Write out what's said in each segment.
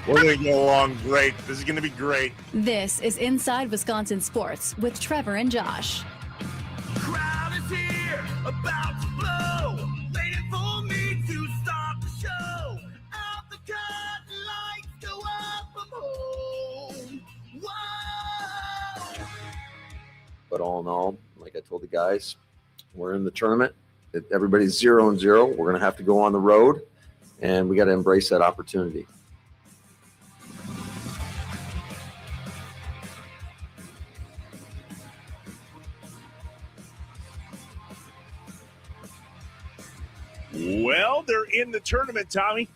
We're going to get along great. This is going to be great. This is Inside Wisconsin Sports with Trevor and Josh. Crowd is here, about to blow, waiting for me to start the show. Out the curtain, lights go up, I'm home. Whoa! But all in all, like I told the guys, we're in the tournament. Everybody's 0-0. We're going to have to go on the road, and we got to embrace that opportunity. Well, they're in the tournament, Tommy.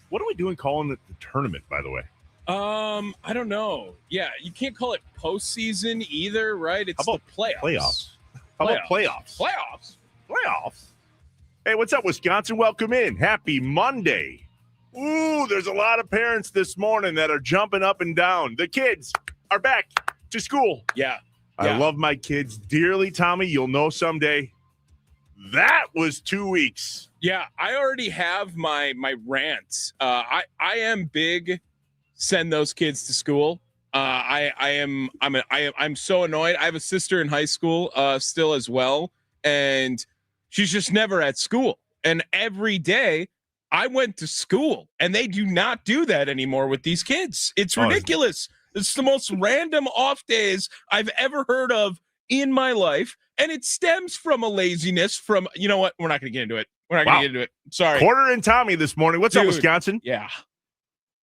What are we doing calling it the tournament, by the way? I don't know. Yeah, you can't call it postseason either, right? It's the playoffs. How about playoffs? Playoffs. Hey, what's up, Wisconsin? Welcome in. Happy Monday. Ooh, there's a lot of parents this morning that are jumping up and down. The kids are back to school. Yeah. I love my kids dearly, Tommy. You'll know someday. That was 2 weeks. Yeah, I already have my rants. I am big. Send those kids to school. I'm so annoyed. I have a sister in high school still as well, and she's just never at school. And every day I went to school, and they do not do that anymore with these kids. It's ridiculous. It's the most random off days I've ever heard of in my life. And it stems from a laziness from, you know what? We're not going to get into it. We're not going to get into it. Sorry. Quarter and Tommy this morning. What's up, Wisconsin? Yeah.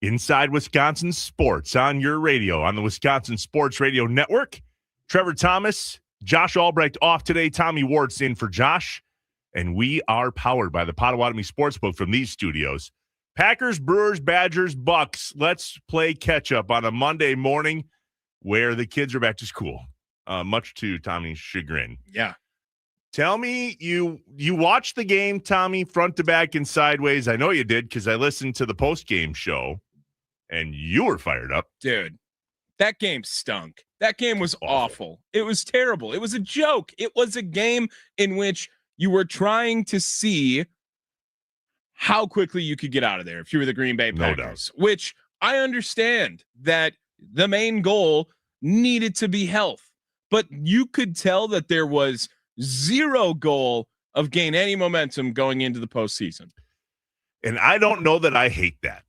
Inside Wisconsin Sports on your radio, on the Wisconsin Sports Radio Network. Trevor Thomas, Josh Albrecht off today. Tommy Wart's in for Josh. And we are powered by the Potawatomi Sportsbook from these studios. Packers, Brewers, Badgers, Bucks. Let's play catch-up on a Monday morning where the kids are back to school. Much to Tommy's chagrin. Yeah. Tell me, you watched the game, Tommy, front to back and sideways. I know you did because I listened to the post-game show, and you were fired up. Dude, that game stunk. That game was awful. It was terrible. It was a joke. It was a game in which you were trying to see how quickly you could get out of there if you were the Green Bay Packers, which I understand that the main goal needed to be health. But you could tell that there was zero goal of gain any momentum going into the postseason. And I don't know that I hate that.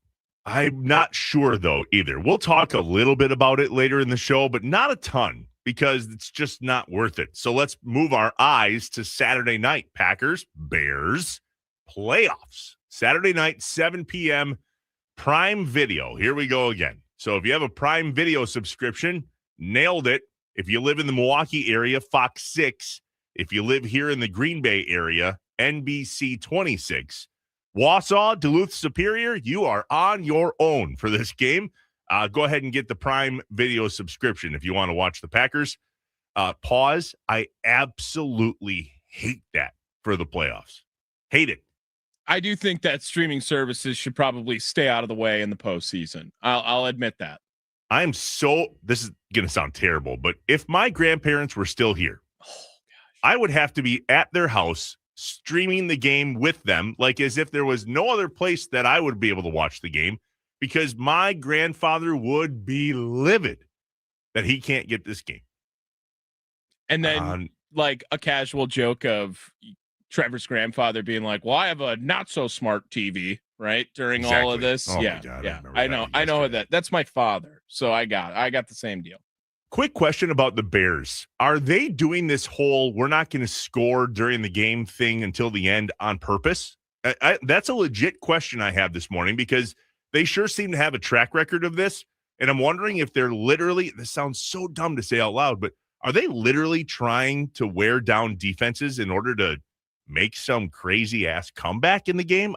I'm not sure, though, either. We'll talk a little bit about it later in the show, but not a ton because it's just not worth it. So let's move our eyes to Saturday night. Packers, Bears, playoffs. Saturday night, 7 p.m., Prime Video. Here we go again. So if you have a Prime Video subscription, nailed it. If you live in the Milwaukee area, Fox 6. If you live here in the Green Bay area, NBC 26. Wausau, Duluth, Superior, you are on your own for this game. Go ahead and get the Prime Video subscription if you want to watch the Packers. Pause. I absolutely hate that for the playoffs. Hate it. I do think that streaming services should probably stay out of the way in the postseason. I'll admit that. This is going to sound terrible, but if my grandparents were still here, I would have to be at their house streaming the game with them, like as if there was no other place that I would be able to watch the game, because my grandfather would be livid that he can't get this game. And then like a casual joke of Trevor's grandfather being like, well, I have a not so smart TV, right? During all of this. Oh yeah. God, yeah. I know that. That's my father. So I got the same deal. Quick question about the Bears. Are they doing this whole we're not going to score during the game thing until the end on purpose? That's a legit question I have this morning because they sure seem to have a track record of this. And I'm wondering if they're literally, this sounds so dumb to say out loud, but are they literally trying to wear down defenses in order to make some crazy ass comeback in the game?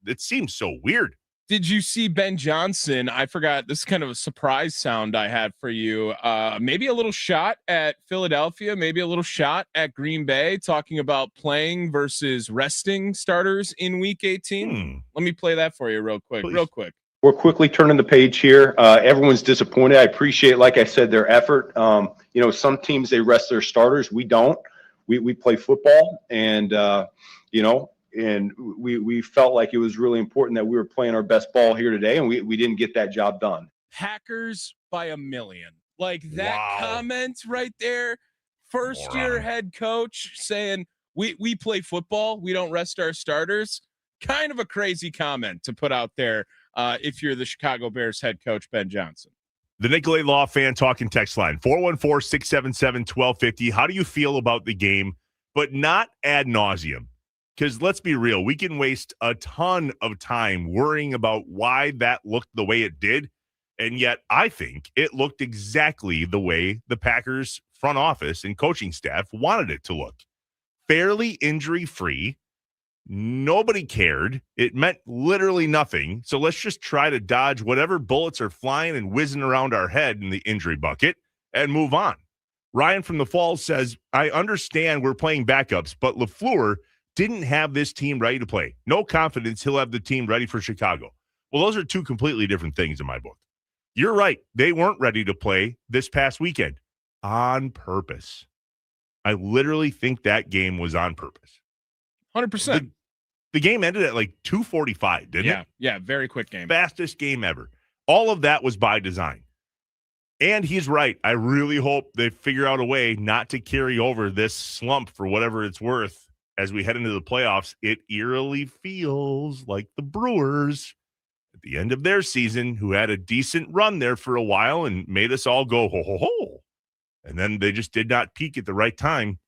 It seems so weird. Did you see Ben Johnson? I forgot. This is kind of a surprise sound I had for you. Maybe a little shot at Philadelphia, maybe a little shot at Green Bay, talking about playing versus resting starters in Week 18. Let me play that for you real quick. Please. Real quick. We're quickly turning the page here. Everyone's disappointed. I appreciate, like I said, their effort. Some teams, they rest their starters. We don't. We play football, and, And we felt like it was really important that we were playing our best ball here today, and we didn't get that job done. Packers by a million. Like that Wow. comment right there. First year Moron. head coach saying we play football, we don't rest our starters. Kind of a crazy comment to put out there if you're the Chicago Bears head coach, Ben Johnson. The Nicolay Law Fan Talking text line, 414-677-1250. How do you feel about the game, but not ad nauseum? Because let's be real, we can waste a ton of time worrying about why that looked the way it did. And yet I think it looked exactly the way the Packers front office and coaching staff wanted it to look. Fairly injury-free. Nobody cared. It meant literally nothing. So let's just try to dodge whatever bullets are flying and whizzing around our head in the injury bucket and move on. Ryan from the Falls says, I understand we're playing backups, but LaFleur didn't have this team ready to play. No confidence he'll have the team ready for Chicago. Well, those are two completely different things in my book. You're right. They weren't ready to play this past weekend on purpose. I literally think that game was on purpose. 100%. The game ended at like 2:45, didn't it? Yeah, very quick game. Fastest game ever. All of that was by design. And he's right. I really hope they figure out a way not to carry over this slump for whatever it's worth as we head into the playoffs. It eerily feels like the Brewers at the end of their season, who had a decent run there for a while and made us all go, ho, ho, ho. And then they just did not peak at the right time.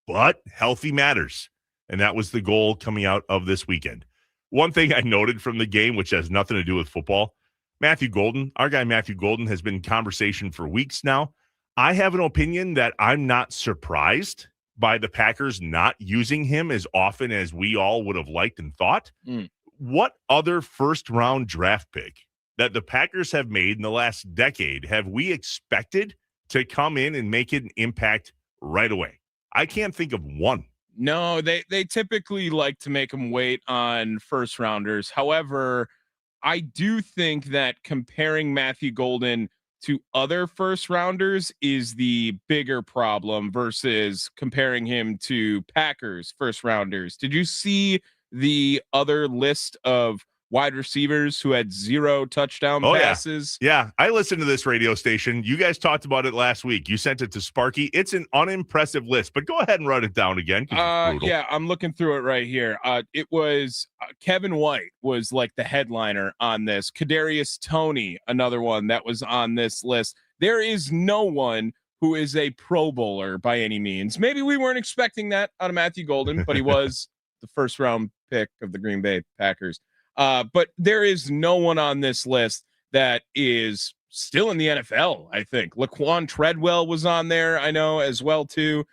But healthy matters. And that was the goal coming out of this weekend. One thing I noted from the game, which has nothing to do with football, Matthew Golden, our guy Matthew Golden, has been in conversation for weeks now. I have an opinion that I'm not surprised by the Packers not using him as often as we all would have liked and thought. What other first-round draft pick that the Packers have made in the last decade have we expected to come in and make an impact right away? I can't think of one. No, they typically like to make them wait on first rounders. However, I do think that comparing Matthew Golden to other first rounders is the bigger problem versus comparing him to Packers first rounders. Did you see the other list of wide receivers who had 0 touchdown passes? Yeah, I listened to this radio station. You guys talked about it last week. You sent it to Sparky. It's an unimpressive list, but go ahead and run it down again. Yeah, I'm looking through it right here. It was Kevin White was like the headliner on this. Kadarius Toney, another one that was on this list. There is no one who is a Pro Bowler by any means. Maybe we weren't expecting that out of Matthew Golden, but he was the first round pick of the Green Bay Packers. But there is no one on this list that is still in the NFL, I think. Laquan Treadwell was on there, I know, as well, too.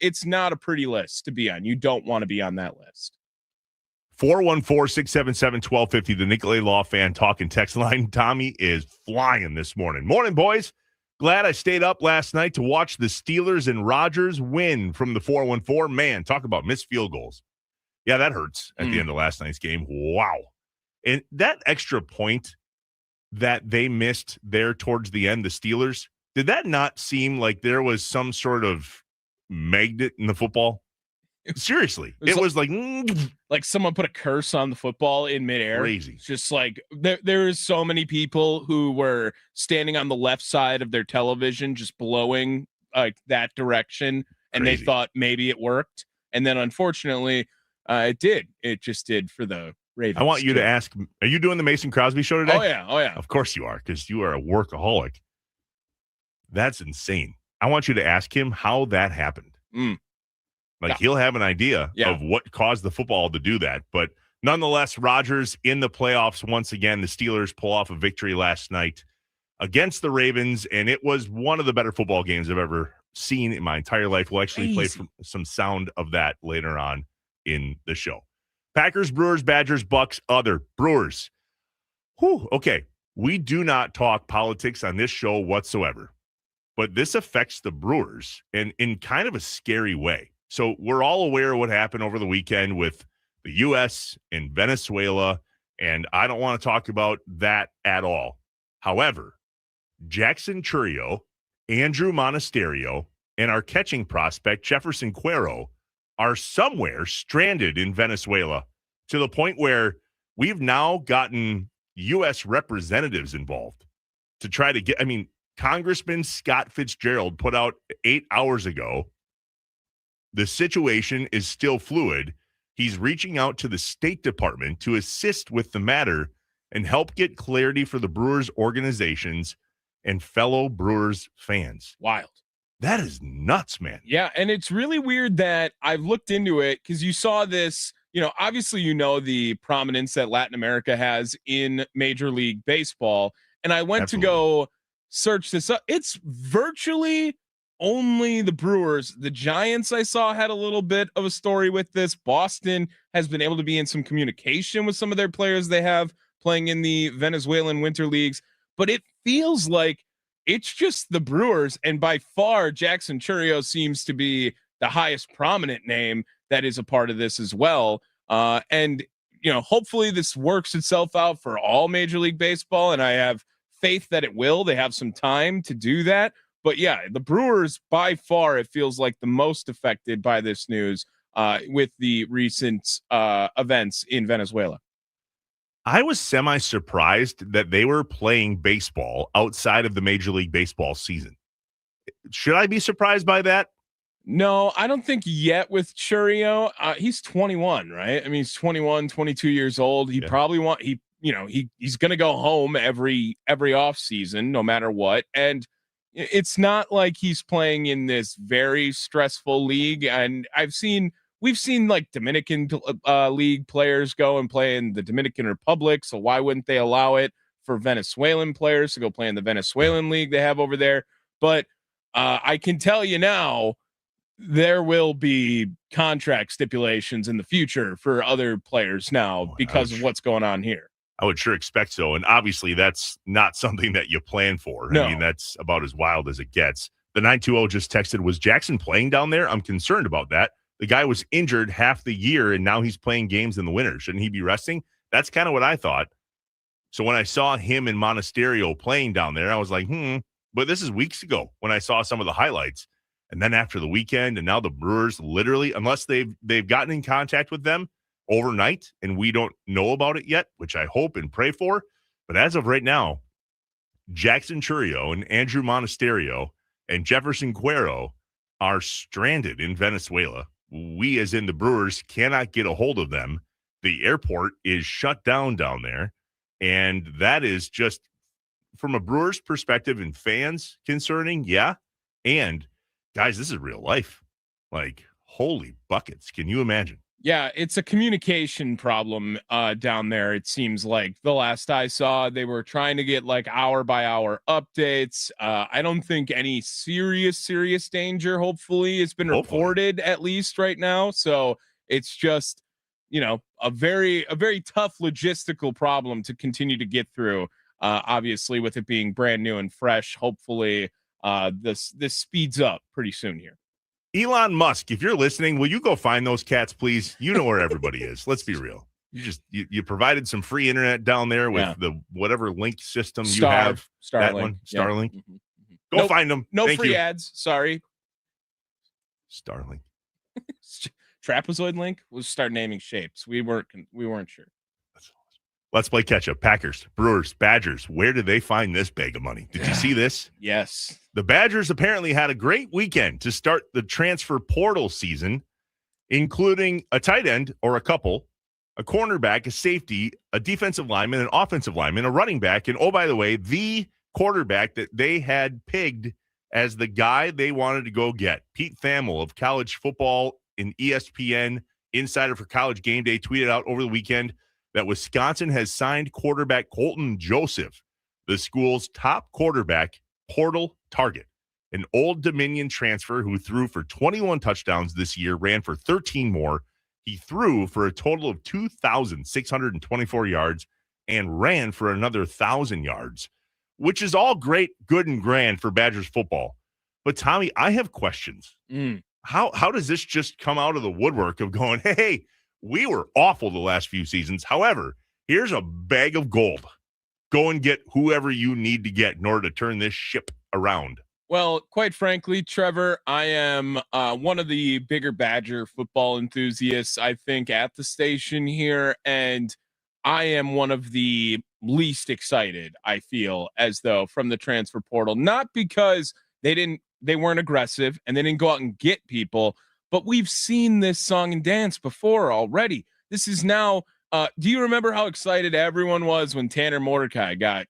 It's not a pretty list to be on. You don't want to be on that list. 414-677-1250, the Nicolay Law Fan Talking text line. Tommy is flying this morning. Morning, boys. Glad I stayed up last night to watch the Steelers and Rodgers win from the 414. Man, talk about missed field goals. Yeah, that hurts at the end of last night's game. Wow. And that extra point that they missed there towards the end, the Steelers, did that not seem like there was some sort of magnet in the football? Seriously. It was like someone put a curse on the football in midair. Crazy. It's just like there is so many people who were standing on the left side of their television just blowing like that direction, and Crazy. they thought maybe it worked. And then unfortunately, it did. It just did for the Ravens. I want you to ask, are you doing the Mason Crosby show today? Oh, yeah. Of course you are, because you are a workaholic. That's insane. I want you to ask him how that happened. He'll have an idea of what caused the football to do that. But nonetheless, Rodgers in the playoffs once again. The Steelers pull off a victory last night against the Ravens, and it was one of the better football games I've ever seen in my entire life. We'll actually play some sound of that later on in the show. Packers, Brewers, Badgers, Bucks, other. Brewers. Whew, okay. We do not talk politics on this show whatsoever, but this affects the Brewers and in kind of a scary way. So we're all aware of what happened over the weekend with the U.S. and Venezuela, and I don't want to talk about that at all. However, Jackson Churio, Andrew Monasterio, and our catching prospect, Jefferson Cuero, are somewhere stranded in Venezuela to the point where we've now gotten U.S. representatives involved to try to get, Congressman Scott Fitzgerald put out 8 hours ago, the situation is still fluid. He's reaching out to the State Department to assist with the matter and help get clarity for the Brewers organizations and fellow Brewers fans. Wild. That is nuts, man. Yeah, and it's really weird that I've looked into it because you saw this, obviously the prominence that Latin America has in Major League Baseball. And I went to go search this up. It's virtually only the Brewers. The Giants I saw had a little bit of a story with this. Boston has been able to be in some communication with some of their players they have playing in the Venezuelan winter leagues, but it feels like it's just the Brewers, and by far Jackson Chourio seems to be the highest prominent name that is a part of this as well. And hopefully this works itself out for all Major League Baseball, and I have faith that it will. They have some time to do that. But yeah, the Brewers by far, it feels like the most affected by this news with the recent events in Venezuela. I was semi-surprised that they were playing baseball outside of the Major League Baseball season. Should I be surprised by that? No, I don't think yet with Chourio. He's 21, right? He's 21, 22 years old. He probably he's going to go home every off season, no matter what. And it's not like he's playing in this very stressful league. And we've seen like Dominican league players go and play in the Dominican Republic. So why wouldn't they allow it for Venezuelan players to go play in the Venezuelan league they have over there? But I can tell you now, there will be contract stipulations in the future for other players now because of what's going on here. I would sure expect so. And obviously that's not something that you plan for. No. That's about as wild as it gets. The 920 just texted, was Jackson playing down there? I'm concerned about that. The guy was injured half the year, and now he's playing games in the winter. Shouldn't he be resting? That's kind of what I thought. So when I saw him in Monasterio playing down there, I was like, But this is weeks ago when I saw some of the highlights. And then after the weekend, and now the Brewers literally, unless they've gotten in contact with them overnight, and we don't know about it yet, which I hope and pray for. But as of right now, Jackson Chourio and Andrew Monasterio and Jefferson Cuero are stranded in Venezuela. We, as in the Brewers, cannot get a hold of them. The airport is shut down there. And that is just, from a Brewers perspective and fans concerning, yeah. And, guys, this is real life. Like, holy buckets. Can you imagine? Yeah, it's a communication problem down there. It seems like the last I saw, they were trying to get like hour by hour updates. I don't think any serious danger, hopefully, has been reported at least right now. So it's just, a very tough logistical problem to continue to get through. Obviously, with it being brand new and fresh, hopefully this speeds up pretty soon here. Elon Musk, if you're listening, will you go find those cats, please? You know where everybody is. Let's be real. You provided some free internet down there with the whatever link system you have. Starlink. That one, Starlink. Yeah. Mm-hmm. Go find them. No Thank free you. ads. Sorry. Starlink. Trapezoid link. We'll start naming shapes. We weren't sure. Let's play catch up. Packers, Brewers, Badgers. Where did they find this bag of money? Did you see this? Yes. The Badgers apparently had a great weekend to start the transfer portal season, including a tight end or a couple, a cornerback, a safety, a defensive lineman, an offensive lineman, a running back, and, oh, by the way, the quarterback that they had pegged as the guy they wanted to go get. Pete Thamel of College Football and ESPN Insider for College Game Day tweeted out over the weekend that Wisconsin has signed quarterback Colton Joseph, the school's top quarterback portal target, an Old Dominion transfer who threw for 21 touchdowns this year, ran for 13 more. He threw for a total of 2,624 yards and ran for another 1,000 yards, which is all great, good, and grand for Badgers football. But, Tommy, I have questions. How does this just come out of the woodwork of going, hey, we were awful the last few seasons. However, here's a bag of gold. Go and get whoever you need to get in order to turn this ship around. Well, quite frankly, Trevor, I am one of the bigger Badger football enthusiasts, I think, at the station here. And I am one of the least excited, I feel, as though from the transfer portal, not because they weren't aggressive and they didn't go out and get people, but we've seen this song and dance before already. This is now do you remember how excited everyone was when Tanner Mordecai got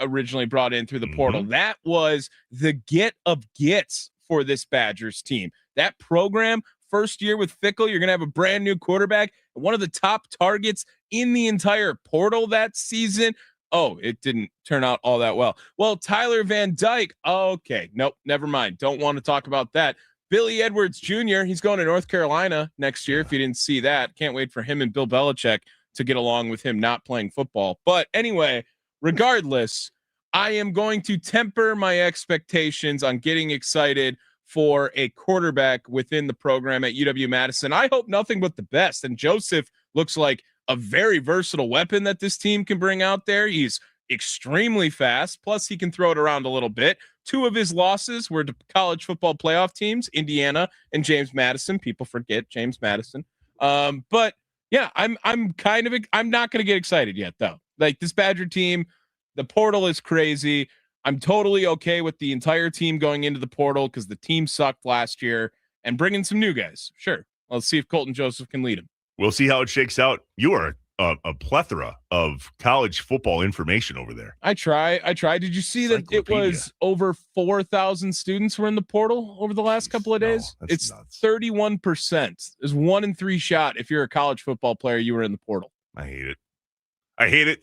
originally brought in through the portal? That was the get of gets for this Badgers team. That program, first year with Fickle, you're going to have a brand new quarterback, one of the top targets in the entire portal that season. Oh, it didn't turn out all that well. Well, Tyler Van Dyke. Okay, nope, never mind. Don't want to talk about that. Billy Edwards Jr., he's going to North Carolina next year. If you didn't see that, can't wait for him and Bill Belichick to get along with him not playing football. But anyway, regardless, I am going to temper my expectations on getting excited for a quarterback within the program at UW-Madison. I hope nothing but the best. And Joseph looks like a very versatile weapon that this team can bring out there. He's extremely fast. Plus, he can throw it around a little bit. Two of his losses were to college football playoff teams, Indiana and James Madison. People forget James Madison. But yeah, I'm not going to get excited yet though. Like this Badger team, the portal is crazy. I'm totally okay with the entire team going into the portal because the team sucked last year and bringing some new guys. Sure. Let's see if Colton Joseph can lead him. We'll see how it shakes out. You are a plethora of college football information over there. I try. Did you see that it was over 4,000 students were in the portal over the last couple of days? No, it's nuts. 31%. There's 1 in 3 shot. If you're a college football player, you were in the portal. I hate it.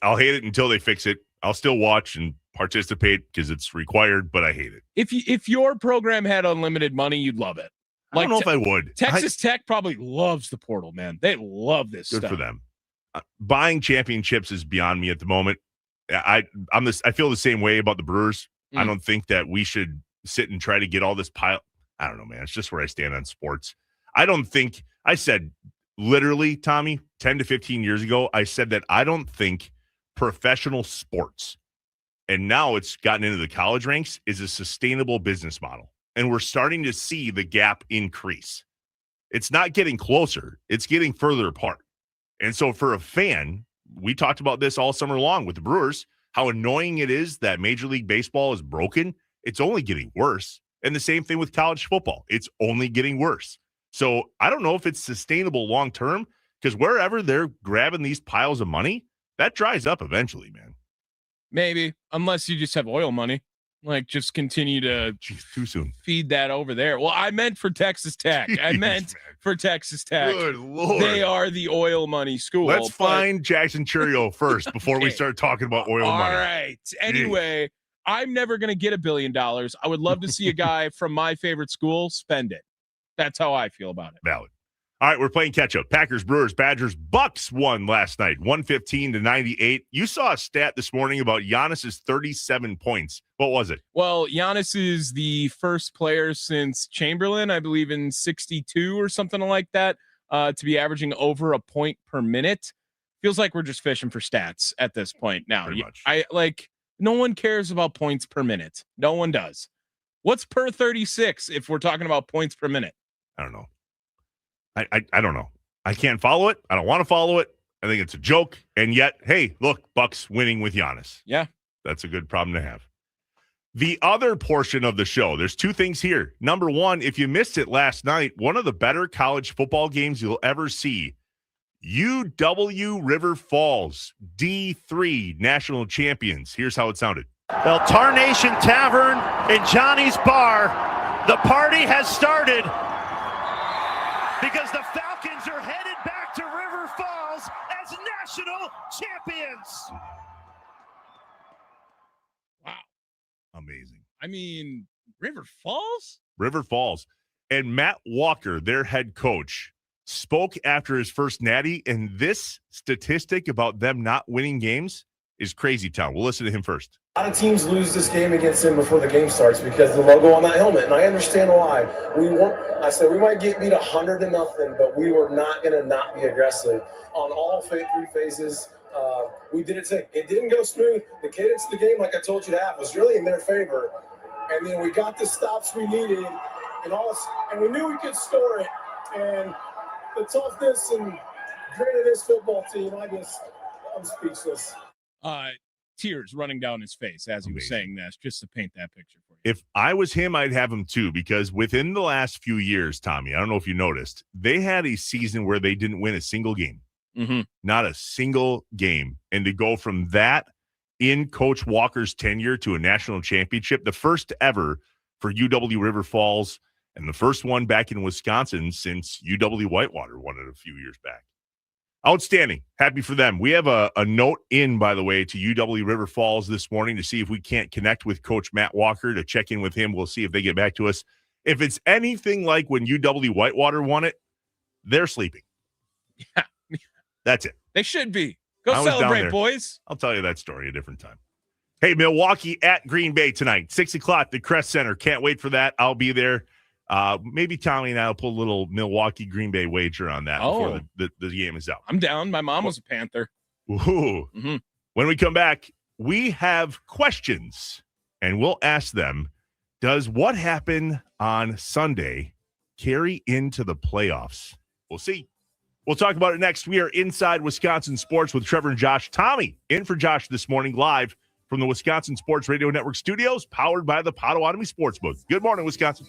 I'll hate it until they fix it. I'll still watch and participate because it's required, but I hate it. If your program had unlimited money, you'd love it. Like, I don't know if I would. Texas Tech probably loves the portal, man. They love this Good stuff. for them. Buying championships is beyond me at the moment. I feel the same way about the Brewers. I don't think that we should sit and try to get all this pile. I don't know, man. It's just where I stand on sports. I said literally, Tommy, 10 to 15 years ago, I said that I don't think professional sports, and now it's gotten into the college ranks, is a sustainable business model. And we're starting to see the gap increase. It's not getting closer. It's getting further apart. And so for a fan, we talked about this all summer long with the Brewers, how annoying it is that Major League Baseball is broken. It's only getting worse. And the same thing with college football. It's only getting worse. So I don't know if it's sustainable long-term because wherever they're grabbing these piles of money, that dries up eventually, man. Maybe, unless you just have oil money. Like, just continue to too soon feed that over there. Well, I meant for Texas Tech. Jeez, man. For Texas Tech. Good Lord. They are the oil money school. Let's find Jackson Churio first before we start talking about oil money. All right. Anyway, I'm never going to get $1 billion. I would love to see a guy from my favorite school spend it. That's how I feel about it. Valid. All right, we're playing catch up. Packers, Brewers, Badgers, Bucks won last night, 115-98. You saw a stat this morning about Giannis's 37 points. What was it? Well, Giannis is the first player since Chamberlain, I believe in 62 or something like that, to be averaging over a point per minute. Feels like we're just fishing for stats at this point now. No one cares about points per minute. No one does. What's per 36 if we're talking about points per minute? I don't know. I don't know. I can't follow it. I don't want to follow it. I think it's a joke. And yet, hey, look, Bucks winning with Giannis. Yeah. That's a good problem to have. The other portion of the show, there's two things here. Number one, if you missed it last night, one of the better college football games you'll ever see. UW River Falls, D3 national champions. Here's how it sounded. Well, Tarnation Tavern and Johnny's Bar, the party has started. Because the Falcons are headed back to River Falls as national champions. Wow. Amazing. I mean, River Falls? River Falls. And Matt Walker, their head coach, spoke after his first natty, and this statistic about them not winning games is crazy town. We'll listen to him first. A lot of teams lose this game against him before the game starts because the logo on that helmet, and I understand why. I said we might get beat 100-0, but we were not going to not be aggressive on all 3 phases. We did it today. It didn't go smooth. The cadence of the game, like I told you to have, was really in their favor. And then we got the stops we needed, and we knew we could score it. And the toughness and grit of this football team, I'm speechless. Tears running down his face as he was saying this, just to paint that picture for you. If I was him, I'd have him too, because within the last few years, Tommy, I don't know if you noticed, they had a season where they didn't win a single game. Not a single game. And to go from that in Coach Walker's tenure to a national championship, the first ever for UW River Falls, and the first one back in Wisconsin since UW Whitewater won it a few years back. Outstanding. Happy for them. We have a note in, by the way, to UW River Falls this morning to see if we can't connect with Coach Matt Walker to check in with him. We'll see if they get back to us. If it's anything like when UW Whitewater won it, they're sleeping. Yeah. That's it. They should be. Go celebrate, boys. I'll tell you that story a different time. Hey, Milwaukee at Green Bay tonight, 6 o'clock, the Crest Center. Can't wait for that. I'll be there. Maybe Tommy and I will pull a little Milwaukee Green Bay wager on that before the game is out. I'm down. My mom was a Panther. Ooh. When we come back, we have questions, and we'll ask them, does what happened on Sunday carry into the playoffs? We'll see. We'll talk about it next. We are inside Wisconsin Sports with Trevor and Josh. Tommy in for Josh this morning, live from the Wisconsin Sports Radio Network studios, powered by the Potawatomi Sportsbook. Good morning, Wisconsin.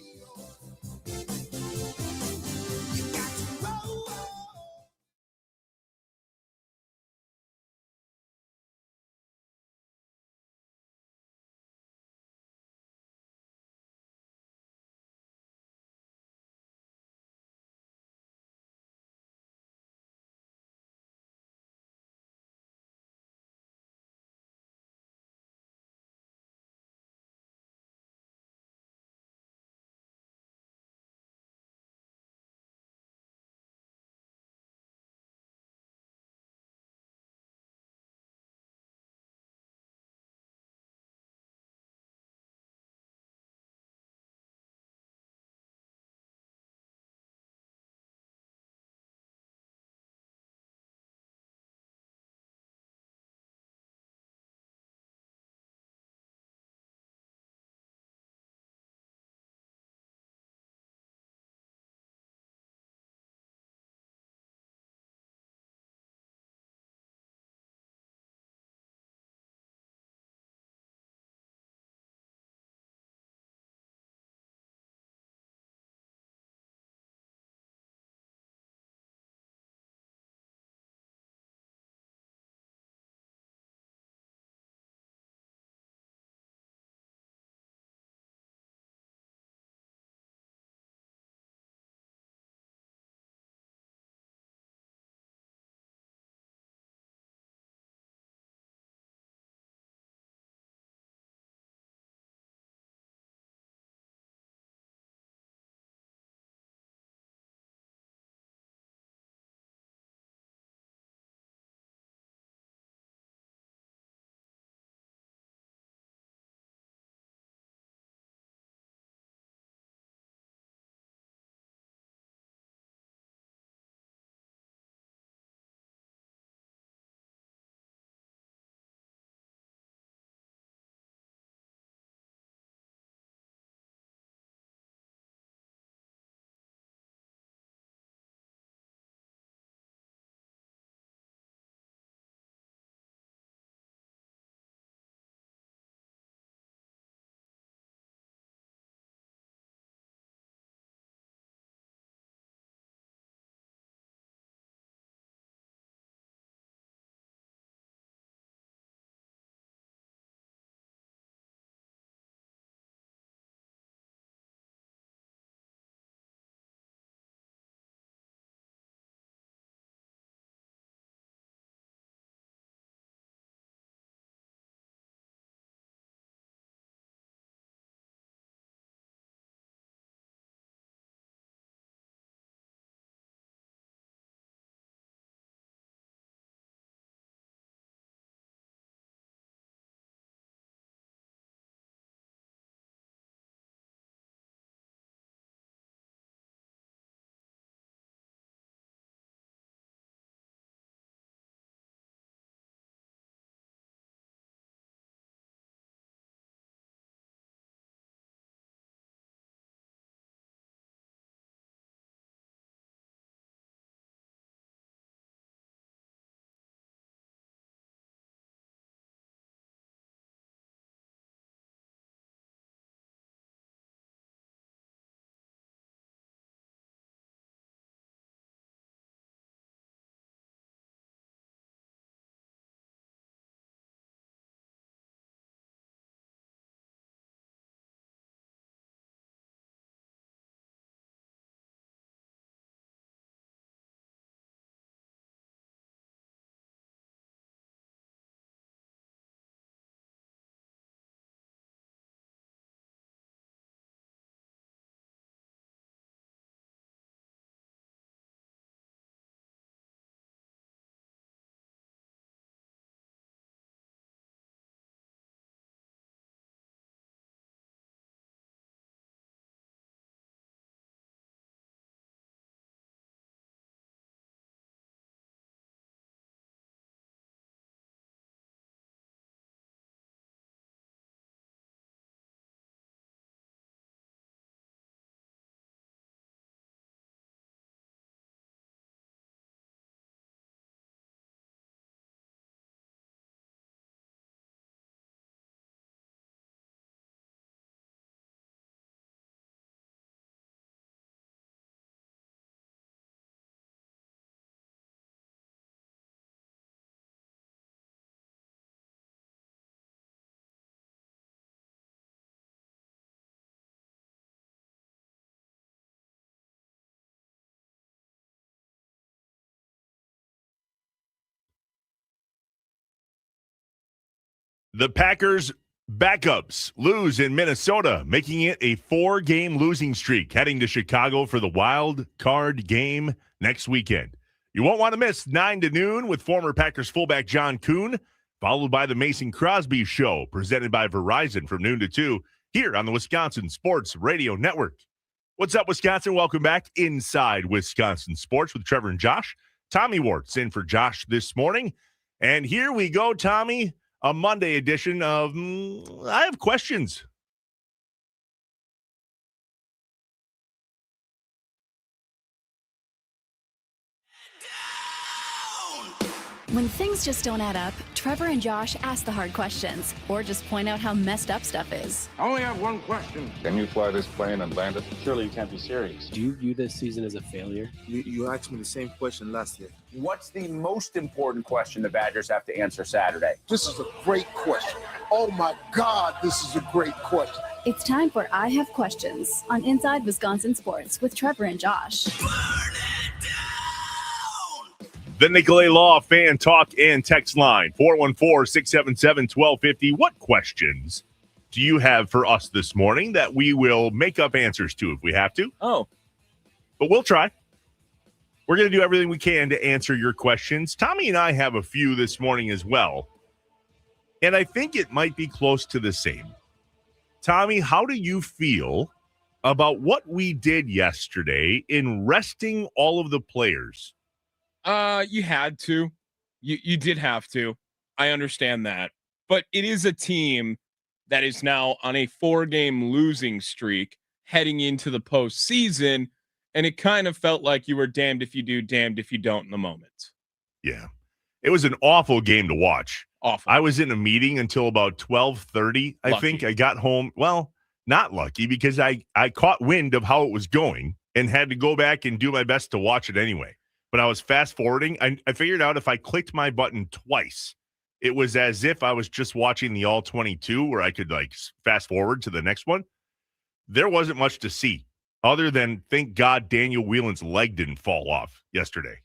The Packers backups lose in Minnesota, making it a 4-game losing streak, heading to Chicago for the wild card game next weekend. You won't want to miss 9 to noon with former Packers fullback John Kuhn, followed by the Mason Crosby Show, presented by Verizon from noon to 2 here on the Wisconsin Sports Radio Network. What's up, Wisconsin? Welcome back inside Wisconsin Sports with Trevor and Josh. Tommy Wart's in for Josh this morning. And here we go, Tommy. A Monday edition of I Have Questions. When things just don't add up, Trevor and Josh ask the hard questions or just point out how messed up stuff is. I only have one question. Can you fly this plane and land it? Surely you can't be serious. Do you view this season as a failure? You asked me the same question last year. What's the most important question the Badgers have to answer Saturday? This is a great question. Oh my God, this is a great question. It's time for I Have Questions on Inside Wisconsin Sports with Trevor and Josh. The Nicolay Law Fan Talk and Text Line, 414-677-1250. What questions do you have for us this morning that we will make up answers to if we have to? Oh. But we'll try. We're going to do everything we can to answer your questions. Tommy and I have a few this morning as well, and I think it might be close to the same. Tommy, how do you feel about what we did yesterday in resting all of the players? You had to. You did have to. I understand that. But it is a team that is now on a 4-game losing streak heading into the postseason, and it kind of felt like you were damned if you do, damned if you don't in the moment. Yeah. It was an awful game to watch. Awful. I was in a meeting until about 12:30. I think I got home. Well, not lucky because I caught wind of how it was going and had to go back and do my best to watch it anyway. But I was fast forwarding. I figured out if I clicked my button twice, it was as if I was just watching the all 22 where I could like fast forward to the next one. There wasn't much to see other than thank God Daniel Whelan's leg didn't fall off yesterday.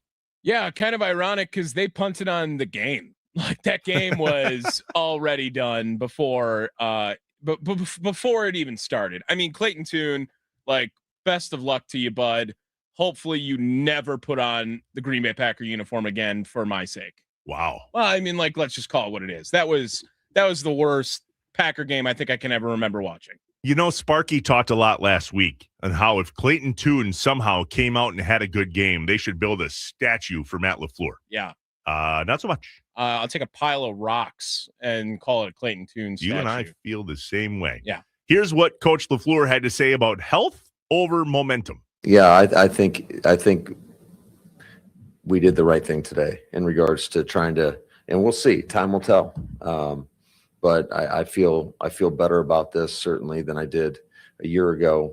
Yeah, kind of ironic because they punted on the game. Like that game was already done before before it even started. I mean, Clayton Tune, like, best of luck to you, bud. Hopefully you never put on the Green Bay Packer uniform again for my sake. Wow. Well, I mean, like, let's just call it what it is. That was the worst Packer game I think I can ever remember watching. You know, Sparky talked a lot last week on how if Clayton Tune somehow came out and had a good game, they should build a statue for Matt LaFleur. Yeah. Not so much. I'll take a pile of rocks and call it a Clayton Tune statue. You and I feel the same way. Yeah. Here's what Coach LaFleur had to say about health over momentum. Yeah, I think we did the right thing today in regards to trying to, and we'll see. Time will tell. But I feel better about this certainly than I did a year ago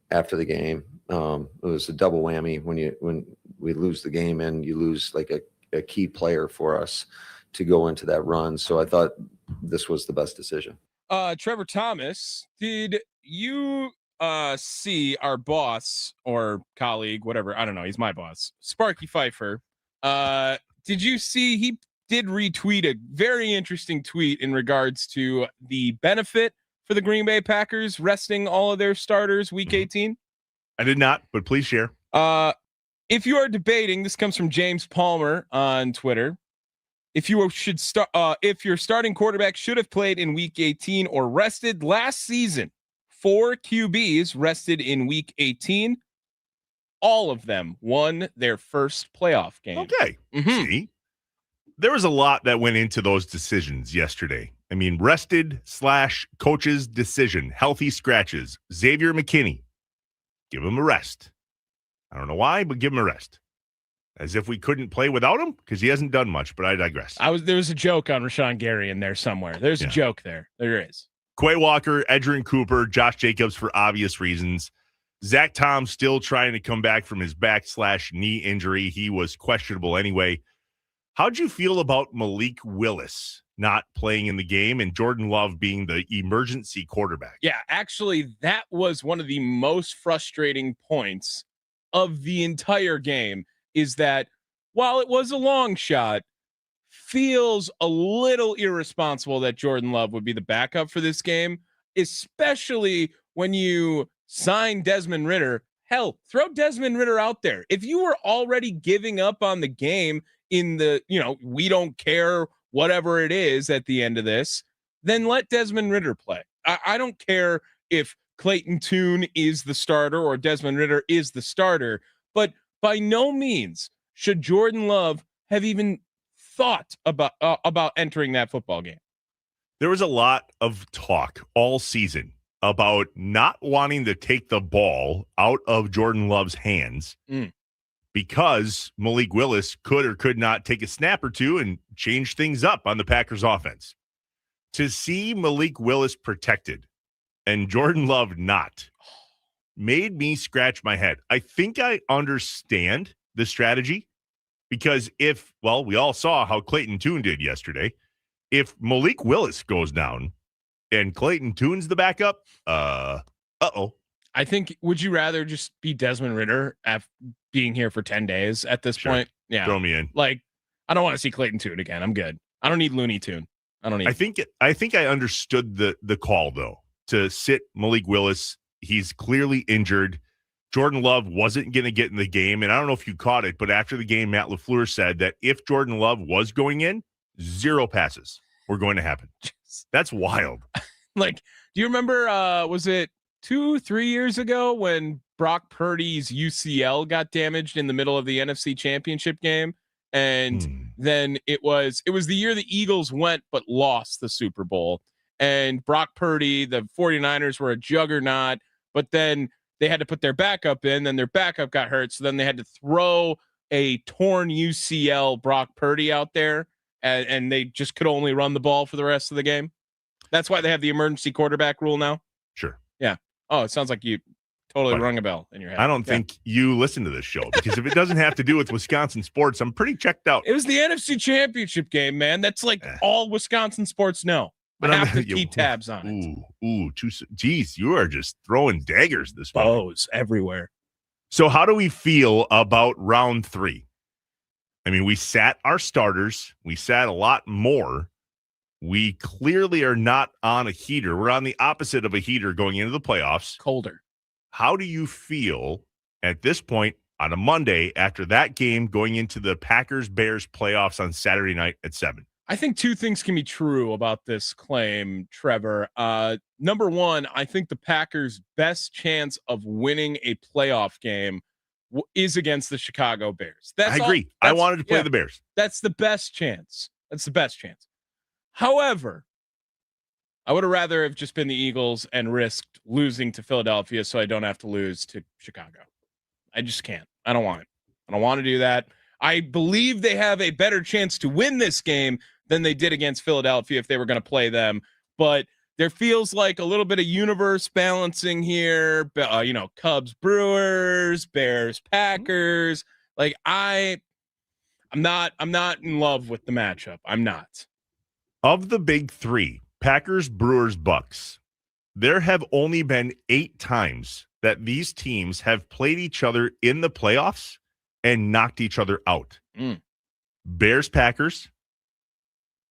after the game. It was a double whammy when we lose the game and you lose like a key player for us to go into that run. So I thought this was the best decision. Trevor Thomas, did you see our boss or colleague, whatever, I don't know, he's my boss, Sparky Pfeiffer? Did you see he did retweet a very interesting tweet in regards to the benefit for the Green Bay Packers resting all of their starters week 18? I did not, but please share. If you are debating, this comes from James Palmer on Twitter. If your starting quarterback should have played in week 18 or rested last season, 4 QBs rested in week 18. All of them won their first playoff game. Okay. Mm-hmm. See, there was a lot that went into those decisions yesterday. I mean, rested / coach's decision, healthy scratches. Xavier McKinney, give him a rest. I don't know why, but give him a rest. As if we couldn't play without him because he hasn't done much, but I digress. There was a joke on Rashawn Gary in there somewhere. There's a joke there. There is. Quay Walker, Edgerrin Cooper, Josh Jacobs for obvious reasons. Zach Tom still trying to come back from his back / knee injury. He was questionable anyway. How'd you feel about Malik Willis not playing in the game and Jordan Love being the emergency quarterback? Yeah, actually, that was one of the most frustrating points of the entire game is that while it was a long shot, feels a little irresponsible that Jordan Love would be the backup for this game, especially when you sign Desmond Ridder. Hell, throw Desmond Ridder out there. If you were already giving up on the game in the, we don't care, whatever it is at the end of this, then let Desmond Ridder play. I don't care if Clayton Tune is the starter or Desmond Ridder is the starter, but by no means should Jordan Love have even thought about entering that football game. There was a lot of talk all season about not wanting to take the ball out of Jordan Love's hands because Malik Willis could or could not take a snap or two and change things up on the Packers offense. To see Malik Willis protected and Jordan Love not made me scratch my head. I think I understand the strategy because we all saw how Clayton Tune did yesterday. If Malik Willis goes down and Clayton Tune's the backup, uh-oh. I think, would you rather just be Desmond Ridder after being here for 10 days at this point? Yeah. Throw me in. Like, I don't want to see Clayton Tune again. I'm good. I don't need Looney Tune. I don't need. I think I understood the call, though, to sit Malik Willis. He's clearly injured. Jordan Love wasn't going to get in the game. And I don't know if you caught it, but after the game, Matt LaFleur said that if Jordan Love was going in, 0 passes were going to happen. That's wild. Like, do you remember, was it 2-3 years ago when Brock Purdy's UCL got damaged in the middle of the NFC Championship game? And then it was the year the Eagles went but lost the Super Bowl. And Brock Purdy, the 49ers were a juggernaut, but then they had to put their backup in, then their backup got hurt. So then they had to throw a torn UCL Brock Purdy out there, and they just could only run the ball for the rest of the game. That's why they have the emergency quarterback rule now. Sure. Yeah. Oh, it sounds like you totally rung a bell in your head. I don't think you listen to this show because if it doesn't have to do with Wisconsin sports, I'm pretty checked out. It was the NFC Championship game, man. That's like all Wisconsin sports know. But I have to keep tabs on it. Geez, you are just throwing daggers this morning. Bows everywhere. So how do we feel about round 3? I mean, we sat our starters. We sat a lot more. We clearly are not on a heater. We're on the opposite of a heater going into the playoffs. Colder. How do you feel at this point on a Monday after that game going into the Packers-Bears playoffs on Saturday night at 7? I think 2 things can be true about this claim, Trevor. Number one, I think the Packers' best chance of winning a playoff game is against the Chicago Bears. I agree. I wanted to play the Bears. That's the best chance. However, I would have rather have just been the Eagles and risked losing to Philadelphia so I don't have to lose to Chicago. I just can't. I don't want it. I don't want to do that. I believe they have a better chance to win this game than they did against Philadelphia if they were going to play them. But there feels like a little bit of universe balancing here. Cubs, Brewers, Bears, Packers. Like I'm not in love with the matchup. I'm not. Of the big 3, Packers, Brewers, Bucks, there have only been 8 times that these teams have played each other in the playoffs and knocked each other out. Bears, Packers,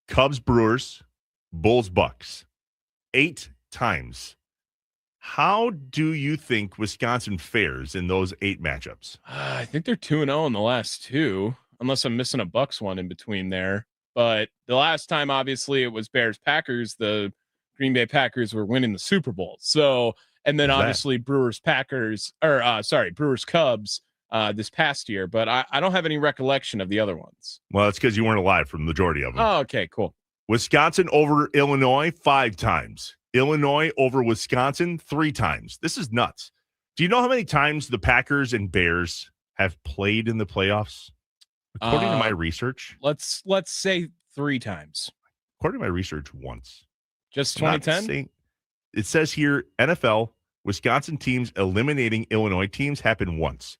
Cubs, Brewers, Bulls, Bucks. 8 times. How do you think Wisconsin fares in those 8 matchups? I think they're 2-0 in the last 2, unless I'm missing a Bucks one in between there. But the last time, obviously, it was Bears, Packers. The Green Bay Packers were winning the Super Bowl. So, and then obviously Brewers, Cubs this past year. But I don't have any recollection of the other ones. Well, it's because you weren't alive for the majority of them. Oh, okay, cool. Wisconsin over Illinois 5 times. Illinois over Wisconsin 3 times. This is nuts. Do you know how many times the Packers and Bears have played in the playoffs? According to my research, let's say 3 times. According to my research, once. Just 2010? It says here, NFL, Wisconsin teams eliminating Illinois teams happened once.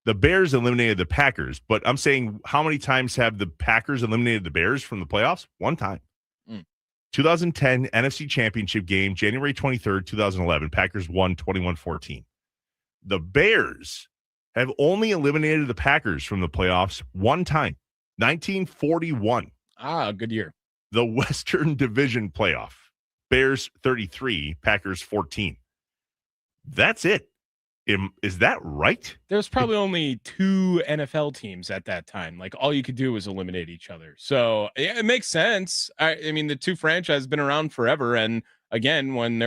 The Bears eliminated the Packers, but I'm saying how many times have the Packers eliminated the Bears from the playoffs? 1 time. 2010 NFC Championship game, January 23rd, 2011. Packers won 21-14. The Bears have only eliminated the Packers from the playoffs 1 time, 1941. Good year. The Western Division playoff. Bears 33, Packers 14. That's it. Is that right? There's probably only 2 NFL teams at that time. Like all you could do was eliminate each other. So yeah, it makes sense. I mean, the 2 franchises been around forever. And again, when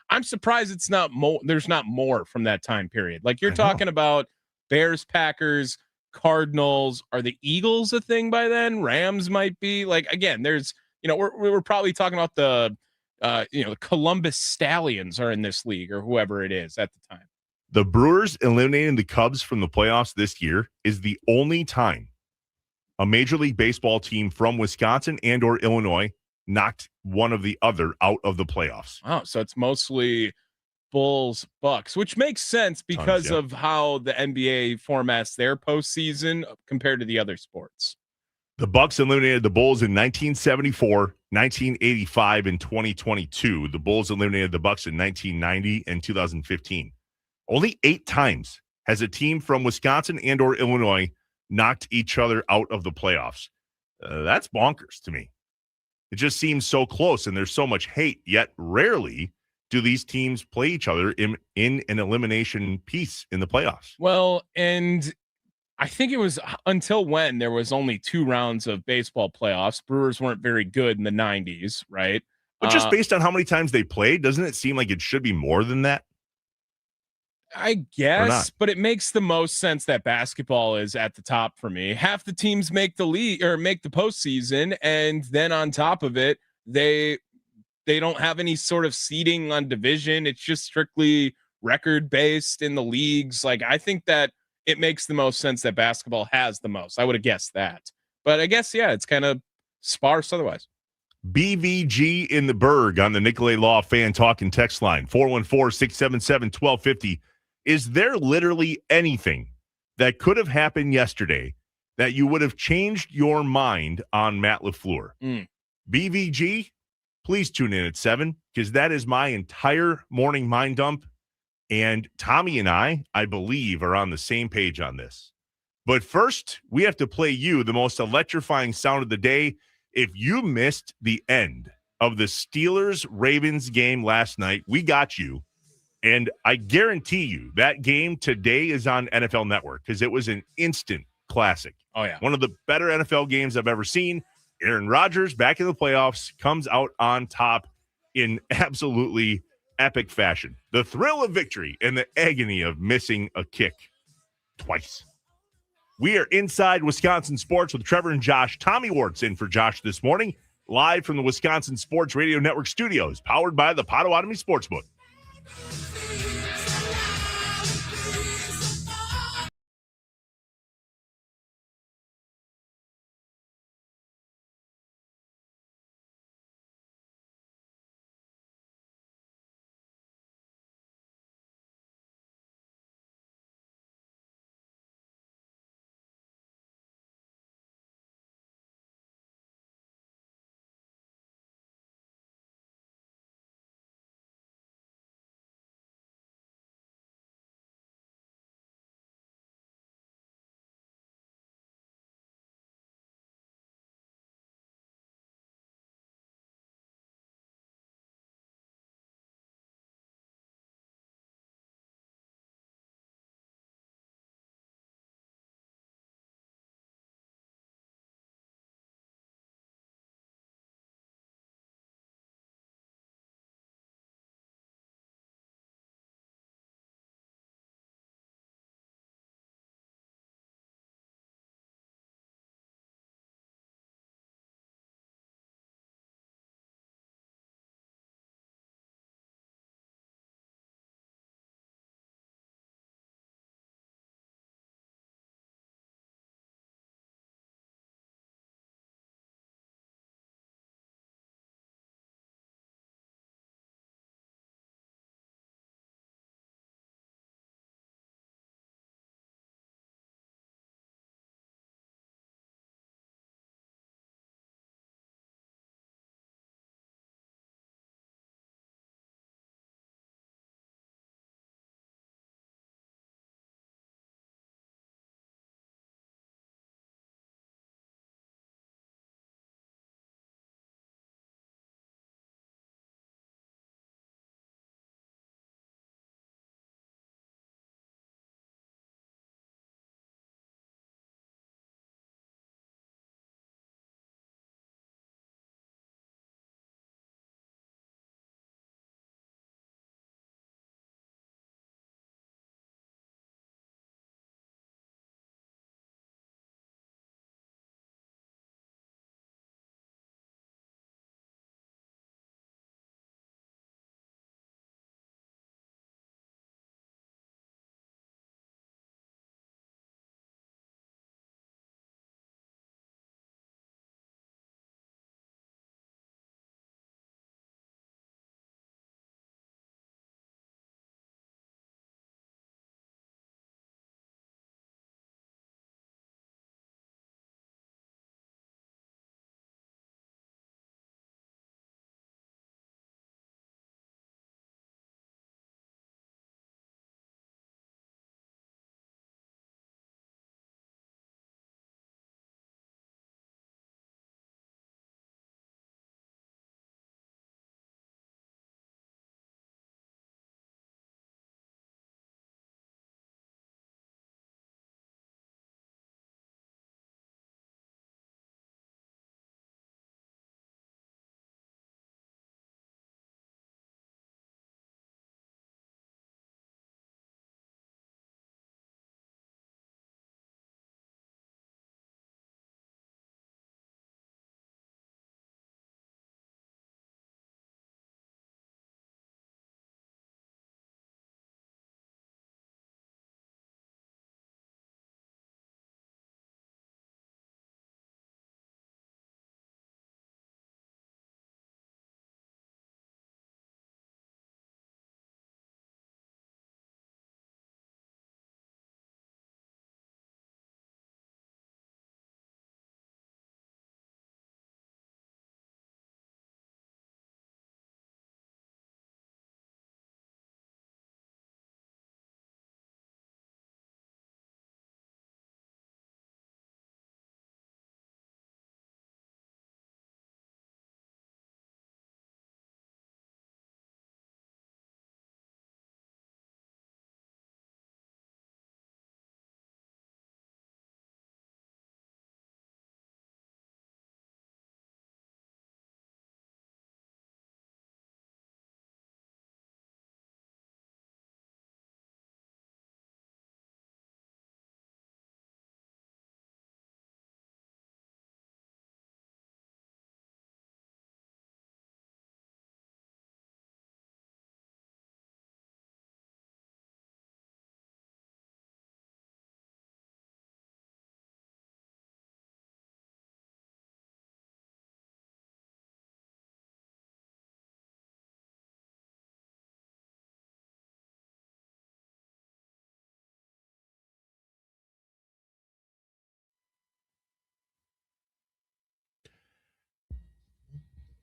I'm surprised it's not more. There's not more from that time period. Like you're talking about Bears, Packers, Cardinals. Are the Eagles a thing by then? Rams might be. Like again, there's we're probably talking about the the Columbus Stallions are in this league or whoever it is at the time. The Brewers eliminating the Cubs from the playoffs this year is the only time a Major League Baseball team from Wisconsin and or Illinois knocked one of the other out of the playoffs. Oh, so it's mostly Bulls, Bucks, which makes sense because of how the NBA formats their postseason compared to the other sports. The Bucks eliminated the Bulls in 1974, 1985, and 2022. The Bulls eliminated the Bucks in 1990 and 2015. Only 8 times has a team from Wisconsin and or Illinois knocked each other out of the playoffs. That's bonkers to me. It just seems so close, and there's so much hate, yet rarely do these teams play each other in an elimination piece in the playoffs. Well, and I think it was until when there was only 2 rounds of baseball playoffs. Brewers weren't very good in the 90s, right? But just based on how many times they played, doesn't it seem like it should be more than that? I guess, but it makes the most sense that basketball is at the top for me. Half the teams make the league or make the postseason, and then on top of it, they don't have any sort of seeding on division. It's just strictly record based in the leagues. Like I think that it makes the most sense that basketball has the most. I would have guessed that, but I guess it's kind of sparse otherwise. BVG in the Berg on the Nicolay Law Fan Talk and Text line 414-677-1250. Is there literally anything that could have happened yesterday that you would have changed your mind on Matt LaFleur? BVG, please tune in at 7 because that is my entire morning mind dump. And Tommy and I believe, are on the same page on this. But first, we have to play you the most electrifying sound of the day. If you missed the end of the Steelers-Ravens game last night, we got you. And I guarantee you that game today is on NFL Network because it was an instant classic. Oh, yeah. One of the better NFL games I've ever seen. Aaron Rodgers back in the playoffs comes out on top in absolutely epic fashion. The thrill of victory and the agony of missing a kick twice. We are inside Wisconsin Sports with Trevor and Josh. Tommy Wart's in for Josh this morning, live from the Wisconsin Sports Radio Network studios, powered by the Potawatomi Sportsbook.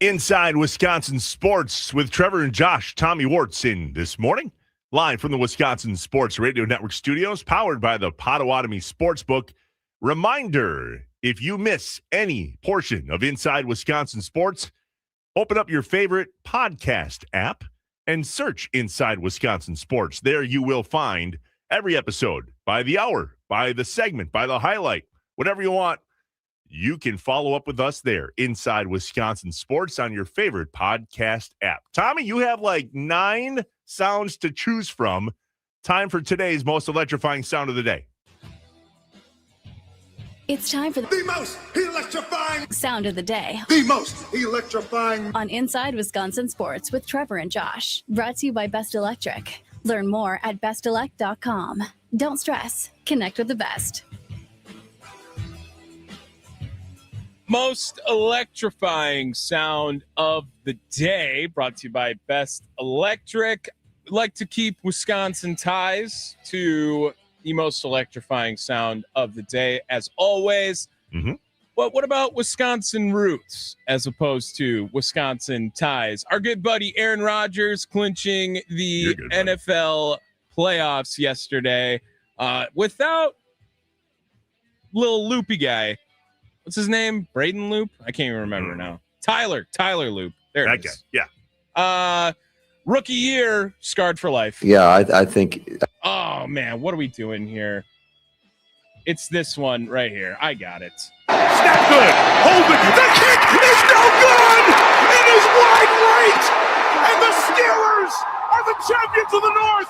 Inside Wisconsin Sports with Trevor and Josh. Tommy Wart's in this morning, live from the Wisconsin Sports Radio Network studios, powered by the Potawatomi Sportsbook. Reminder, if you miss any portion of Inside Wisconsin Sports, open up your favorite podcast app and search Inside Wisconsin Sports. There you will find every episode by the hour, by the segment, by the highlight, whatever you want. You can follow up with us there, Inside Wisconsin Sports, on your favorite podcast app. Tommy, you have like 9 sounds to choose from. Time for today's most electrifying sound of the day. It's time for The most electrifying. sound of the day The most electrifying. on Inside Wisconsin Sports with Trevor and Josh. Brought to you by Best Electric. Learn more at bestelect.com. Don't stress. Connect with the best. Most electrifying sound of the day, brought to you by Best Electric. We'd like to keep Wisconsin ties to the most electrifying sound of the day, as always. Mm-hmm. But what about Wisconsin roots as opposed to Wisconsin ties? Our good buddy Aaron Rodgers clinching the NFL playoffs yesterday without little loopy guy. What's his name? Braden Loop? I can't even remember now. Tyler Loop. There it is. Guy. Yeah. Rookie year, scarred for life. Yeah, I think. Oh, man, what are we doing here? It's this one right here. I got it. Snap good. Hold it. The kick is no good. It is wide right. And the Steelers are the champions of the North.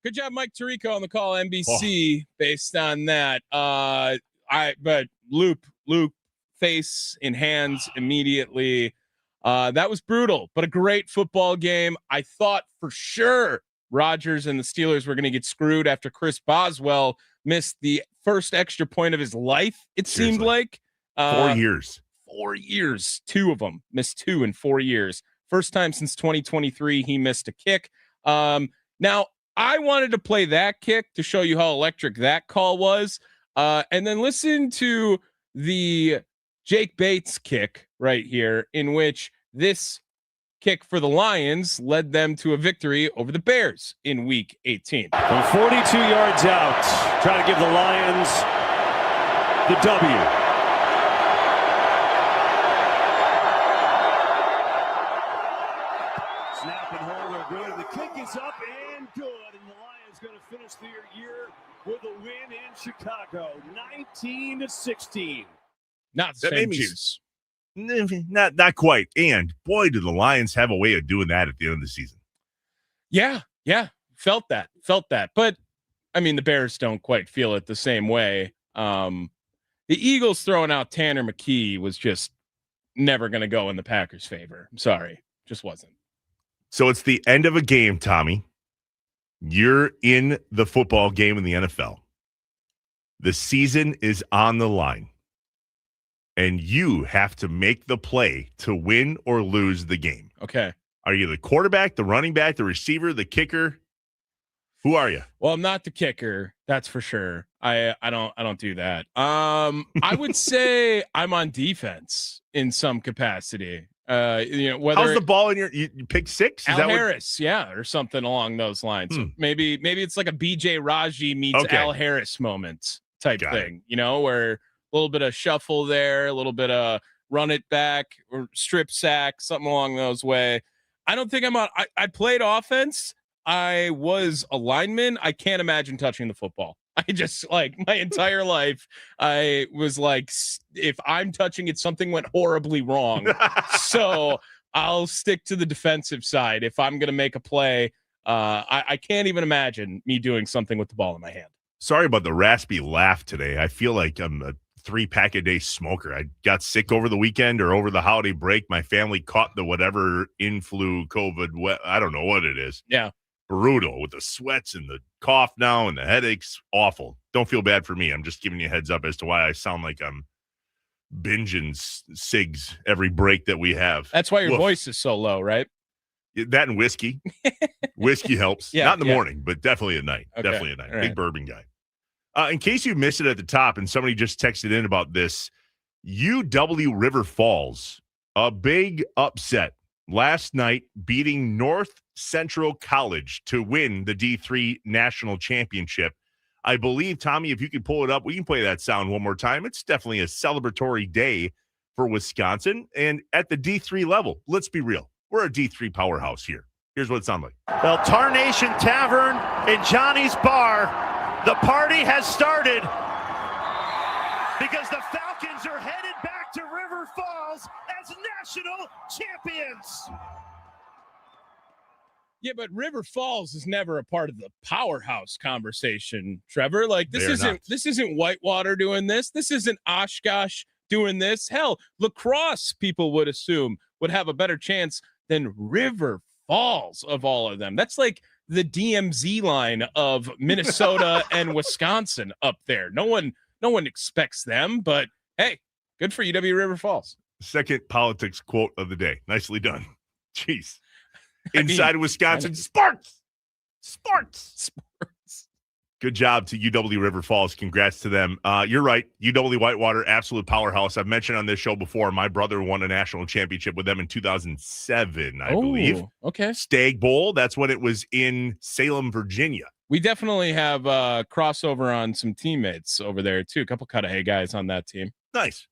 Good job, Mike Tirico on the call, NBC, based on that. But Loop face in hands immediately. That was brutal, but a great football game. I thought for sure Rodgers and the Steelers were going to get screwed after Chris Boswell missed the first extra point of his life. It seemed like 4 years. 4 years. 2 of them missed 2 in 4 years. First time since 2023 he missed a kick. Now I wanted to play that kick to show you how electric that call was, and then listen to the Jake Bates kick right here, in which this kick for the Lions led them to a victory over the Bears in Week 18. From 42 yards out, trying to give the Lions the W. Snap and hold are good. The kick is up and good. And the Lions going to finish their year with a win in Chicago, 19-16. Not the That same made me juice. Not quite. And boy, do the Lions have a way of doing that at the end of the season. Yeah. Felt that. But I mean, the Bears don't quite feel it the same way. The Eagles throwing out Tanner McKee was just never going to go in the Packers' favor. I'm sorry. Just wasn't. So it's the end of a game, Tommy. You're in the football game in the NFL. The season is on the line. And you have to make the play to win or lose the game. Okay. Are you the quarterback, the running back, the receiver, the kicker? Who are you? Well, I'm not the kicker, that's for sure. I don't do that. I would say I'm on defense in some capacity. Whether how's the ball in you pick 6? Is Al that Harris, or something along those lines. Maybe it's like a BJ Raji meets Al Harris moment type thing, where a little bit of shuffle there, a little bit of run it back or strip sack, something along those way. I don't think I'm on. I played offense. I was a lineman. I can't imagine touching the football. I just my entire life, I was like, if I'm touching it, something went horribly wrong. So I'll stick to the defensive side. If I'm going to make a play, I can't even imagine me doing something with the ball in my hand. Sorry about the raspy laugh today. I feel like I'm a 3-pack-a-day smoker. I got sick over the weekend or over the holiday break. My family caught the whatever influ, COVID, I don't know what it is. Yeah. Brutal with the sweats and the cough now and the headaches. Awful. Don't feel bad for me. I'm just giving you a heads up as to why I sound like I'm binging cigs every break that we have. That's why your voice is so low, right? That and whiskey. Whiskey helps. Yeah, not in the morning, but definitely at night. Okay. Definitely at night. All right. Big bourbon guy. In case you missed it at the top and somebody just texted in about this, UW River Falls, a big upset last night, beating North Central College to win the D3 National Championship. I believe, Tommy, if you could pull it up, we can play that sound one more time. It's definitely a celebratory day for Wisconsin. And at the D3 level, let's be real, we're a D3 powerhouse here. Here's what it sounds like. Well, Tarnation Tavern and Johnny's Bar, the party has started because the Falcons are headed back to River Falls as national champions. Yeah, but River Falls is never a part of the powerhouse conversation, Trevor. Like this isn't Whitewater doing this. This isn't Oshkosh doing this. Hell, lacrosse, people would assume, would have a better chance than River Falls of all of them. That's like the DMZ line of Minnesota and Wisconsin up there. No one expects them, but hey, good for UW River Falls. Second politics quote of the day. Nicely done. Jeez. Inside Wisconsin, sports. Good job to UW River Falls. Congrats to them. You're right. UW Whitewater, absolute powerhouse. I've mentioned on this show before, my brother won a national championship with them in 2007, I believe. Okay. Stag Bowl. That's when it was in Salem, Virginia. We definitely have crossover on some teammates over there, too. A couple Cudahy guys on that team. Nice.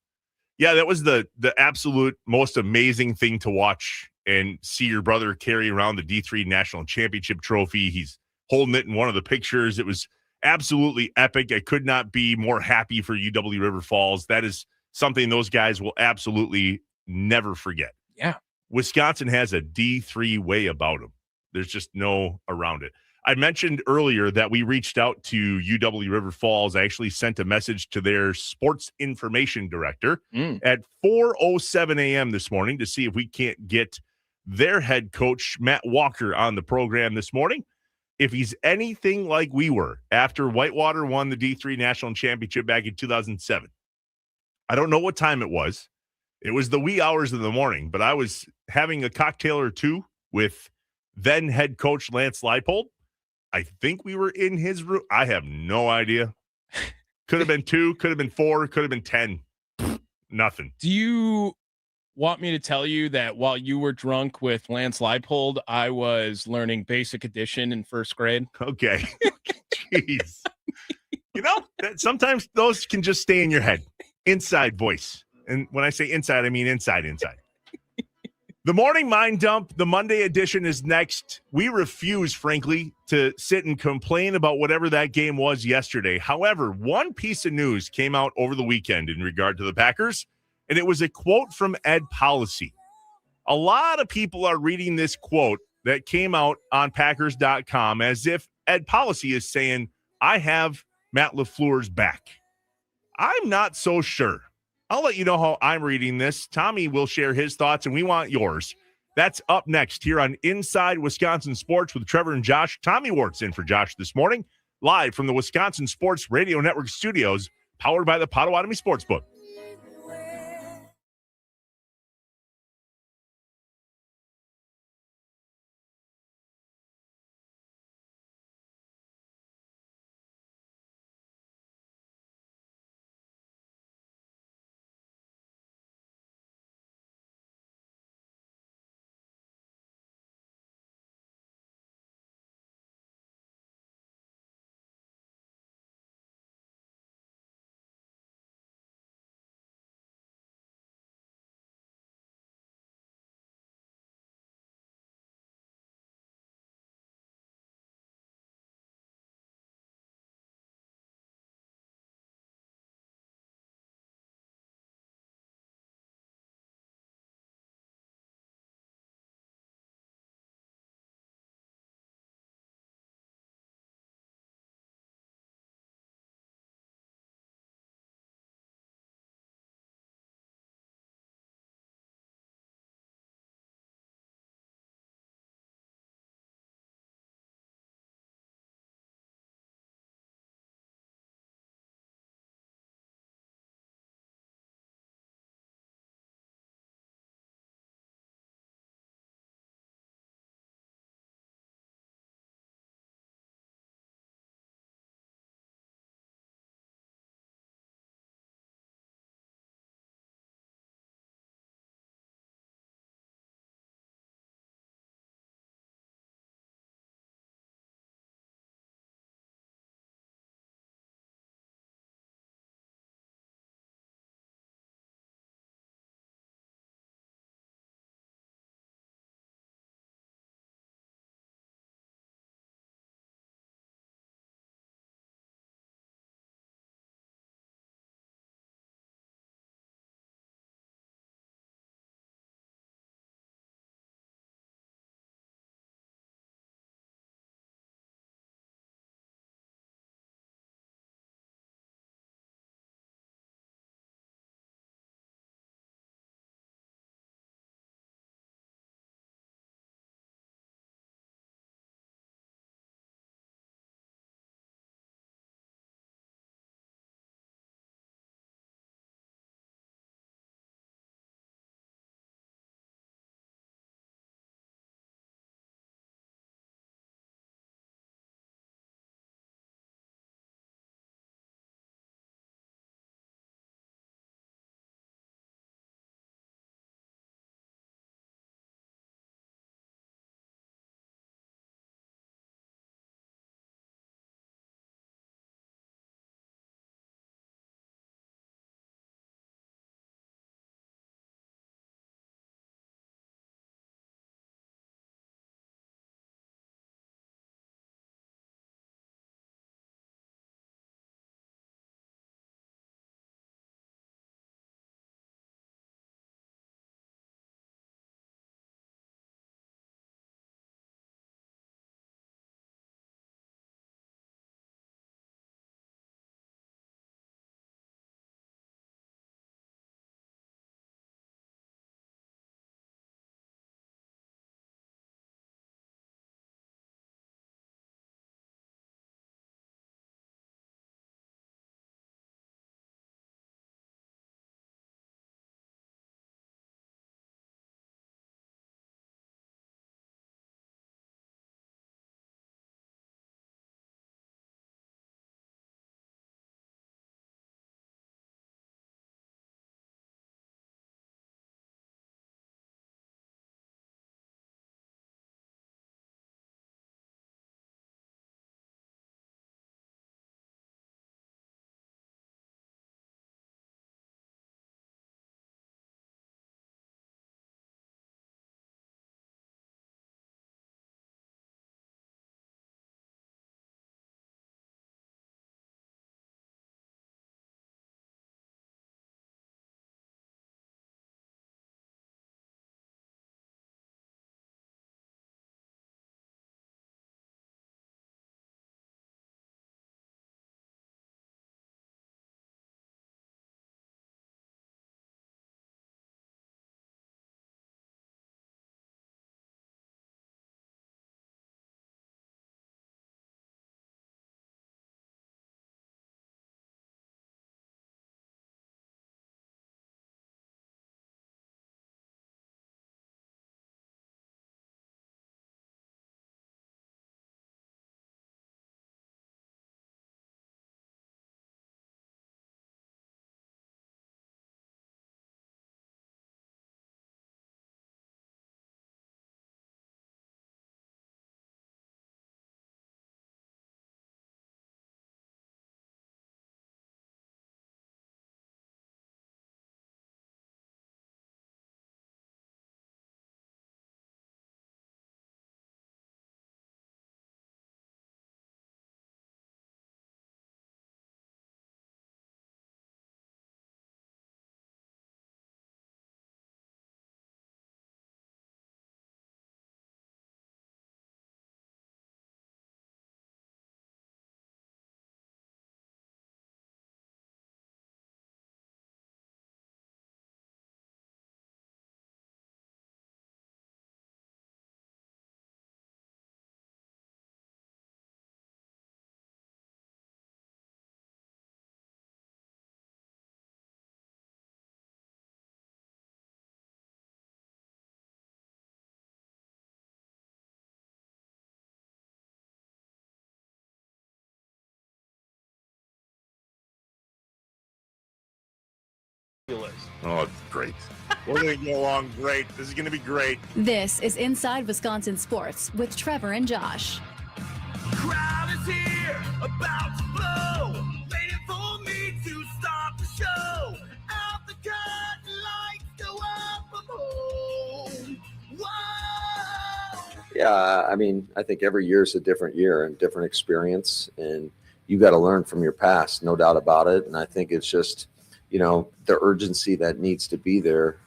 Yeah, that was the absolute most amazing thing to watch and see your brother carry around the D3 National Championship trophy. He's holding it in one of the pictures. It was absolutely epic. I could not be more happy for UW River Falls. That is something those guys will absolutely never forget. Yeah. Wisconsin has a D3 way about them. There's just no around it. I mentioned earlier that we reached out to UW River Falls. I actually sent a message to their sports information director at 4:07 a.m. this morning to see if we can't get their head coach, Matt Walker, on the program this morning. If he's anything like we were after Whitewater won the D3 National Championship back in 2007. I don't know what time it was. It was the wee hours of the morning, but I was having a cocktail or two with then head coach Lance Leipold. I think we were in his room. I have no idea. Could have been 2, could have been 4, could have been 10. Nothing. Do you want me to tell you that while you were drunk with Lance Leipold, I was learning basic addition in first grade? Okay. Jeez. You know, sometimes those can just stay in your head. Inside voice. And when I say inside, I mean inside. The Morning Mind Dump, the Monday edition, is next. We refuse, frankly, to sit and complain about whatever that game was yesterday. However, one piece of news came out over the weekend in regard to the Packers, and it was a quote from Ed Policy. A lot of people are reading this quote that came out on Packers.com as if Ed Policy is saying, I have Matt LaFleur's back. I'm not so sure. I'll let you know how I'm reading this. Tommy will share his thoughts, and we want yours. That's up next here on Inside Wisconsin Sports with Trevor and Josh. Tommy Wart's in for Josh this morning, live from the Wisconsin Sports Radio Network studios, powered by the Potawatomi Sportsbook. Oh, it's great. We're going to get along great. This is going to be great. This is Inside Wisconsin Sports with Trevor and Josh. Crowd is here, about to blow, waiting for me to start the show. Out the curtain, lights go up, I'm home. Whoa! Yeah, I mean, I think every year is a different year and different experience, and you got to learn from your past, no doubt about it. And I think it's just, the urgency that needs to be there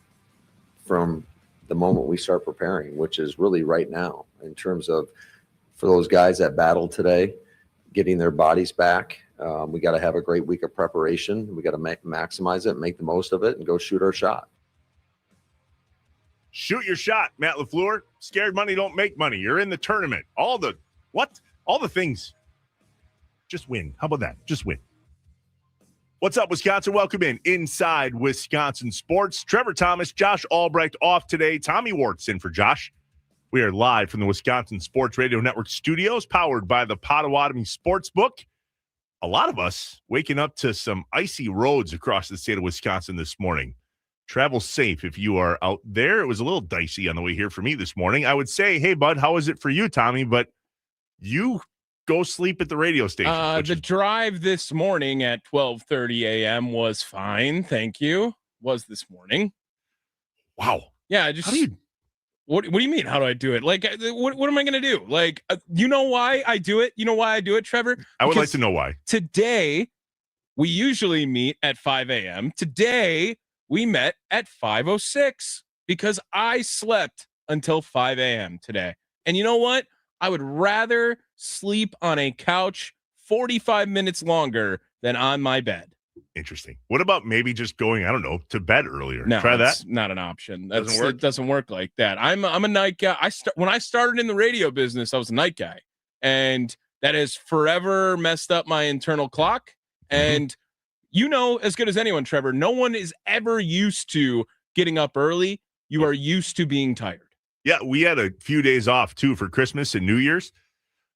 from the moment we start preparing, which is really right now, in terms of for those guys that battled today, getting their bodies back. We got to have a great week of preparation. We got to maximize it, make the most of it, and go shoot our shot. Shoot your shot, Matt LaFleur. Scared money don't make money. You're in the tournament. All the things. Just win. How about that? Just win. What's up, Wisconsin? Welcome in Inside Wisconsin Sports. Trevor Thomas, Josh Albrecht off today. Tommy Wart's in for Josh. We are live from the Wisconsin Sports Radio Network studios, powered by the Potawatomi Sportsbook. A lot of us waking up to some icy roads across the state of Wisconsin this morning. Travel safe if you are out there. It was a little dicey on the way here for me this morning. I would say, hey, bud, how is it for you, Tommy? But you go sleep at the radio station. The drive this morning at 12:30 a.m. was fine. Thank you. Was this morning. Wow. Yeah, What do you mean? How do I do it? Like, what am I going to do? Like, you know why I do it? You know why I do it, Trevor? I would like to know why. Today, we usually meet at 5 a.m. Today, we met at 5:06 because I slept until 5 a.m. today. And you know what? I would rather sleep on a couch 45 minutes longer than on my bed. Interesting. What about maybe just going, I don't know, to bed earlier? No, try that. That's not an option. Doesn't work? It doesn't work like that. I'm a night guy. When I started in the radio business, I was a night guy, and that has forever messed up my internal clock. And you know as good as anyone, Trevor, no one is ever used to getting up early. You are used to being tired. Yeah, we had a few days off too for Christmas and New Year's,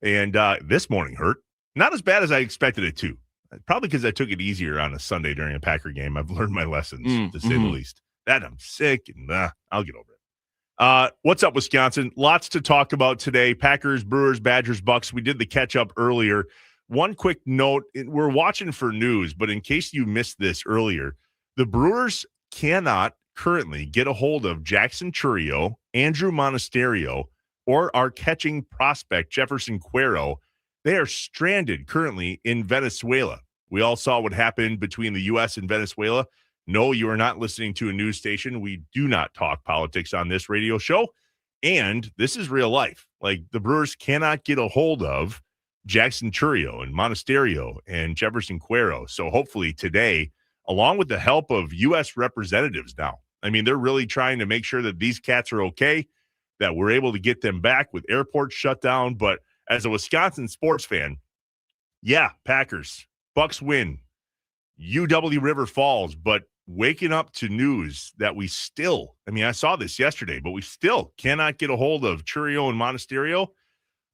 and this morning hurt. Not as bad as I expected it to. Probably because I took it easier on a Sunday during a Packer game. I've learned my lessons, to say the least. That I'm sick, and I'll get over it. What's up, Wisconsin? Lots to talk about today. Packers, Brewers, Badgers, Bucks. We did the catch-up earlier. One quick note, we're watching for news, but in case you missed this earlier, the Brewers cannot currently get a hold of Jackson Chourio, Andrew Monasterio, or our catching prospect, Jefferson Cuero. They are stranded currently in Venezuela. We all saw what happened between the U.S. and Venezuela. No, you are not listening to a news station. We do not talk politics on this radio show. And this is real life. Like, the Brewers cannot get a hold of Jackson Chourio and Monasterio and Jefferson Cuero. So hopefully today, along with the help of U.S. representatives now, I mean, they're really trying to make sure that these cats are okay, that we're able to get them back with airports shut down. But as a Wisconsin sports fan, yeah, Packers, Bucks win, UW River Falls, but waking up to news that we still, I mean, I saw this yesterday, but we still cannot get a hold of Chourio and Monasterio.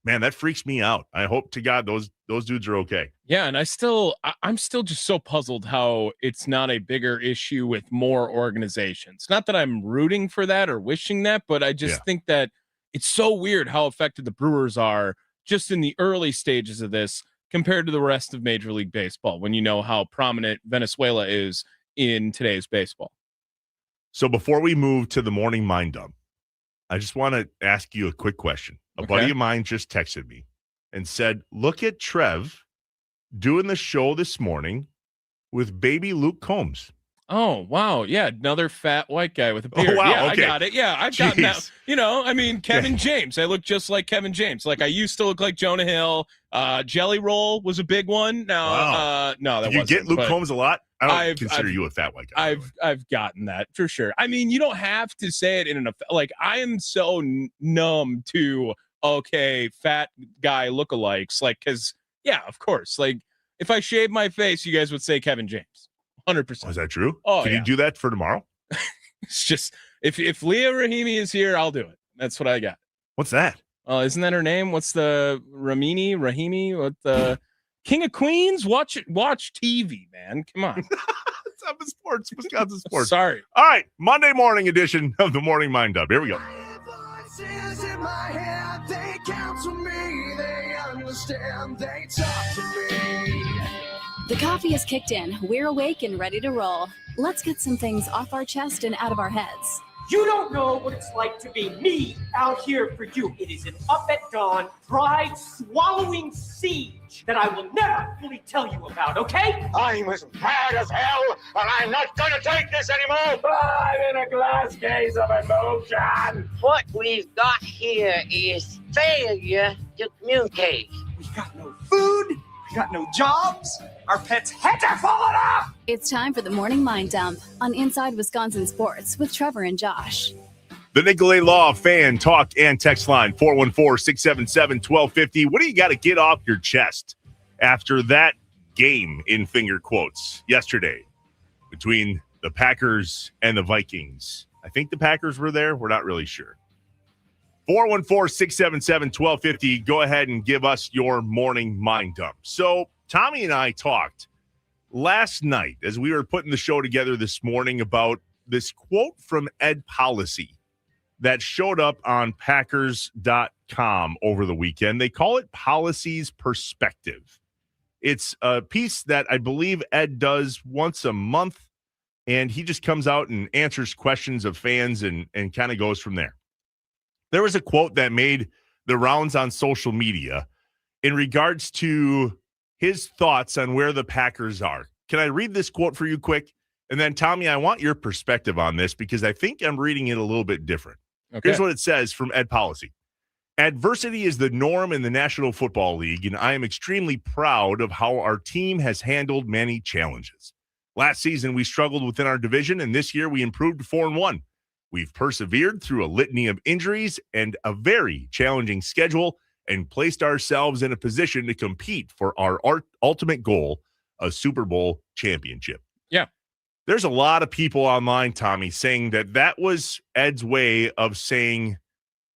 Man, that freaks me out. I hope to God those dudes are okay. Yeah, and I'm still just so puzzled how it's not a bigger issue with more organizations. Not that I'm rooting for that or wishing that, but I just think that it's so weird how affected the Brewers are just in the early stages of this compared to the rest of Major League Baseball, when you know how prominent Venezuela is in today's baseball. So before we move to the morning mind dump, I just want to ask you a quick question. A buddy of mine just texted me and said, look at Trev doing the show this morning with baby Luke Combs. Oh, wow. Yeah, another fat white guy with a beard. Oh, wow. Yeah, Okay. I got it. Yeah, I've gotten that. You know, I mean, Kevin James. I look just like Kevin James. Like, I used to look like Jonah Hill. Jelly Roll was a big one. Now, no, that wasn't. You get Luke Combs a lot? I don't consider you a fat white guy. I've gotten that for sure. I mean, you don't have to say it in an like. I am so numb to fat guy lookalikes. Like, because of course. Like, if I shave my face, you guys would say Kevin James. 100%. Is that true? Oh, Can you do that for tomorrow? It's just if Leah Rahimi is here, I'll do it. That's what I got. What's that? Isn't that her name? What's the Rahimi? What the King of Queens? Watch TV, man. Come on. Sports, Wisconsin Sports. Sorry. All right, Monday morning edition of the Morning Mind Up. Here we go. Voices in my head, they counsel me, they understand, they talk to me. The coffee is kicked in. We're awake and ready to roll. Let's get some things off our chest and out of our heads. You don't know what it's like to be me out here for you. It is an up at dawn, pride-swallowing siege that I will never fully tell you about, okay? I'm as mad as hell, and I'm not gonna take this anymore. I'm in a glass case of emotion. What we've got here is failure to communicate. We got no food, we got no jobs, our pets' heads are falling off! It's time for the Morning Mind Dump on Inside Wisconsin Sports with Trevor and Josh. The Nicolay Law fan talk and text line 414-677-1250. What do you got to get off your chest after that game, in finger quotes, yesterday between the Packers and the Vikings? I think the Packers were there. We're not really sure. 414-677-1250. Go ahead and give us your morning mind dump. So Tommy and I talked last night as we were putting the show together this morning about this quote from Ed Policy that showed up on Packers.com over the weekend. They call it Policy's Perspective. It's a piece that I believe Ed does once a month, and he just comes out and answers questions of fans and kind of goes from there. There was a quote that made the rounds on social media in regards to his thoughts on where the Packers are. Can I read this quote for you quick? And then, Tommy, I want your perspective on this because I think I'm reading it a little bit different. Okay. Here's what it says from Ed Policy. Adversity is the norm in the National Football League, and I am extremely proud of how our team has handled many challenges. Last season, we struggled within our division, and this year we improved to 4-1. We've persevered through a litany of injuries and a very challenging schedule and placed ourselves in a position to compete for our ultimate goal, a Super Bowl championship. Yeah. There's a lot of people online, Tommy, saying that was Ed's way of saying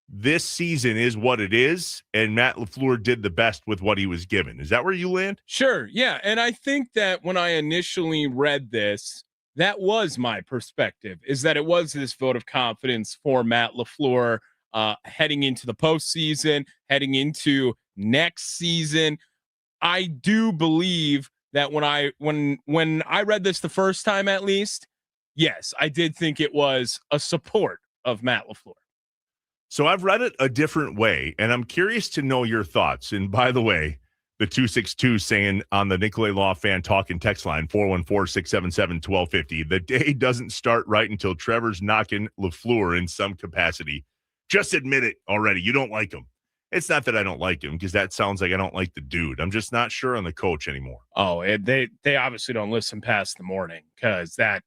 this season is what it is, and Matt LaFleur did the best with what he was given. Is that where you land? Sure, yeah. And I think that when I initially read this, that was my perspective, is that it was this vote of confidence for Matt LaFleur heading into the postseason, heading into next season. I do believe that when I read this the first time, at least, yes, I did think it was a support of Matt LaFleur. So I've read it a different way, and I'm curious to know your thoughts. And by the way, the 262 saying on the Nicolay Law fan talk and text line, 414-677-1250, the day doesn't start right until Trevor's knocking LaFleur in some capacity. Just admit it already. You don't like him. It's not that I don't like him, because that sounds like I don't like the dude. I'm just not sure on the coach anymore. Oh, they obviously don't listen past the morning, because that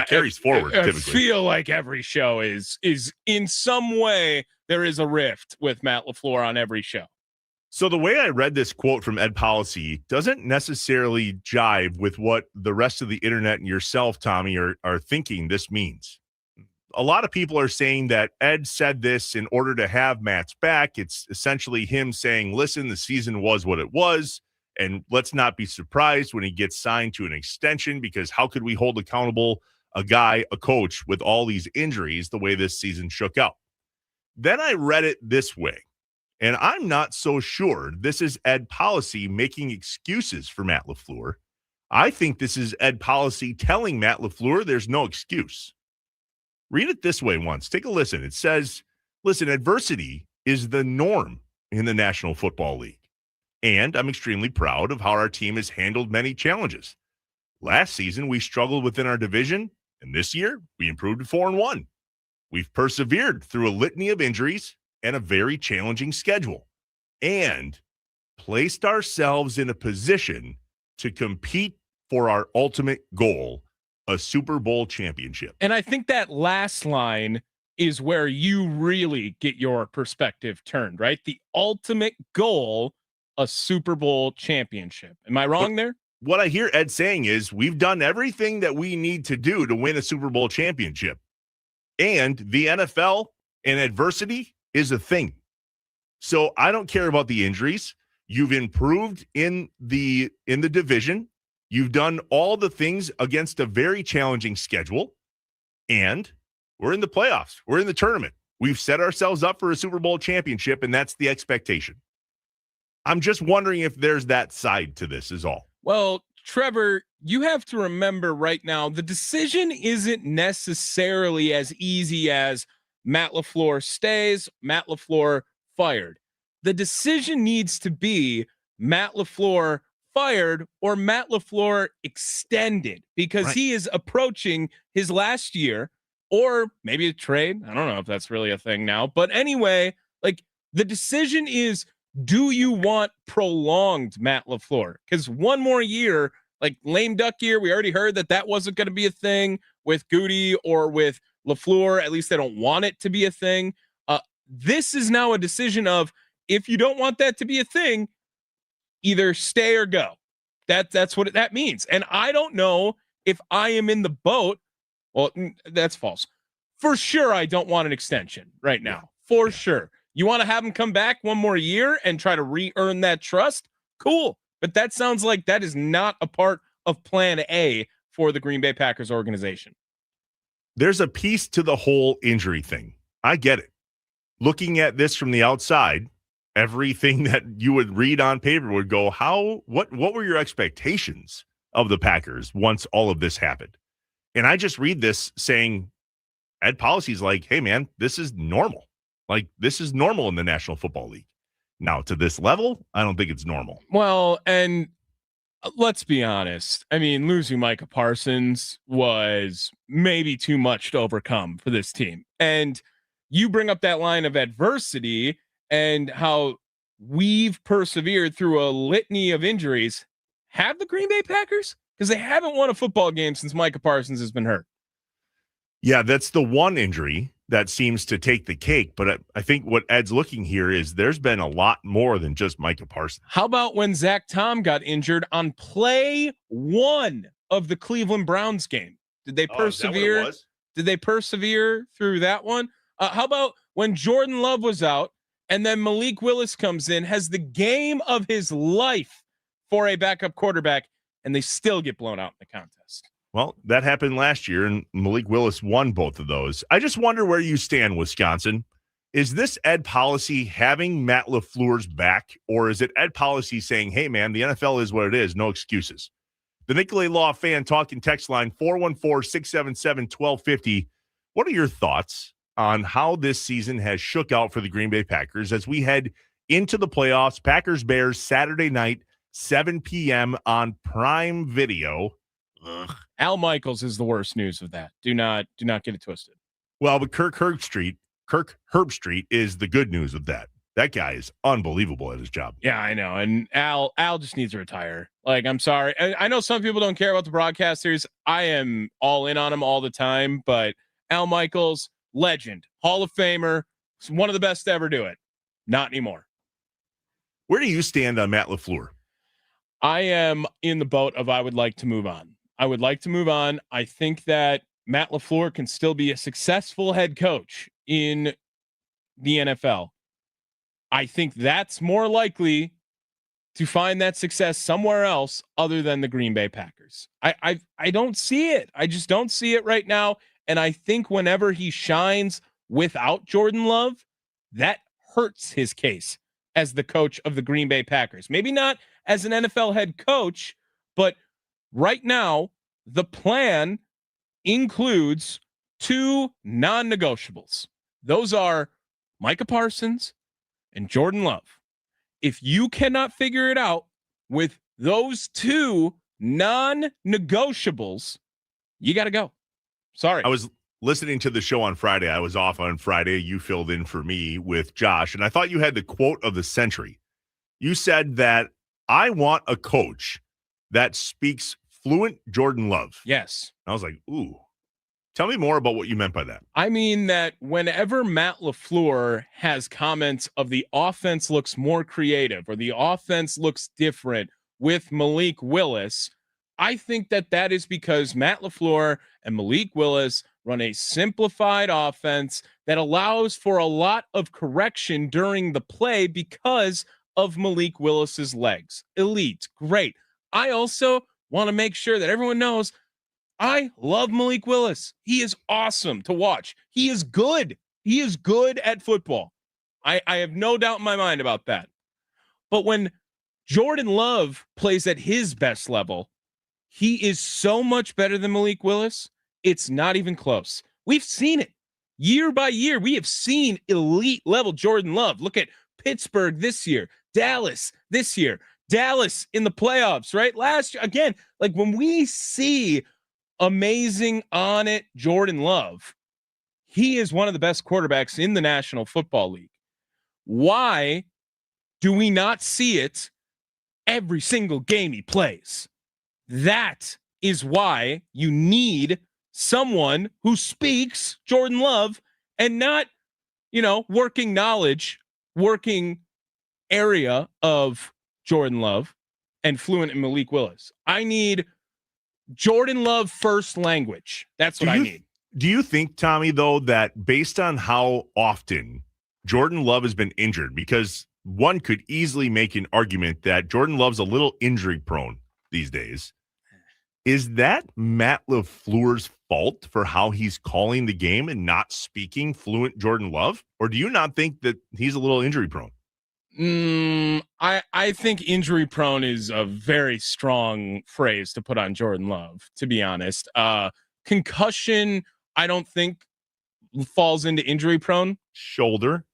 carries forward. I typically feel like every show is in some way there is a rift with Matt LaFleur on every show. So the way I read this quote from Ed Policy doesn't necessarily jive with what the rest of the internet and yourself, Tommy, are thinking this means. A lot of people are saying that Ed said this in order to have Matt's back. It's essentially him saying, listen, the season was what it was, and let's not be surprised when he gets signed to an extension, because how could we hold accountable a coach with all these injuries the way this season shook out? Then I read it this way, and I'm not so sure this is Ed Policy making excuses for Matt LaFleur. I think this is Ed Policy telling Matt LaFleur there's no excuse. Read it this way once. Take a listen. It says, listen, adversity is the norm in the National Football League, and I'm extremely proud of how our team has handled many challenges. Last season, we struggled within our division, and this year, we improved to 4-1. We've persevered through a litany of injuries and a very challenging schedule, and placed ourselves in a position to compete for our ultimate goal, a Super Bowl championship. And I think that last line is where you really get your perspective turned, right? The ultimate goal, a Super Bowl championship. Am I wrong there? What I hear Ed saying is we've done everything that we need to do to win a Super Bowl championship. And the NFL and adversity is a thing. So I don't care about the injuries. You've improved in the division. You've done all the things against a very challenging schedule, and we're in the playoffs. We're in the tournament. We've set ourselves up for a Super Bowl championship, and that's the expectation. I'm just wondering if there's that side to this is all. Well, Trevor, you have to remember right now, the decision isn't necessarily as easy as Matt LaFleur stays, Matt LaFleur fired. The decision needs to be Matt LaFleur fired or Matt LaFleur extended, because he is approaching his last year, or maybe a trade. I don't know if that's really a thing now. But anyway, like, the decision is, do you want prolonged Matt LaFleur? Because one more year, like lame duck year, we already heard that wasn't going to be a thing with Goody or with LaFleur. At least they don't want it to be a thing. This is now a decision of, if you don't want that to be a thing, either stay or go. That's what that means. And I don't know if I am in the boat. Well, that's false. For sure, I don't want an extension right now. For sure. You want to have him come back one more year and try to re-earn that trust? Cool. But that sounds like that is not a part of plan A for the Green Bay Packers organization. There's a piece to the whole injury thing. I get it. Looking at this from the outside, everything that you would read on paper would go, what were your expectations of the Packers once all of this happened? And I just read this saying, Ed Policy's like, hey man, this is normal. Like, this is normal in the National Football League. Now, to this level, I don't think it's normal. Well, and let's be honest. I mean, losing Micah Parsons was maybe too much to overcome for this team. And you bring up that line of adversity and how we've persevered through a litany of injuries. Have the Green Bay Packers? Because they haven't won a football game since Micah Parsons has been hurt. Yeah, that's the one injury that seems to take the cake. But I think what Ed's looking here is there's been a lot more than just Micah Parsons. How about when Zach Tom got injured on play 1 of the Cleveland Browns game? Did they persevere? Did they persevere through that one? How about when Jordan Love was out and then Malik Willis comes in, has the game of his life for a backup quarterback, and they still get blown out in the contest? Well, that happened last year, and Malik Willis won both of those. I just wonder where you stand, Wisconsin. Is this Ed Policy having Matt LaFleur's back, or is it Ed Policy saying, hey, man, the NFL is what it is, no excuses? The Nicolay Law fan talking text line 414-677-1250. What are your thoughts on how this season has shook out for the Green Bay Packers as we head into the playoffs? Packers-Bears Saturday night, 7 p.m. on Prime Video. Ugh. Al Michaels is the worst news of that. Do not get it twisted. Well, but Kirk Herbstreit is the good news of that. That guy is unbelievable at his job. Yeah, I know. And Al just needs to retire. Like, I'm sorry. I know some people don't care about the broadcasters. I am all in on him all the time, but Al Michaels, legend, Hall of Famer, one of the best to ever do it. Not anymore. Where do you stand on Matt LaFleur? I am in the boat of I would like to move on. I think that Matt LaFleur can still be a successful head coach in the NFL. I think that's more likely to find that success somewhere else other than the Green Bay Packers. I don't see it. I just don't see it right now. And I think whenever he shines without Jordan Love, that hurts his case as the coach of the Green Bay Packers. Maybe not as an NFL head coach, but right now, the plan includes 2 non-negotiables. Those are Micah Parsons and Jordan Love. If you cannot figure it out with those 2 non-negotiables, you got to go. Sorry. I was listening to the show on Friday. I was off on Friday. You filled in for me with Josh, and I thought you had the quote of the century. You said that I want a coach that speaks fluent Jordan Love. Yes. I was like, ooh. Tell me more about what you meant by that. I mean that whenever Matt LaFleur has comments of the offense looks more creative or the offense looks different with Malik Willis, I think that is because Matt LaFleur and Malik Willis run a simplified offense that allows for a lot of correction during the play because of Malik Willis's legs. Elite. Great. I also want to make sure that everyone knows I love Malik Willis. He is awesome to watch. He is good. He is good at football. I have no doubt in my mind about that. But when Jordan Love plays at his best level, he is so much better than Malik Willis. It's not even close. We've seen it year by year. We have seen elite level Jordan Love. Look at Pittsburgh this year, Dallas this year, Dallas in the playoffs, right? Last year, again, like when we see amazing on it Jordan Love, he is one of the best quarterbacks in the National Football League. Why do we not see it every single game he plays? That is why you need someone who speaks Jordan Love and not, working knowledge, working area of Jordan Love and fluent in Malik Willis. I need Jordan Love first language. That's what I need. Do you think, Tommy, though, that based on how often Jordan Love has been injured, because one could easily make an argument that Jordan Love's a little injury prone these days, is that Matt LaFleur's fault for how he's calling the game and not speaking fluent Jordan Love? Or do you not think that he's a little injury prone? I think injury prone is a very strong phrase to put on Jordan Love, to be honest. Concussion, I don't think falls into injury prone. Shoulder.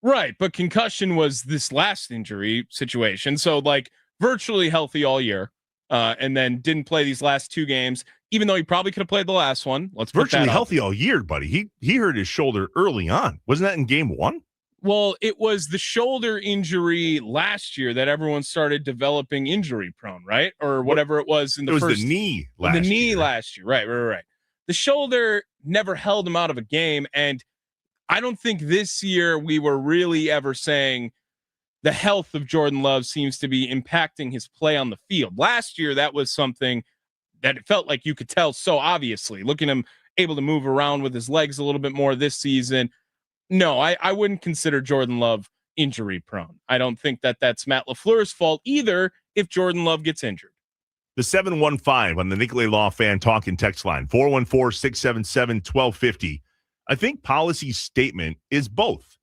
Right. But concussion was this last injury situation. So like virtually healthy all year. And then didn't play these last 2 games, even though he probably could have played the last one. Let's virtually healthy all year, buddy. He hurt his shoulder early on. Wasn't that in game 1? Well, it was the shoulder injury last year that everyone started developing injury prone, right? Or whatever it was in the first. It was the knee last year. The knee last year. Right. The shoulder never held him out of a game. And I don't think this year we were really ever saying the health of Jordan Love seems to be impacting his play on the field. Last year, that was something that it felt like you could tell so obviously. Looking at him able to move around with his legs a little bit more this season. No, I wouldn't consider Jordan Love injury prone. I don't think that that's Matt LaFleur's fault either if Jordan Love gets injured. The 715 on the Nicolay Law Fan Talk and Text line, 414-677-1250. I think Policy's statement is both.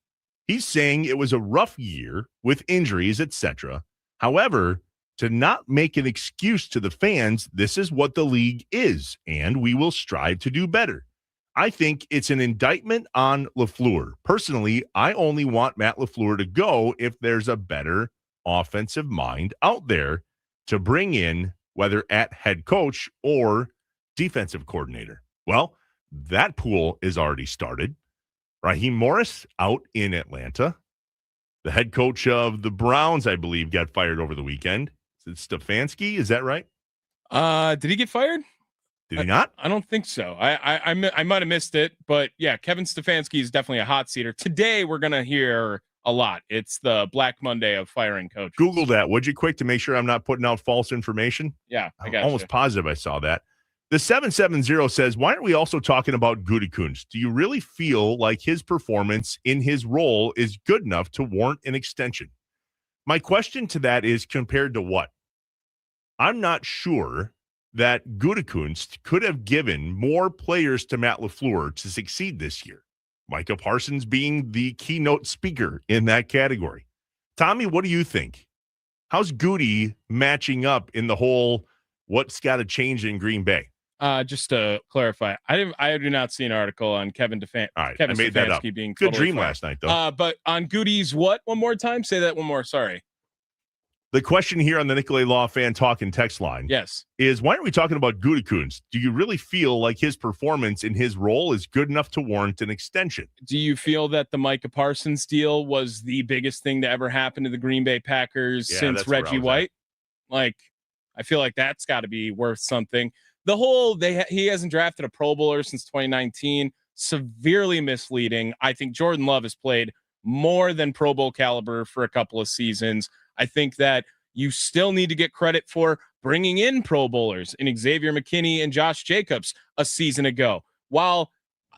He's saying it was a rough year with injuries, etc. However, to not make an excuse to the fans, this is what the league is, and we will strive to do better. I think it's an indictment on LaFleur. Personally, I only want Matt LaFleur to go if there's a better offensive mind out there to bring in, whether at head coach or defensive coordinator. Well, that pool is already started. Raheem Morris out in Atlanta. The head coach of the Browns, I believe, got fired over the weekend. Is it Stefanski? Is that right? Did he get fired? Did he not? I don't think so. I might have missed it, but yeah, Kevin Stefanski is definitely a hot seater. Today we're gonna hear a lot. It's the Black Monday of firing coaches. Google that, would you, quick, to make sure I'm not putting out false information? Yeah, I got I'm almost positive I saw that. The 770 says, why aren't we also talking about Gutekunst? Do you really feel like his performance in his role is good enough to warrant an extension? My question to that is, compared to what? I'm not sure that Gutekunst could have given more players to Matt LaFleur to succeed this year. Micah Parsons being the keynote speaker in that category. Tommy, what do you think? How's Goody matching up in the whole what's got to change in Green Bay? Just to clarify, I do not see an article on Kevin Stefanski. All right, I made that up. Being good totally dream fired. Last night, though. But on Goody's what? One more time? Say that one more. Sorry. The question here on the Nicolay Law Fan Talk and Text line, yes, is why aren't we talking about Gutekunst? Do you really feel like his performance in his role is good enough to warrant an extension? Do you feel that the Micah Parsons deal was the biggest thing to ever happen to the Green Bay Packers since Reggie White? Like, I feel like that's got to be worth something. The whole he hasn't drafted a Pro Bowler since 2019, severely misleading. I think Jordan Love has played more than Pro Bowl caliber for a couple of seasons. I think that you still need to get credit for bringing in Pro Bowlers in Xavier McKinney and Josh Jacobs a season ago. While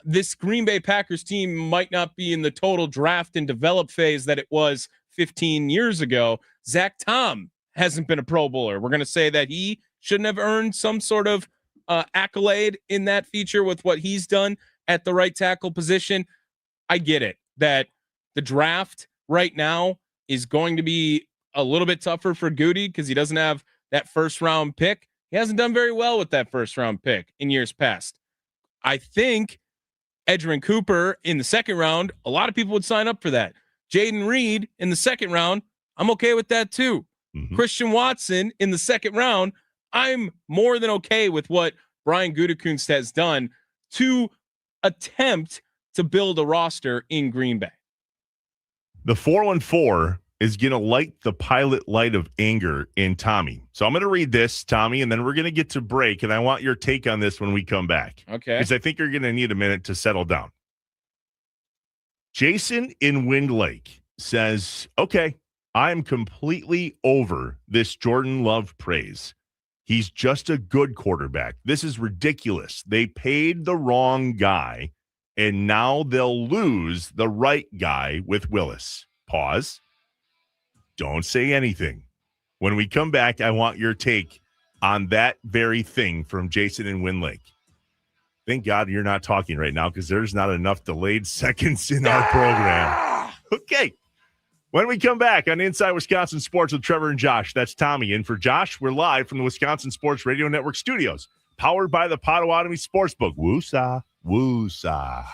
this Green Bay Packers team might not be in the total draft and develop phase that it was 15 years ago, Zach Tom hasn't been a Pro Bowler. We're going to say that he shouldn't have earned some sort of accolade in that feature with what he's done at the right tackle position. I get it that the draft right now is going to be a little bit tougher for Goody because he doesn't have that first round pick. He hasn't done very well with that first round pick in years past. I think Edgerrin Cooper in the second round, a lot of people would sign up for that. Jaden Reed in the second round, I'm okay with that too. Christian Watson in the second round, I'm more than okay with what Brian Gutekunst has done to attempt to build a roster in Green Bay. The 414 is going to light the pilot light of anger in Tommy. So I'm going to read this, Tommy, and then we're going to get to break, and I want your take on this when we come back. Okay. Because I think you're going to need a minute to settle down. Jason in Wind Lake says, okay, I'm completely over this Jordan Love praise. He's just a good quarterback. This is ridiculous. They paid the wrong guy, and now they'll lose the right guy with Willis. Pause. Don't say anything. When we come back, I want your take on that very thing from Jason in Wind Lake. Thank God you're not talking right now because there's not enough delayed seconds in our program. Okay. When we come back on Inside Wisconsin Sports with Trevor and Josh, that's Tommy in for Josh. We're live from the Wisconsin Sports Radio Network studios, powered by the Potawatomi Sportsbook. Woo-sa, woo-sa.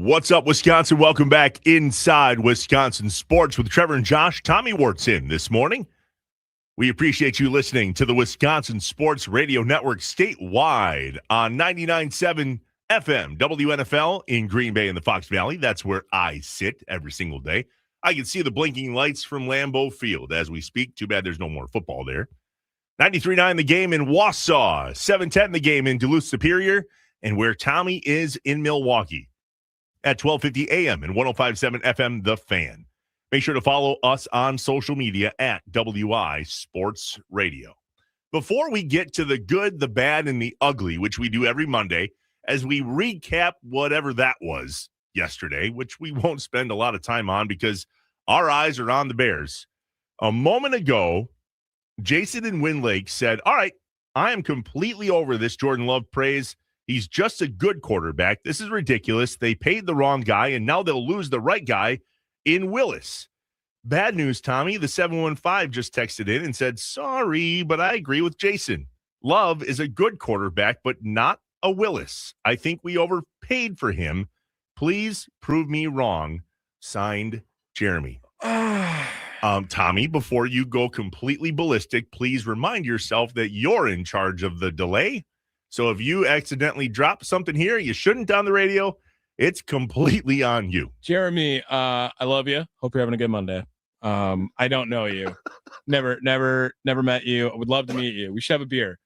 What's up, Wisconsin? Welcome back inside Wisconsin Sports with Trevor and Josh. Tommy Wart's in this morning. We appreciate you listening to the Wisconsin Sports Radio Network statewide on 99.7 FM WNFL in Green Bay and the Fox Valley. That's where I sit every single day. I can see the blinking lights from Lambeau Field as we speak. Too bad there's no more football there. 93.9 The Game in Wausau, 710 The Game in Duluth Superior, and where Tommy is in Milwaukee at 12:50 a.m. and 105.7 FM The Fan. Make sure to follow us on social media at WI Sports Radio. Before we get to the good, the bad, and the ugly, which we do every Monday, as we recap whatever that was yesterday, which we won't spend a lot of time on because our eyes are on the Bears. A moment ago, Jason in Wind Lake said, all right, I am completely over this Jordan Love praise. He's just a good quarterback. This is ridiculous. They paid the wrong guy, and now they'll lose the right guy in Willis. Bad news, Tommy. The 715 just texted in and said, sorry, but I agree with Jason. Love is a good quarterback, but not a Willis. I think we overpaid for him. Please prove me wrong. Signed, Jeremy. Tommy, before you go completely ballistic, please remind yourself that you're in charge of the delay. So if you accidentally drop something here you shouldn't on the radio, it's completely on you. Jeremy, I love you. Hope you're having a good Monday. I don't know you. Never met you. I would love to meet you. We should have a beer.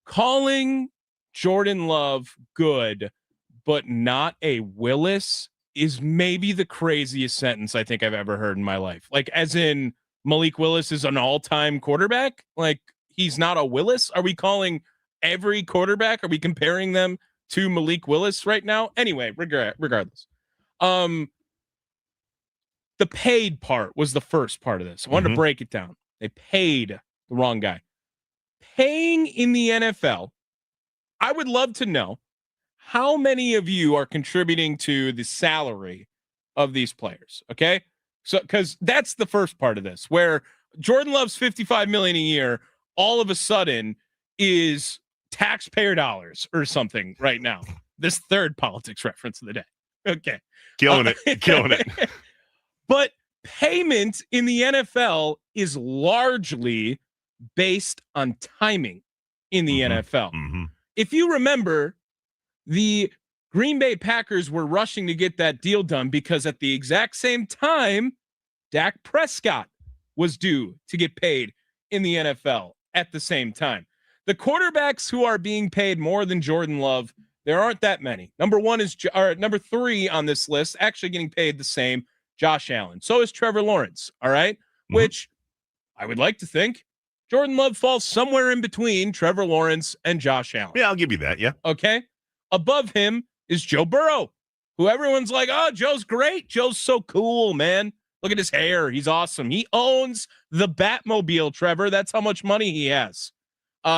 Calling Jordan Love good, but not a Willis is maybe the craziest sentence I think I've ever heard in my life. Like, as in Malik Willis is an all-time quarterback? Like, he's not a Willis? Are we calling every quarterback? Are we comparing them to Malik Willis right now? Anyway, regardless. The paid part was the first part of this. I wanted to break it down. They paid the wrong guy. Paying in the NFL, I would love to know how many of you are contributing to the salary of these players, okay? So, because that's the first part of this, where Jordan Love's $55 million a year all of a sudden is taxpayer dollars or something right now. This third politics reference of the day. Okay. Killing it. But payment in the NFL is largely based on timing in the NFL. If you remember, the Green Bay Packers were rushing to get that deal done because at the exact same time, Dak Prescott was due to get paid in the NFL at the same time. The quarterbacks who are being paid more than Jordan Love, there aren't that many. Number 3 on this list, actually getting paid the same, Josh Allen. So is Trevor Lawrence, all right? Which I would like to think Jordan Love falls somewhere in between Trevor Lawrence and Josh Allen. Yeah, I'll give you that, yeah. Okay? Above him is Joe Burrow, who everyone's like, oh, Joe's great. Joe's so cool, man. Look at his hair. He's awesome. He owns the Batmobile, Trevor. That's how much money he has.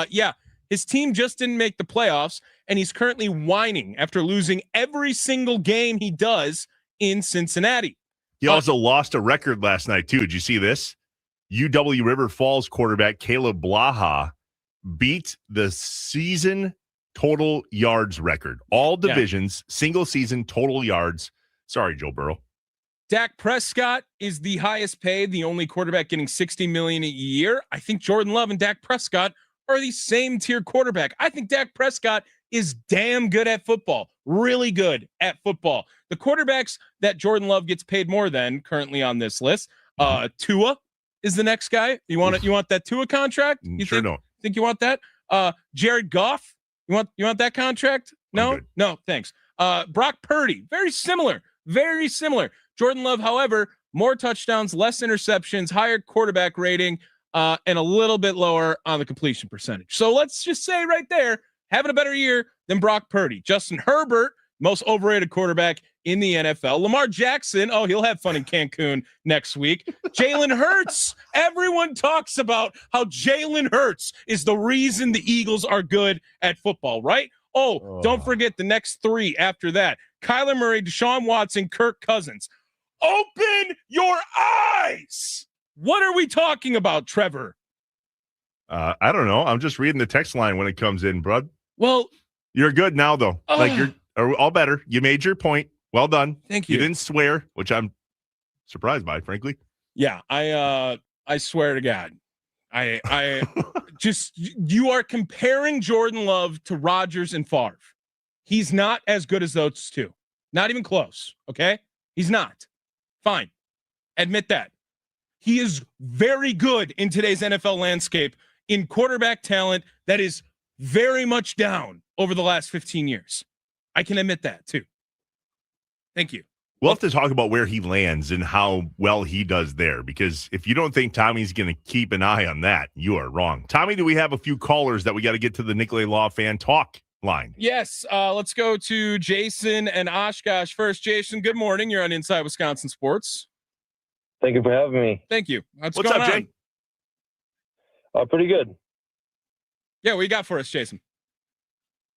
Yeah, his team just didn't make the playoffs, and he's currently whining after losing every single game he does in Cincinnati. He also lost a record last night, too. Did you see this? UW River Falls quarterback Caleb Blaha beat the season total yards record. All divisions, single season total yards. Sorry, Joe Burrow. Dak Prescott is the highest paid, the only quarterback getting $60 million a year. I think Jordan Love and Dak Prescott are the same tier quarterback. I think Dak Prescott is damn good at football, really good at football. The quarterbacks that Jordan Love gets paid more than currently on this list, Tua is the next guy. You want that Tua contract? You think you want that? Jared Goff, you want that contract? No, thanks. Brock Purdy, very similar. Jordan Love, however, more touchdowns, less interceptions, higher quarterback rating, and a little bit lower on the completion percentage. So let's just say right there, having a better year than Brock Purdy. Justin Herbert, most overrated quarterback in the NFL. Lamar Jackson, he'll have fun in Cancun next week. Jalen Hurts, everyone talks about how Jalen Hurts is the reason the Eagles are good at football, right? Don't forget the next 3 after that. Kyler Murray, Deshaun Watson, Kirk Cousins. Open your eyes! What are we talking about, Trevor? I don't know. I'm just reading the text line when it comes in, bud. Well, you're good now, though. You're all better. You made your point. Well done. Thank you. You didn't swear, which I'm surprised by, frankly. Yeah, I swear to God, I just you are comparing Jordan Love to Rodgers and Favre. He's not as good as those two. Not even close. Okay, he's not. Fine, admit that. He is very good in today's NFL landscape in quarterback talent that is very much down over the last 15 years. I can admit that too. Thank you. We'll have to talk about where he lands and how well he does there, because if you don't think Tommy's going to keep an eye on that, you are wrong. Tommy, do we have a few callers that we got to get to the Nicolay Law Fan Talk line? Yes. Let's go to Jason and Oshkosh first. Jason, good morning. You're on Inside Wisconsin Sports. Thank you for having me. Thank you. What's up, going on? Jay? Pretty good. Yeah, what you got for us, Jason?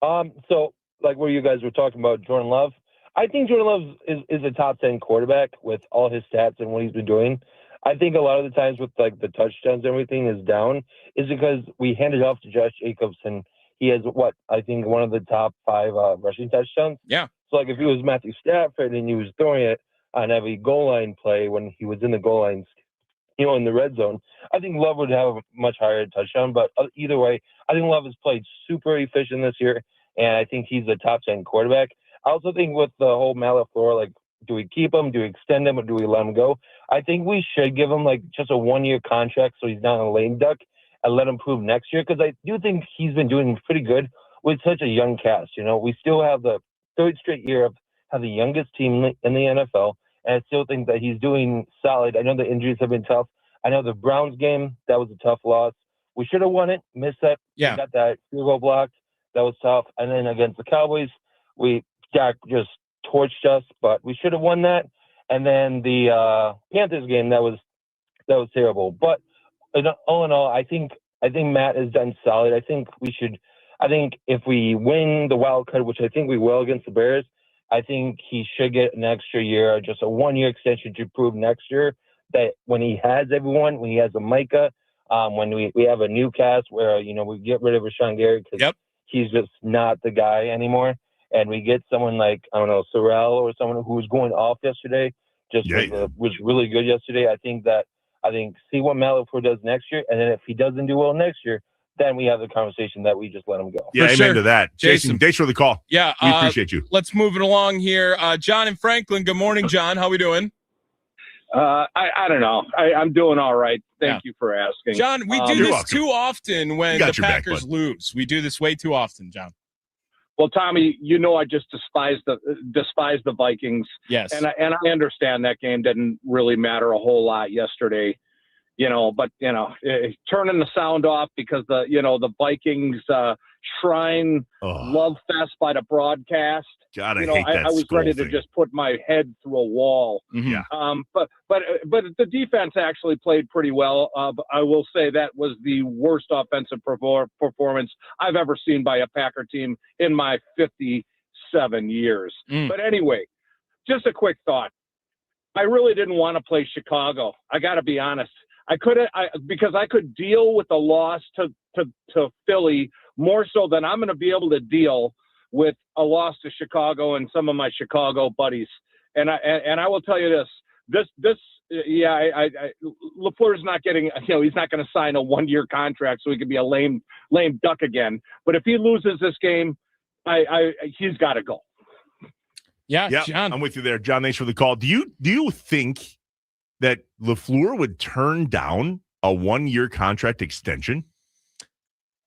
So like where you guys were talking about Jordan Love, I think Jordan Love is a top 10 quarterback with all his stats and what he's been doing. I think a lot of the times with like the touchdowns and everything is down is because we handed off to Josh Jacobs and he has I think one of the top 5 rushing touchdowns. Yeah. So like if he was Matthew Stafford and he was throwing it on every goal line play when he was in the goal lines, in the red zone, I think Love would have a much higher touchdown. But either way, I think Love has played super efficient this year, and I think he's a top 10 quarterback. I also think with the whole Matt LaFleur, like, do we keep him, do we extend him, or do we let him go? I think we should give him like just a 1-year contract so he's not a lame duck and let him prove next year, because I do think he's been doing pretty good with such a young cast. We still have the 3rd straight year of have the youngest team in the NFL, and I still think that he's doing solid. I know the injuries have been tough. I know the Browns game, that was a tough loss. We should have won it, missed that. Yeah. We got that field goal blocked. That was tough. And then against the Cowboys, Dak just torched us, but we should have won that. And then the Panthers game, that was terrible. But all in all, I think Matt has done solid. I think if we win the wild card, which I think we will against the Bears, I think he should get an extra year, just a 1-year extension to prove next year that when he has everyone, when he has a Micah, when we have a new cast where, we get rid of Rashawn Gary because he's just not the guy anymore. And we get someone like, I don't know, Sorrell or someone who was going off yesterday, was really good yesterday. I think see what Matt LaFleur does next year. And then if he doesn't do well next year, then we have the conversation that we just let him go. Yeah, amen to that. Jason, thanks for the call. Yeah. We appreciate you. Let's move it along here. John and Franklin, good morning, John. How we doing? I don't know. I'm doing all right. Thank you for asking. John, we do this too often when the Packers lose. We do this way too often, John. Well, Tommy, I just despise the Vikings. Yes. And I understand that game didn't really matter a whole lot yesterday. But turning the sound off because the Vikings shrine love fest by the broadcast. God, I hate that. I was ready to just put my head through a wall. Mm-hmm. Yeah. But the defense actually played pretty well. I will say that was the worst offensive performance I've ever seen by a Packer team in my 57 years. But anyway, just a quick thought. I really didn't want to play Chicago. I got to be honest. Because I could deal with the loss to Philly more so than I'm going to be able to deal with a loss to Chicago and some of my Chicago buddies. And I will tell you this LaFleur's not getting, he's not going to sign a 1-year contract so he can be a lame duck again. But if he loses this game, he's got to go. Yeah, John, I'm with you there. John, thanks for the call. Do you think that LaFleur would turn down a 1-year contract extension?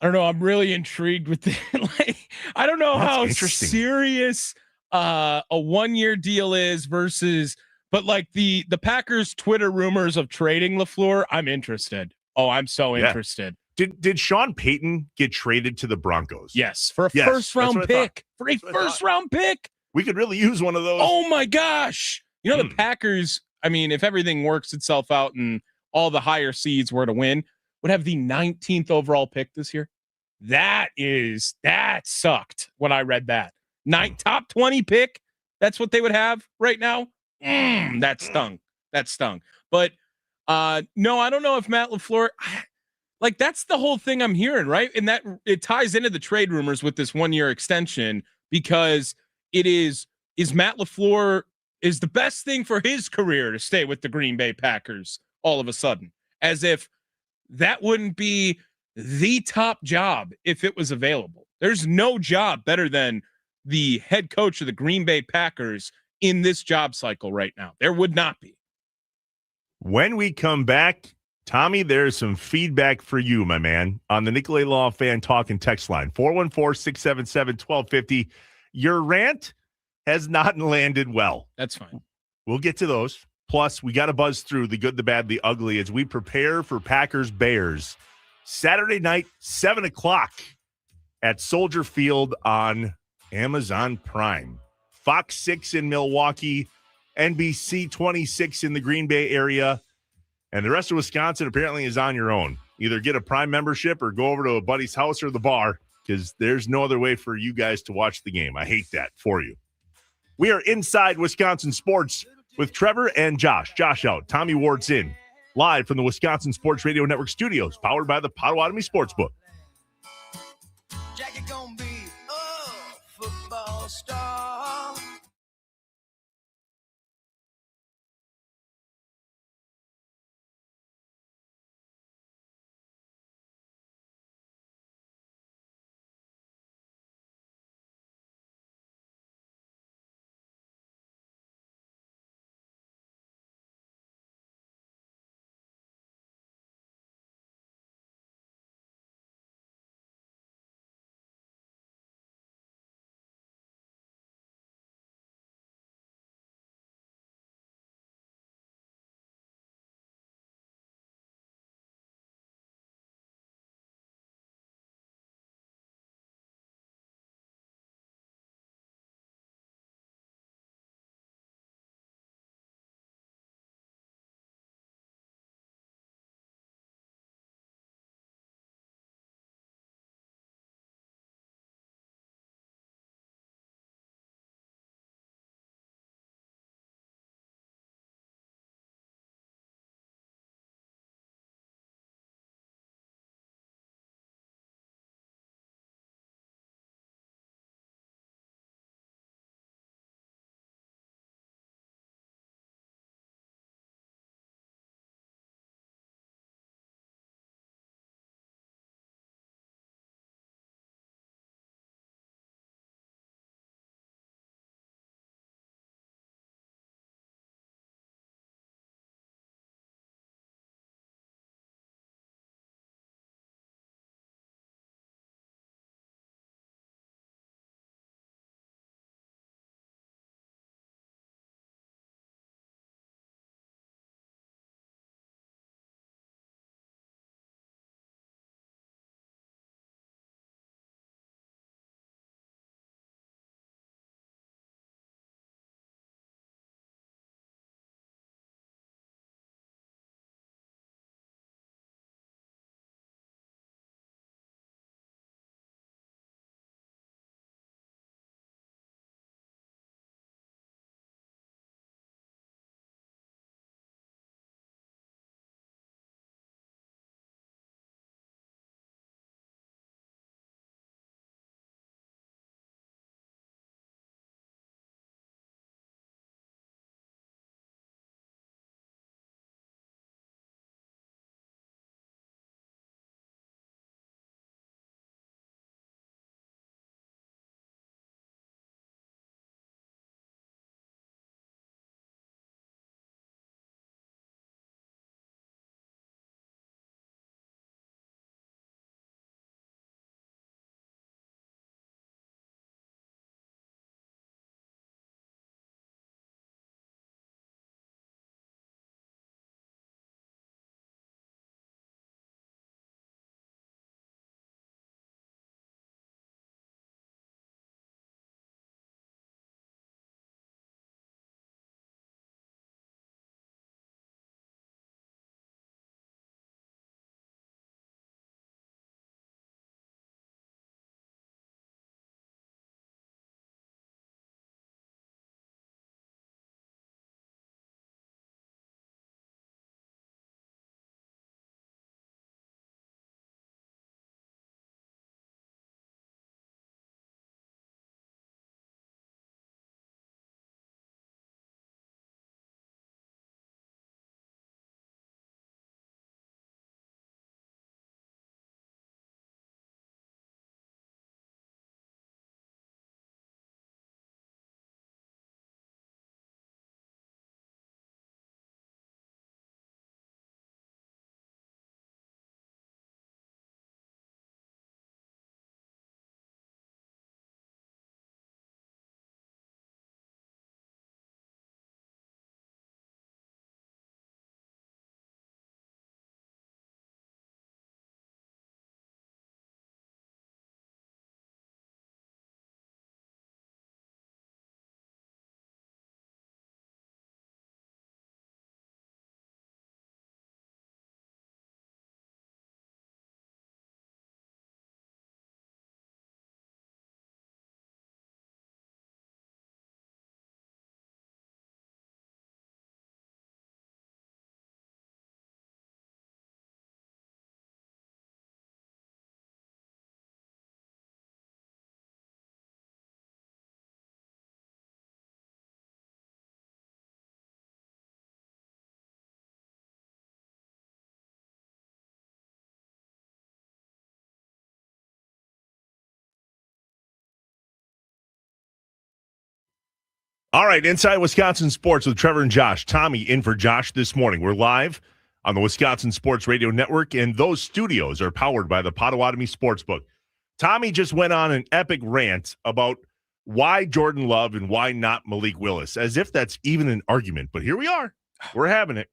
I don't know. I'm really intrigued with that. I don't know how serious a 1-year deal is versus, but the Packers Twitter rumors of trading LaFleur, I'm interested. Oh, I'm so interested. Did Sean Payton get traded to the Broncos? Yes, for a first round pick. For a first round pick. We could really use one of those. Oh my gosh. The Packers, I mean, if everything works itself out and all the higher seeds were to win, would have the 19th overall pick this year. That sucked when I read that. Top 20 pick. That's what they would have right now. That stung. But no, I don't know if Matt LaFleur, that's the whole thing I'm hearing, right? And that it ties into the trade rumors with this 1-year extension because it is is Matt LaFleur is the best thing for his career to stay with the Green Bay Packers all of a sudden, as if that wouldn't be the top job if it was available. There's no job better than the head coach of the Green Bay Packers in this job cycle right now. There would not be. When we come back, Tommy, there's some feedback for you, my man, on the Nicolay Law Fan Talk and Text line, 414-677-1250. Your rant has not landed well. That's fine. We'll get to those. Plus, we got to buzz through the good, the bad, the ugly as we prepare for Packers-Bears. Saturday night, 7 o'clock at Soldier Field on Amazon Prime. Fox 6 in Milwaukee, NBC 26 in the Green Bay area, and the rest of Wisconsin apparently is on your own. Either get a Prime membership or go over to a buddy's house or the bar, because there's no other way for you guys to watch the game. I hate that for you. We are inside Wisconsin sports with Trevor and Josh. Josh out, Tommy Ward's in, live from the Wisconsin Sports Radio Network studios, powered by the Potawatomi Sportsbook. Jackie gonna be a football star. All right, Inside Wisconsin Sports with Trevor and Josh. Tommy in for Josh this morning. We're live on the Wisconsin Sports Radio Network, and those studios are powered by the Potawatomi Sportsbook. Tommy just went on an epic rant about why Jordan Love and why not Malik Willis, as if that's even an argument. But here we are. We're having it.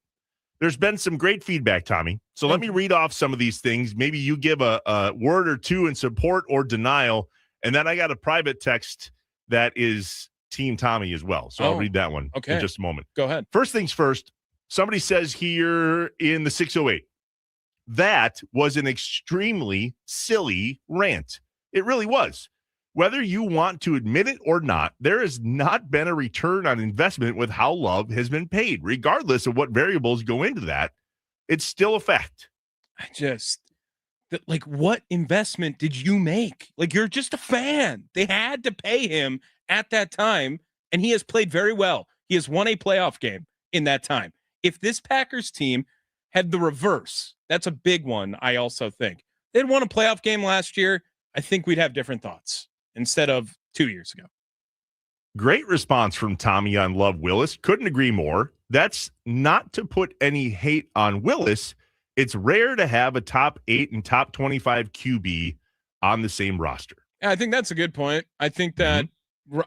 There's been some great feedback, Tommy. So let me read off some of these things. Maybe you give a word or two in support or denial, and then I got a private text that is Team Tommy as well. So I'll read that one in just a moment. Go ahead. First things first, somebody says here in the 608, that was an extremely silly rant. It really was. Whether you want to admit it or not, there has not been a return on investment with how Love has been paid. Regardless of what variables go into that, it's still a fact. What investment did you make? Like, you're just a fan. They had to pay him at that time, and he has played very well. He has won a playoff game in that time. If this Packers team had the reverse, that's a big one, I also think. They'd won a playoff game last year, I think we'd have different thoughts instead of 2 years ago. Great response from Tommy on Love Willis. Couldn't agree more. That's not to put any hate on Willis. It's rare to have a top 8 and top 25 QB on the same roster. I think that's a good point. I think that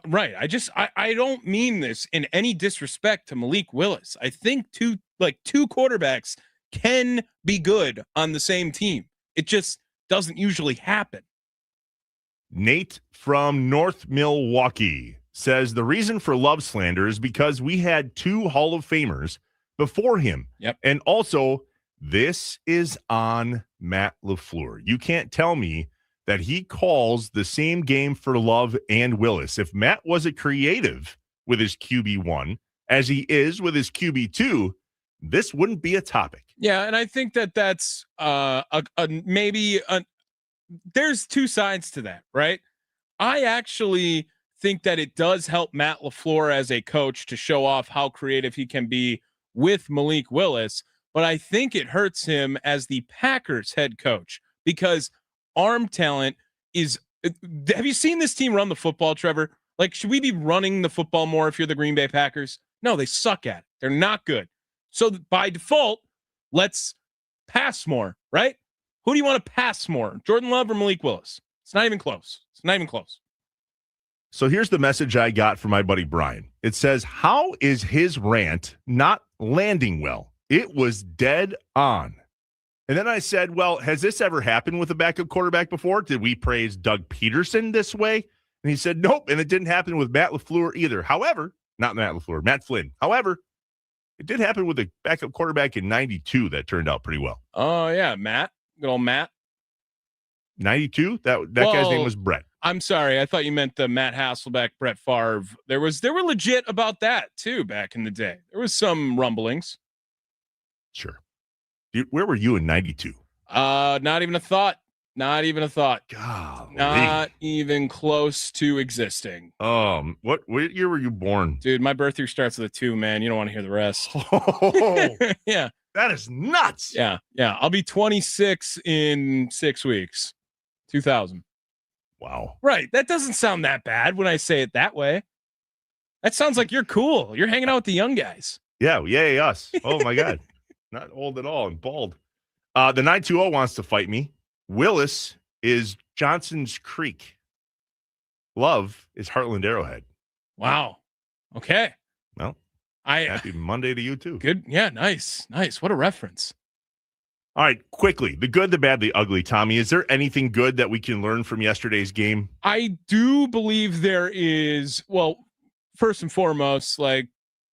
right. I don't mean this in any disrespect to Malik Willis. I think two quarterbacks can be good on the same team. It just doesn't usually happen. Nate from North Milwaukee says the reason for Love slander is because we had 2 Hall of Famers before him. Yep. And also, this is on Matt LaFleur. You can't tell me that he calls the same game for Love and Willis. If Matt was a creative with his QB1, as he is with his QB2, this wouldn't be a topic. Yeah, and I think that that's there's 2 sides to that, right? I actually think that it does help Matt LaFleur as a coach to show off how creative he can be with Malik Willis, but I think it hurts him as the Packers head coach because arm talent is – have you seen this team run the football, Trevor? Like, should we be running the football more if you're the Green Bay Packers? No, they suck at it. They're not good. So by default, let's pass more, right? Who do you want to pass more, Jordan Love or Malik Willis? It's not even close. It's not even close. So here's the message I got from my buddy Brian. It says, how is his rant not landing well? It was dead on. And then I said, well, has this ever happened with a backup quarterback before? Did we praise Doug Peterson this way? And he said, nope. And it didn't happen with Matt LaFleur either. However, not Matt LaFleur, Matt Flynn. However, it did happen with a backup quarterback in 92 that turned out pretty well. Oh, yeah, Matt. Good old Matt. 92? That guy's name was Brett. I'm sorry. I thought you meant the Matt Hasselbeck, Brett Favre. They were legit about that, too, back in the day. There was some rumblings. Sure. Dude, where were you in 92? Not even a thought. Not even a thought. Golly. Not even close to existing. What year were you born? Dude, my birth year starts with a 2, man. You don't want to hear the rest. Oh, yeah. That is nuts. Yeah. I'll be 26 in 6 weeks. 2000. Wow. Right. That doesn't sound that bad when I say it that way. That sounds like you're cool. You're hanging out with the young guys. Yeah. Yay, us. Oh, my God. Not old at all and bald. The 920 wants to fight me. Willis is Johnson's Creek. Love is Heartland Arrowhead. Wow. Okay. Well, happy Monday to you too. Good. Yeah. Nice. What a reference. All right. Quickly, the good, the bad, the ugly. Tommy, is there anything good that we can learn from yesterday's game? I do believe there is. Well, first and foremost, like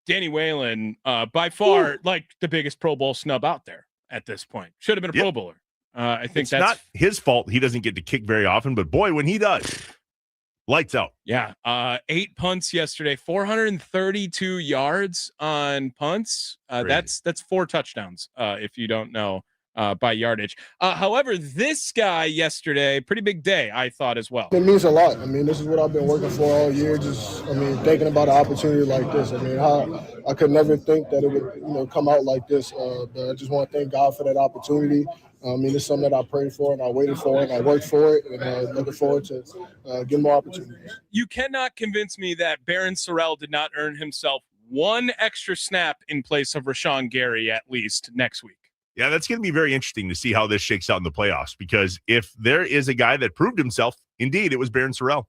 Danny Whalen, by far, like the biggest Pro Bowl snub out there at this point. Should have been a Pro Bowler. I think that's not his fault. He doesn't get to kick very often, but boy, when he does, lights out. Yeah. 8 punts yesterday, 432 yards on punts. That's 4 touchdowns. If you don't know, by yardage. However, this guy yesterday, pretty big day, I thought as well. It means a lot. I mean, this is what I've been working for all year. Thinking about an opportunity like this. I could never think that it would, come out like this. But I just want to thank God for that opportunity. I mean, it's something that I prayed for and I waited for and I worked for it, and looking forward to getting more opportunities. You cannot convince me that Barron Sorrell did not earn himself one extra snap in place of Rashawn Gary at least next week. Yeah, that's going to be very interesting to see how this shakes out in the playoffs, because if there is a guy that proved himself, indeed, it was Barron Sorrell.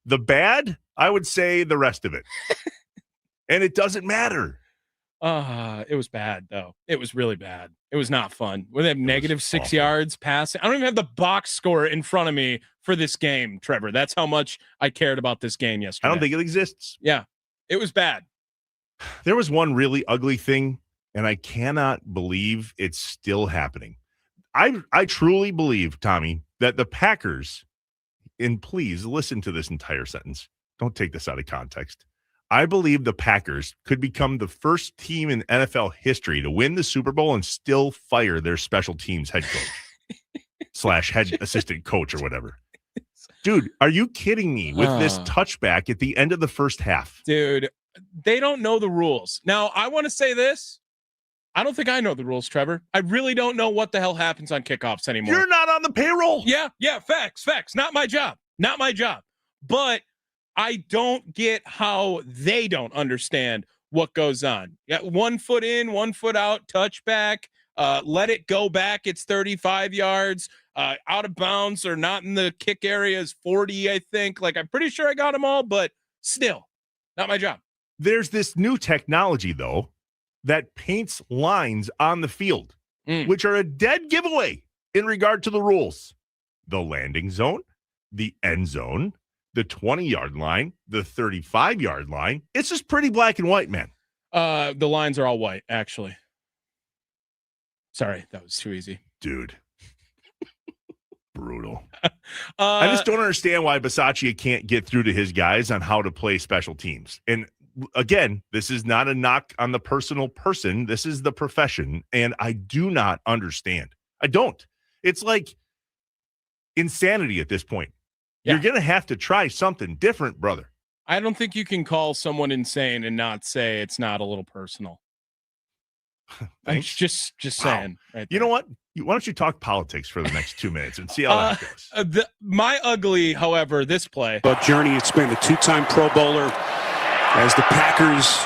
The bad, I would say the rest of it. And it doesn't matter. It was bad, though. It was really bad. It was not fun. We have negative 6 yards passing. I don't even have the box score in front of me for this game, Trevor. That's how much I cared about this game yesterday. I don't think it exists. Yeah, it was bad. There was one really ugly thing, and I cannot believe it's still happening. I truly believe, Tommy, that the Packers, and please listen to this entire sentence. Don't take this out of context. I believe the Packers could become the first team in NFL history to win the Super Bowl and still fire their special teams head coach / head assistant coach or whatever. Dude, are you kidding me with this touchback at the end of the first half? Dude, they don't know the rules. Now, I want to say this. I don't think I know the rules, Trevor. I really don't know what the hell happens on kickoffs anymore. You're not on the payroll. Yeah, facts. Not my job. But I don't get how they don't understand what goes on. Yeah, 1 foot in, 1 foot out, touchback. Let it go back. It's 35 yards. Out of bounds or not in the kick area is 40, I think. Like, I'm pretty sure I got them all, but still, not my job. There's this new technology, though, that paints lines on the field, which are a dead giveaway in regard to the rules. The landing zone, the end zone, the 20-yard line, the 35-yard line. It's just pretty black and white, man. The lines are all white, actually. Sorry, that was too easy. Dude. Brutal. I just don't understand why Bisaccia can't get through to his guys on how to play special teams. And again, this is not a knock on the personal person. This is the profession. And I do not understand. I don't. It's like insanity at this point. Yeah. You're going to have to try something different, brother. I don't think you can call someone insane and not say it's not a little personal. Thanks. Just saying. Right, you know what? Why don't you talk politics for the next 2 minutes and see how that goes? My ugly, however, this play. But Journey has been the two-time Pro Bowler as the Packers.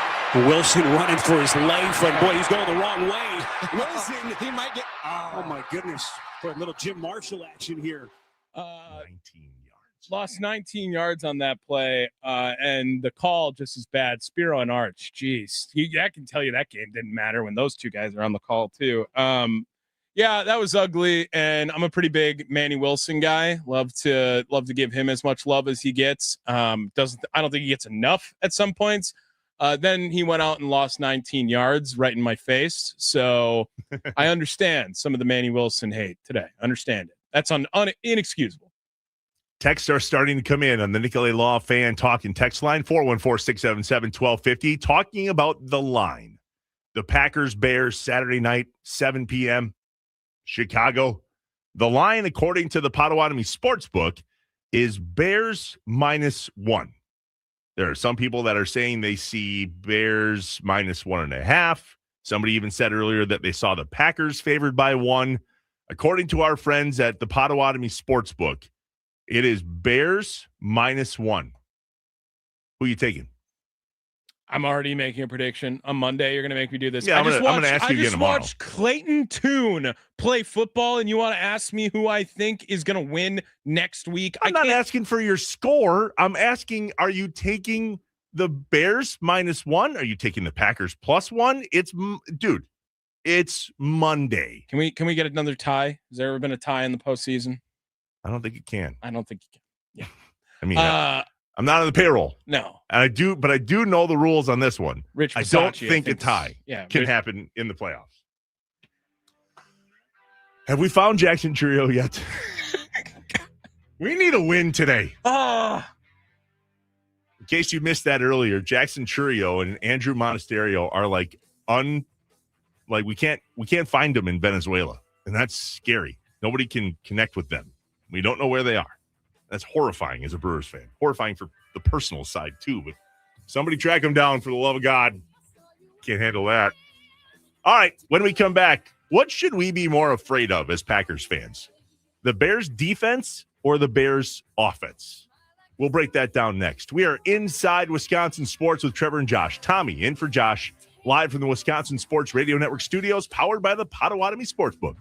Wilson running for his life, and boy, he's going the wrong way. Wilson, he might get. Oh my goodness! For a little Jim Marshall action here. 19 yards. Lost 19 yards on that play, and the call just as bad. Spiro and Arch, jeez, I can tell you that game didn't matter when those two guys are on the call too. Yeah, that was ugly, and I'm a pretty big Manny Wilson guy. Love to give him as much love as he gets. I don't think he gets enough at some points. Then he went out and lost 19 yards right in my face. So I understand some of the Manny Wilson hate today. Understand it. That's inexcusable. Texts are starting to come in on the Nicolay Law Fan Talking text line, 414-677-1250, talking about the line. The Packers-Bears, Saturday night, 7 p.m., Chicago. The line, according to the Potawatomi Sportsbook, is Bears -1. There are some people that are saying they see Bears -1.5. Somebody even said earlier that they saw the Packers favored by 1. According to our friends at the Potawatomi Sportsbook, it is Bears -1. Who are you taking? I'm already making a prediction. On Monday, you're going to make me do this. Yeah, I'm going to ask you again tomorrow. I just watched Clayton Tune play football, and you want to ask me who I think is going to win next week? I'm not asking for your score. I'm asking, are you taking the Bears -1? Are you taking the Packers +1? It's Monday. Can we get another tie? Has there ever been a tie in the postseason? I don't think it can. I don't think you can. Yeah. I mean, I'm not on the payroll. No. And I do know the rules on this one. Rich I Bisaccia, don't think a tie can happen in the playoffs. Have we found Jackson Trio yet? We need a win today. In case you missed that earlier, Jackson Trio and Andrew Monasterio are we can't find them in Venezuela, and that's scary. Nobody can connect with them. We don't know where they are. That's horrifying as a Brewers fan. Horrifying for the personal side, too. But somebody track them down for the love of God. Can't handle that. All right, when we come back, What should we be more afraid of as Packers fans? The Bears defense or the Bears offense? We'll break that down next. We are inside Wisconsin Sports with Trevor and Josh. Tommy in for Josh, live from the Wisconsin Sports Radio Network studios, powered by the Potawatomi Sportsbook.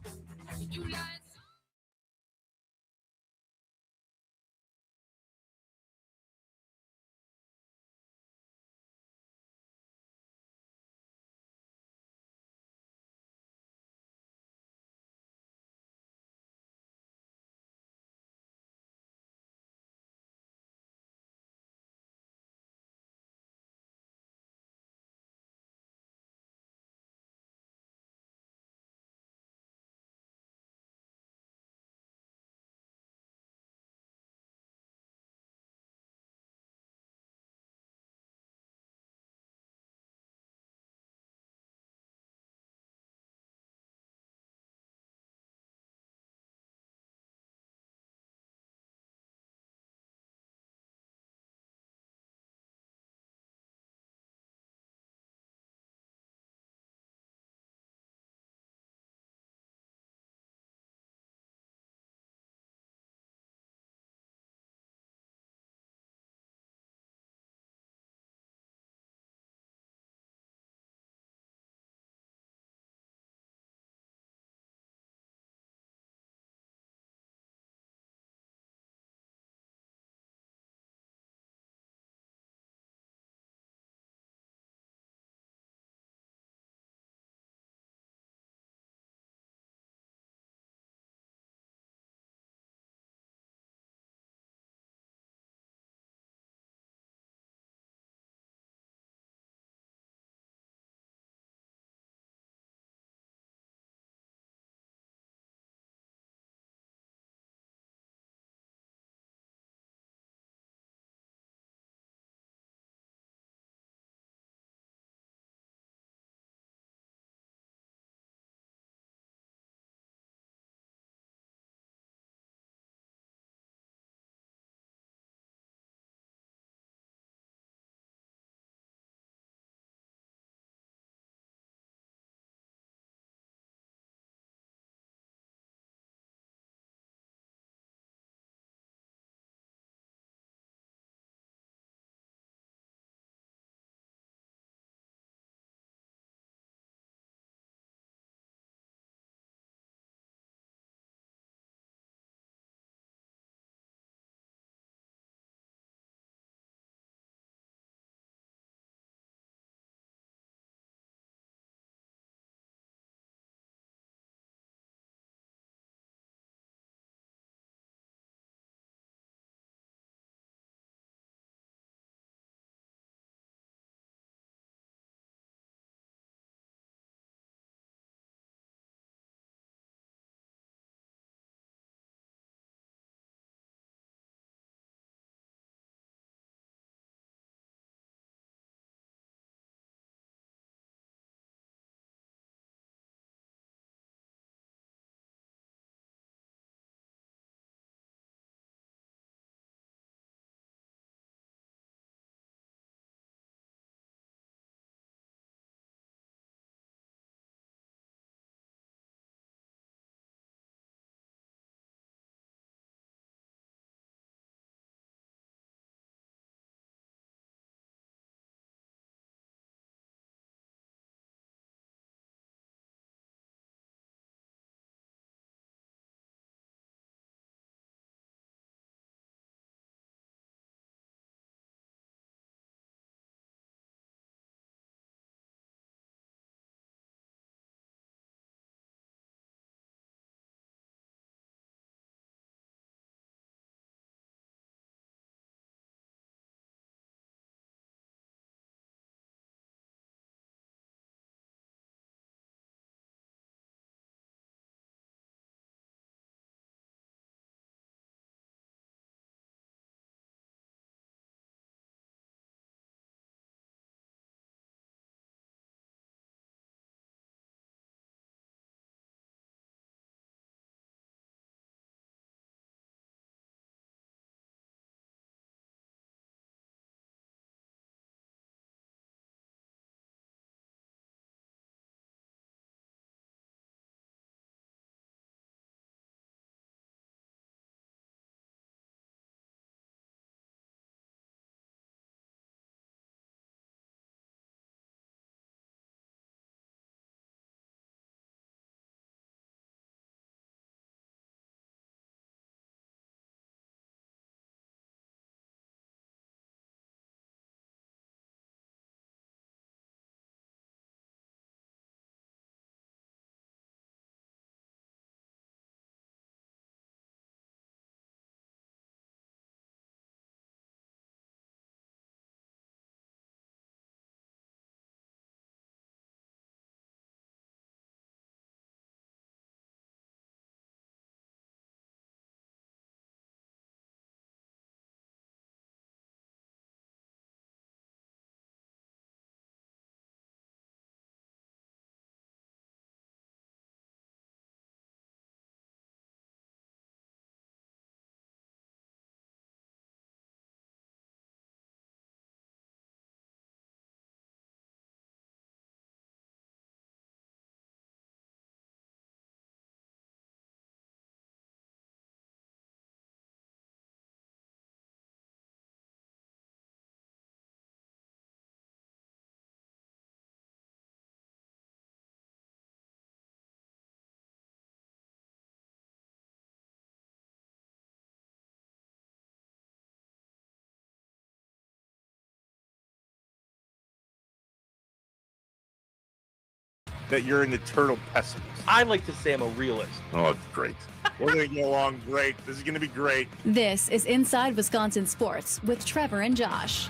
that you're an eternal pessimist. I like to say I'm a realist. Oh, great. We're going to get along great. This is going to be great. This is Inside Wisconsin Sports with Trevor and Josh.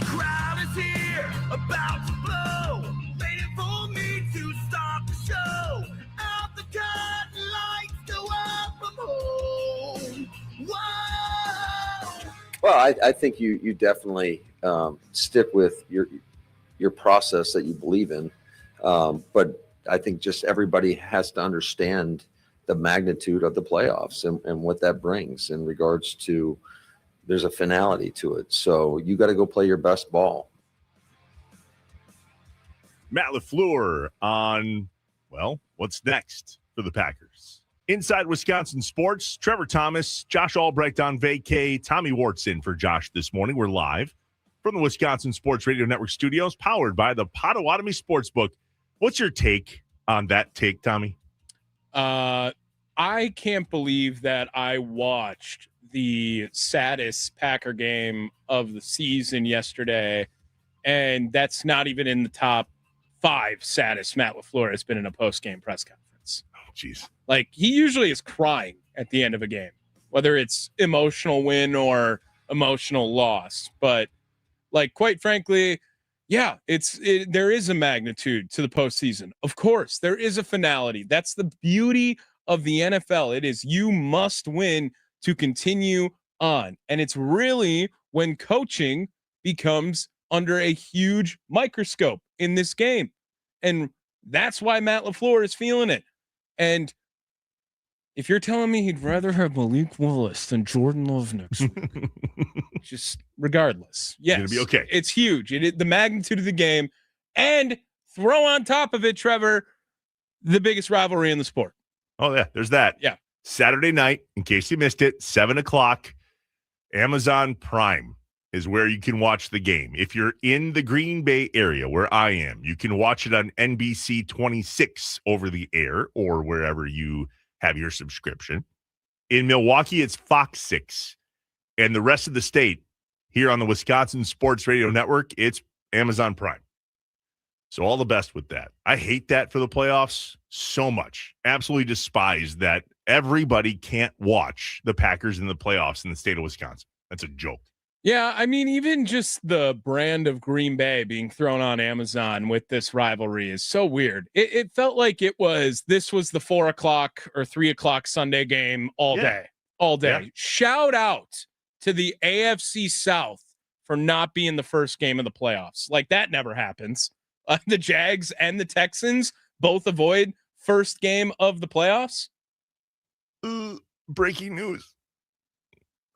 Crowd is here, about to blow, waiting for me to start the show. Out the curtain, lights go up, I'm home. Whoa! Well, I think you definitely stick with your process that you believe in, but I think just everybody has to understand the magnitude of the playoffs and what that brings in regards to. There's a finality to it, so you got to go play your best ball. Matt LaFleur on, well, what's next for the Packers? Inside Wisconsin Sports, Trevor Thomas, Josh Albrecht on vacay, Tommy Wartson for Josh this morning. We're live from the Wisconsin Sports Radio Network studios, powered by the Potawatomi Sportsbook. What's your take on that take, Tommy? I can't believe that I watched the saddest Packer game of the season yesterday, and that's not even in the top 5 saddest Matt LaFleur has been in a post-game press conference. Oh, jeez. Like, he usually is crying at the end of a game, whether it's emotional win or emotional loss. But, like, quite frankly, yeah, there is a magnitude to the postseason. Of course, there is a finality. That's the beauty of the NFL. It is you must win to continue on. And it's really when coaching becomes under a huge microscope in this game. And that's why Matt LaFleur is feeling it. And if you're telling me he'd rather have Malik Willis than Jordan Love next week, just regardless. Yes, it's gonna be okay. It's huge. The magnitude of the game. And throw on top of it, Trevor, the biggest rivalry in the sport. Oh, yeah, there's that. Yeah. Saturday night, in case you missed it, 7 o'clock, Amazon Prime is where you can watch the game. If you're in the Green Bay area, where I am, you can watch it on NBC 26 over the air or wherever you have your subscription. In Milwaukee, it's Fox 6. And the rest of the state, here on the Wisconsin Sports Radio Network, it's Amazon Prime. So all the best with that. I hate that for the playoffs so much. Absolutely despise that everybody can't watch the Packers in the playoffs in the state of Wisconsin. That's a joke. Yeah, I mean, even just the brand of Green Bay being thrown on Amazon with this rivalry is so weird. It felt like this was the 4 o'clock or 3 o'clock Sunday game all day. Yeah. Shout out to the AFC South for not being the first game of the playoffs. Like, that never happens. The Jags and the Texans both avoid first game of the playoffs. Breaking news.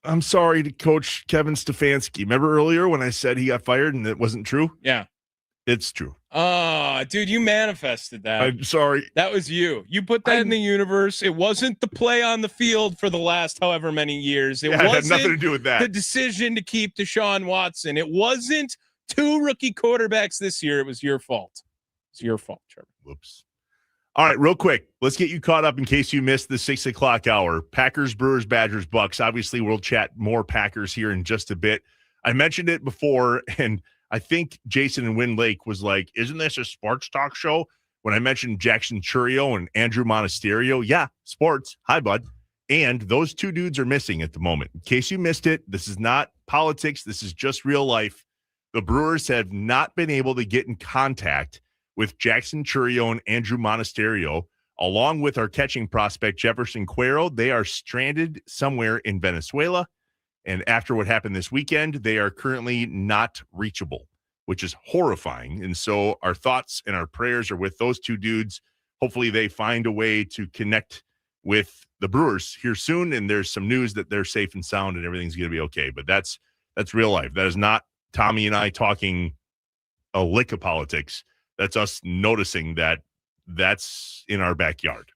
I'm sorry to Coach Kevin Stefanski. Remember earlier when I said he got fired and it wasn't true? Yeah. It's true. Oh, dude, you manifested that. I'm sorry. That was you. You put that in the universe. It wasn't the play on the field for the last however many years. It had wasn't nothing to do with that. The decision to keep Deshaun Watson. It wasn't 2 rookie quarterbacks this year. It was your fault. It's your fault, Trevor. Whoops. All right, real quick. Let's get you caught up in case you missed the 6 o'clock hour. Packers, Brewers, Badgers, Bucks. Obviously, we'll chat more Packers here in just a bit. I mentioned it before, and I think Jason in Wind Lake was like, isn't this a sports talk show? When I mentioned Jackson Churio and Andrew Monasterio. Yeah, sports. Hi, bud. And those 2 dudes are missing at the moment. In case you missed it, this is not politics. This is just real life. The Brewers have not been able to get in contact with Jackson Churio and Andrew Monasterio, along with our catching prospect, Jefferson Cuero. They are stranded somewhere in Venezuela. And after what happened this weekend, they are currently not reachable, which is horrifying. And so our thoughts and our prayers are with those 2 dudes. Hopefully they find a way to connect with the Brewers here soon. And there's some news that they're safe and sound and everything's going to be okay. But that's real life. That is not Tommy and I talking a lick of politics. That's us noticing that that's in our backyard.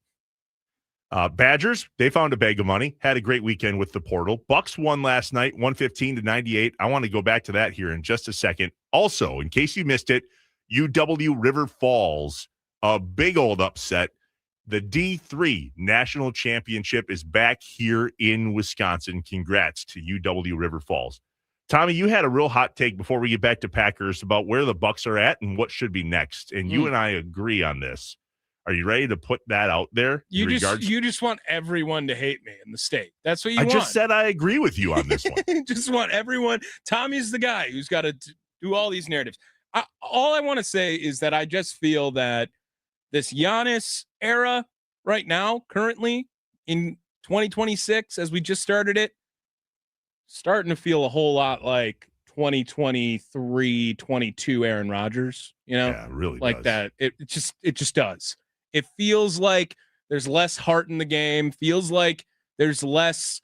Badgers, they found a bag of money, had a great weekend with the portal. Bucks won last night, 115-98. I want to go back to that here in just a second. Also, in case you missed it, UW River Falls, a big old upset. The D3 National Championship is back here in Wisconsin. Congrats to UW River Falls. Tommy, you had a real hot take before we get back to Packers about where the Bucs are at and what should be next. And you and I agree on this. Are you ready to put that out there? You just want everyone to hate me in the state. That's what you want. I just said I agree with you on this one. Just want everyone. Tommy's the guy who's got to do all these narratives. All I want to say is that I just feel that this Giannis era right now, currently in 2026, as we just started it, starting to feel a whole lot like 2023, 22 Aaron Rodgers, Yeah, it really like does. that. It just does. It feels like there's less heart in the game, feels like there's less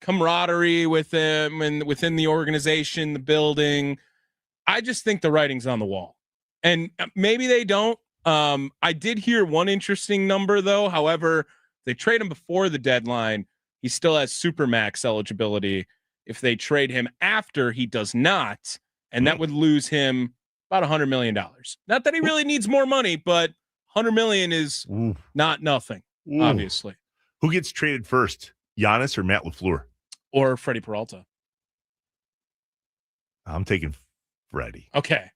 camaraderie with him and within the organization, the building. I just think the writing's on the wall. And maybe they don't. I did hear one interesting number, though. However, they trade him before the deadline. He still has Supermax eligibility. If they trade him after, he does not. And that would lose him about $100 million. Not that he really needs more money, but $100 million is not nothing, obviously. Who gets traded first, Giannis or Matt LaFleur? Or Freddie Peralta? I'm taking Freddie. Okay.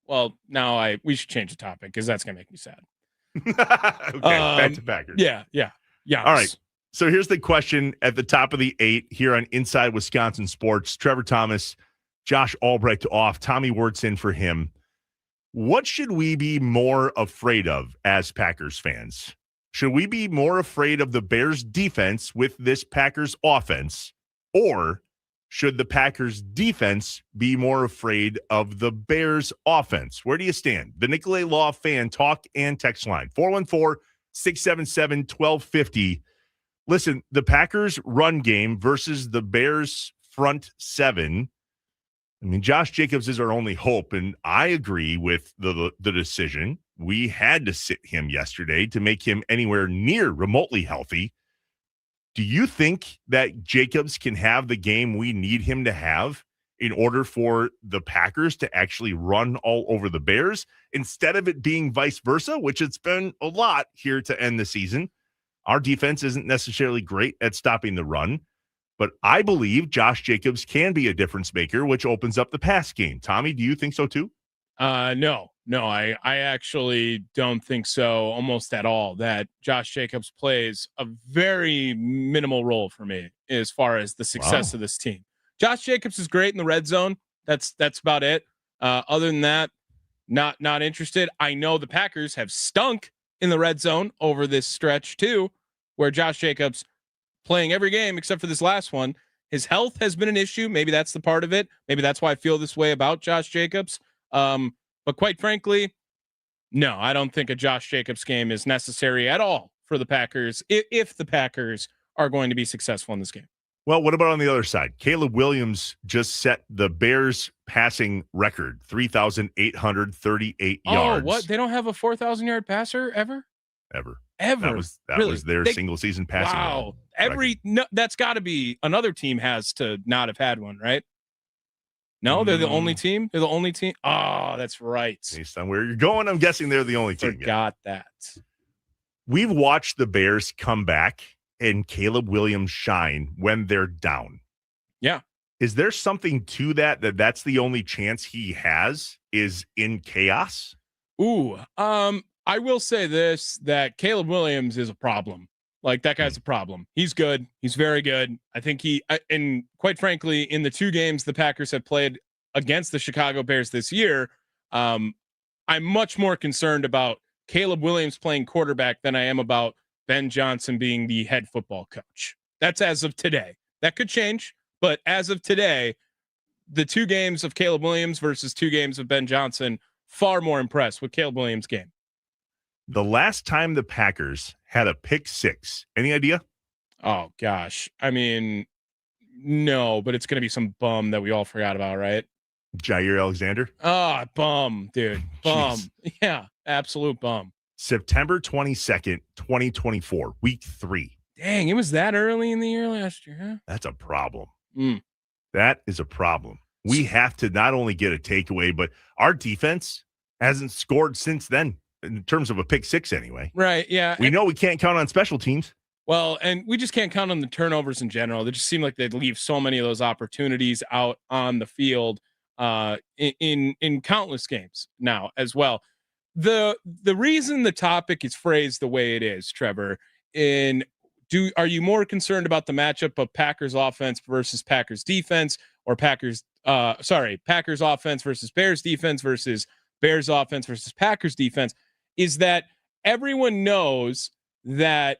Well, now we should change the topic because that's going to make me sad. Okay, back to Packers. Yeah. All right. So here's the question at the top of the 8 here on Inside Wisconsin Sports. Trevor Thomas, Josh Albrecht off. Tommy Wirtz in for him. What should we be more afraid of as Packers fans? Should we be more afraid of the Bears defense with this Packers offense, or should the Packers defense be more afraid of the Bears offense? Where do you stand? The Nicolay Law fan talk and text line 414-677-1250. Listen, the Packers run game versus the Bears front seven. I mean, Josh Jacobs is our only hope, and I agree with the decision. We had to sit him yesterday to make him anywhere near remotely healthy. Do you think that Jacobs can have the game we need him to have in order for the Packers to actually run all over the Bears instead of it being vice versa, which it's been a lot here to end the season? Our defense isn't necessarily great at stopping the run, but I believe Josh Jacobs can be a difference maker, which opens up the pass game. Tommy, do you think so too? No, I actually don't think so almost at all. That Josh Jacobs plays a very minimal role for me as far as the success of this team. Josh Jacobs is great in the red zone. That's about it. Other than that, not interested. I know the Packers have stunk in the red zone over this stretch too, where Josh Jacobs playing every game except for this last one. His health has been an issue. Maybe that's the part of it. Maybe that's why I feel this way about Josh Jacobs. But quite frankly, no, I don't think a Josh Jacobs game is necessary at all for the Packers if the Packers are going to be successful in this game. Well, what about on the other side? Caleb Williams just set the Bears passing record, 3,838 yards. Oh, what? They don't have a 4,000-yard passer ever? Ever. That really? Was their single season passing. Wow. That's got to be another team has to not have had one, right? No, they're the only team. They're the only team. Oh, that's right. Based on where you're going, I'm guessing they're the only team. Forgot that. We've watched the Bears come back and Caleb Williams shine when they're down. Yeah. Is there something to that's the only chance he has is in chaos? I will say this, that Caleb Williams is a problem. Like, that guy's a problem. He's good. He's very good. I think and quite frankly, in the 2 games the Packers have played against the Chicago Bears this year, I'm much more concerned about Caleb Williams playing quarterback than I am about Ben Johnson being the head football coach. That's as of today. That could change, but as of today, the 2 games of Caleb Williams versus 2 games of Ben Johnson, far more impressed with Caleb Williams' game. The last time the Packers had a pick 6, any idea? Oh, gosh. I mean, no, but it's going to be some bum that we all forgot about, right? Jair Alexander? Bum, dude. Bum. Jeez. Yeah, absolute bum. September 22nd, 2024, week 3. Dang, it was that early in the year last year, huh? That's a problem. That is a problem. We have to not only get a takeaway, but our defense hasn't scored since then. In terms of a pick 6 anyway. Right, yeah. We know we can't count on special teams. Well, and we just can't count on the turnovers in general. They just seem like they leave so many of those opportunities out on the field in countless games now as well. The reason the topic is phrased the way it is, Trevor, in are you more concerned about the matchup of Packers offense versus Packers defense, or Packers offense versus Bears defense versus Bears offense versus Packers defense? Is that everyone knows that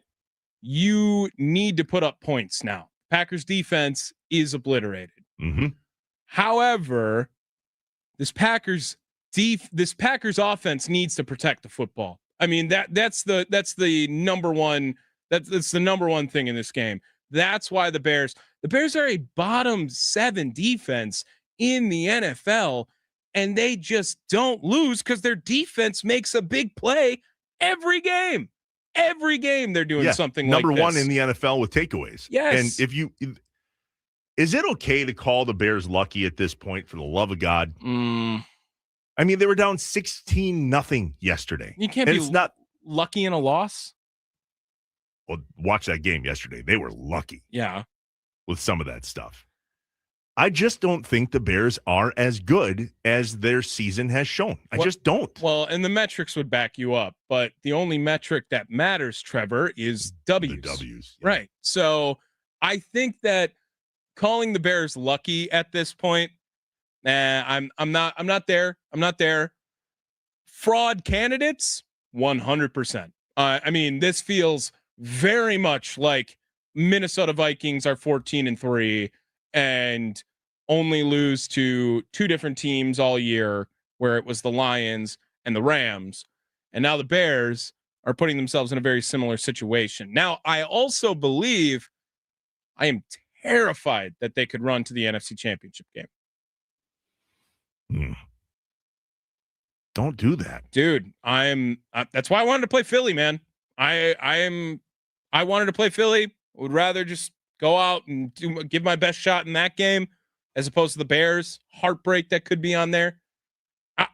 you need to put up points now. Packers defense is obliterated. Mm-hmm. However, this Packers offense needs to protect the football. I mean, that's the number one. That's the number one thing in this game. That's why the Bears are a bottom 7 defense in the NFL, and they just don't lose because their defense makes a big play every game. Every game they're doing something like number this. one in the NFL with takeaways. Yes. And is it okay to call the Bears lucky at this point, for the love of God? I mean, they were down 16-0 yesterday. You can't be not lucky in a loss. Well, watch that game yesterday. They were lucky. Yeah. With some of that stuff. I just don't think the Bears are as good as their season has shown. I just don't. Well, and the metrics would back you up, but the only metric that matters, Trevor, is W's. The W's. Yeah. Right. So I think that calling the Bears lucky at this point, I'm not there. I'm not there. Fraud candidates, 100%. I mean, this feels very much like Minnesota Vikings are 14-3 and only lose to 2 different teams all year, where it was the Lions and the Rams. And now the Bears are putting themselves in a very similar situation. Now, I also believe, I am terrified that they could run to the NFC Championship game. Don't do that, dude. That's why I wanted to play Philly, man. I wanted to play Philly. Would rather just go out and give my best shot in that game, as opposed to the Bears heartbreak that could be on there.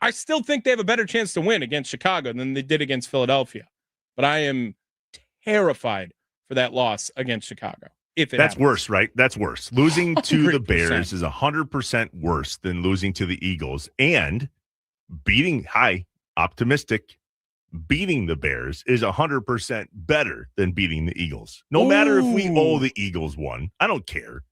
I still think they have a better chance to win against Chicago than they did against Philadelphia, but I am terrified for that loss against Chicago. That's happens. Worse, right? That's worse. Losing to the Bears is 100% worse than losing to the Eagles, and beating the Bears is 100% better than beating the Eagles. No matter if we owe the Eagles one, I don't care.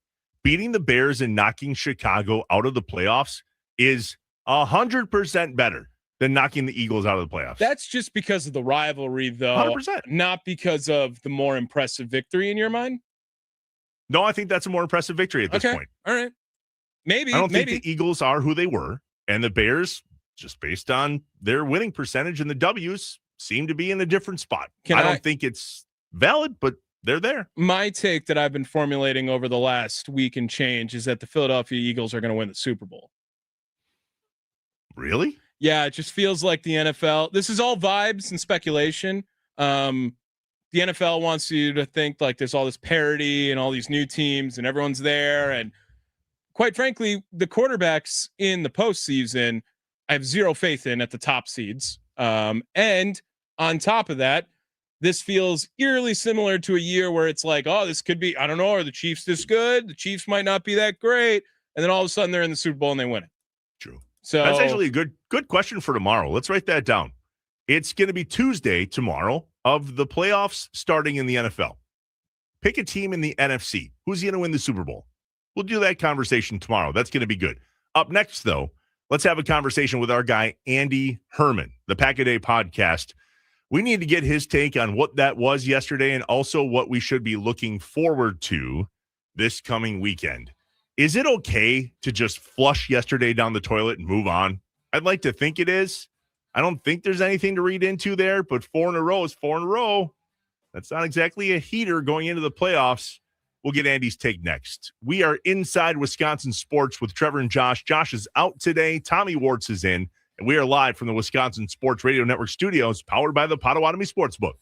Beating the Bears and knocking Chicago out of the playoffs is 100% better than knocking the Eagles out of the playoffs. That's just because of the rivalry, though. 100%. Not because of the more impressive victory in your mind? No, I think that's a more impressive victory at this point. All right. Maybe. I don't think the Eagles are who they were, and the Bears, just based on their winning percentage and the W's, seem to be in a different spot. I don't think it's valid, but they're there. My take that I've been formulating over the last week and change is that the Philadelphia Eagles are going to win the Super Bowl. Really? Yeah, it just feels like the NFL. This is all vibes and speculation. The NFL wants you to think like there's all this parity and all these new teams and everyone's there. And quite frankly, the quarterbacks in the postseason, I have zero faith in at the top seeds. And on top of that, this feels eerily similar to a year where it's like, oh, this could be, I don't know, are the Chiefs this good? The Chiefs might not be that great. And then all of a sudden they're in the Super Bowl and they win it. True. So that's actually a good question for tomorrow. Let's write that down. It's going to be Tuesday tomorrow of the playoffs starting in the NFL. Pick a team in the NFC. Who's going to win the Super Bowl? We'll do that conversation tomorrow. That's going to be good. Up next, though, let's have a conversation with our guy, Andy Herman, the Pack-A-Day podcast. We need to get his take on what that was yesterday and also what we should be looking forward to this coming weekend. Is it okay to just flush yesterday down the toilet and move on? I'd like to think it is. I don't think there's anything to read into there, but 4 in a row is 4 in a row. That's not exactly a heater going into the playoffs. We'll get Andy's take next. We are inside Wisconsin sports with Trevor and Josh. Josh is out today. Tommy Wartz is in, and we are live from the Wisconsin Sports Radio Network studios, powered by the Potawatomi Sportsbook.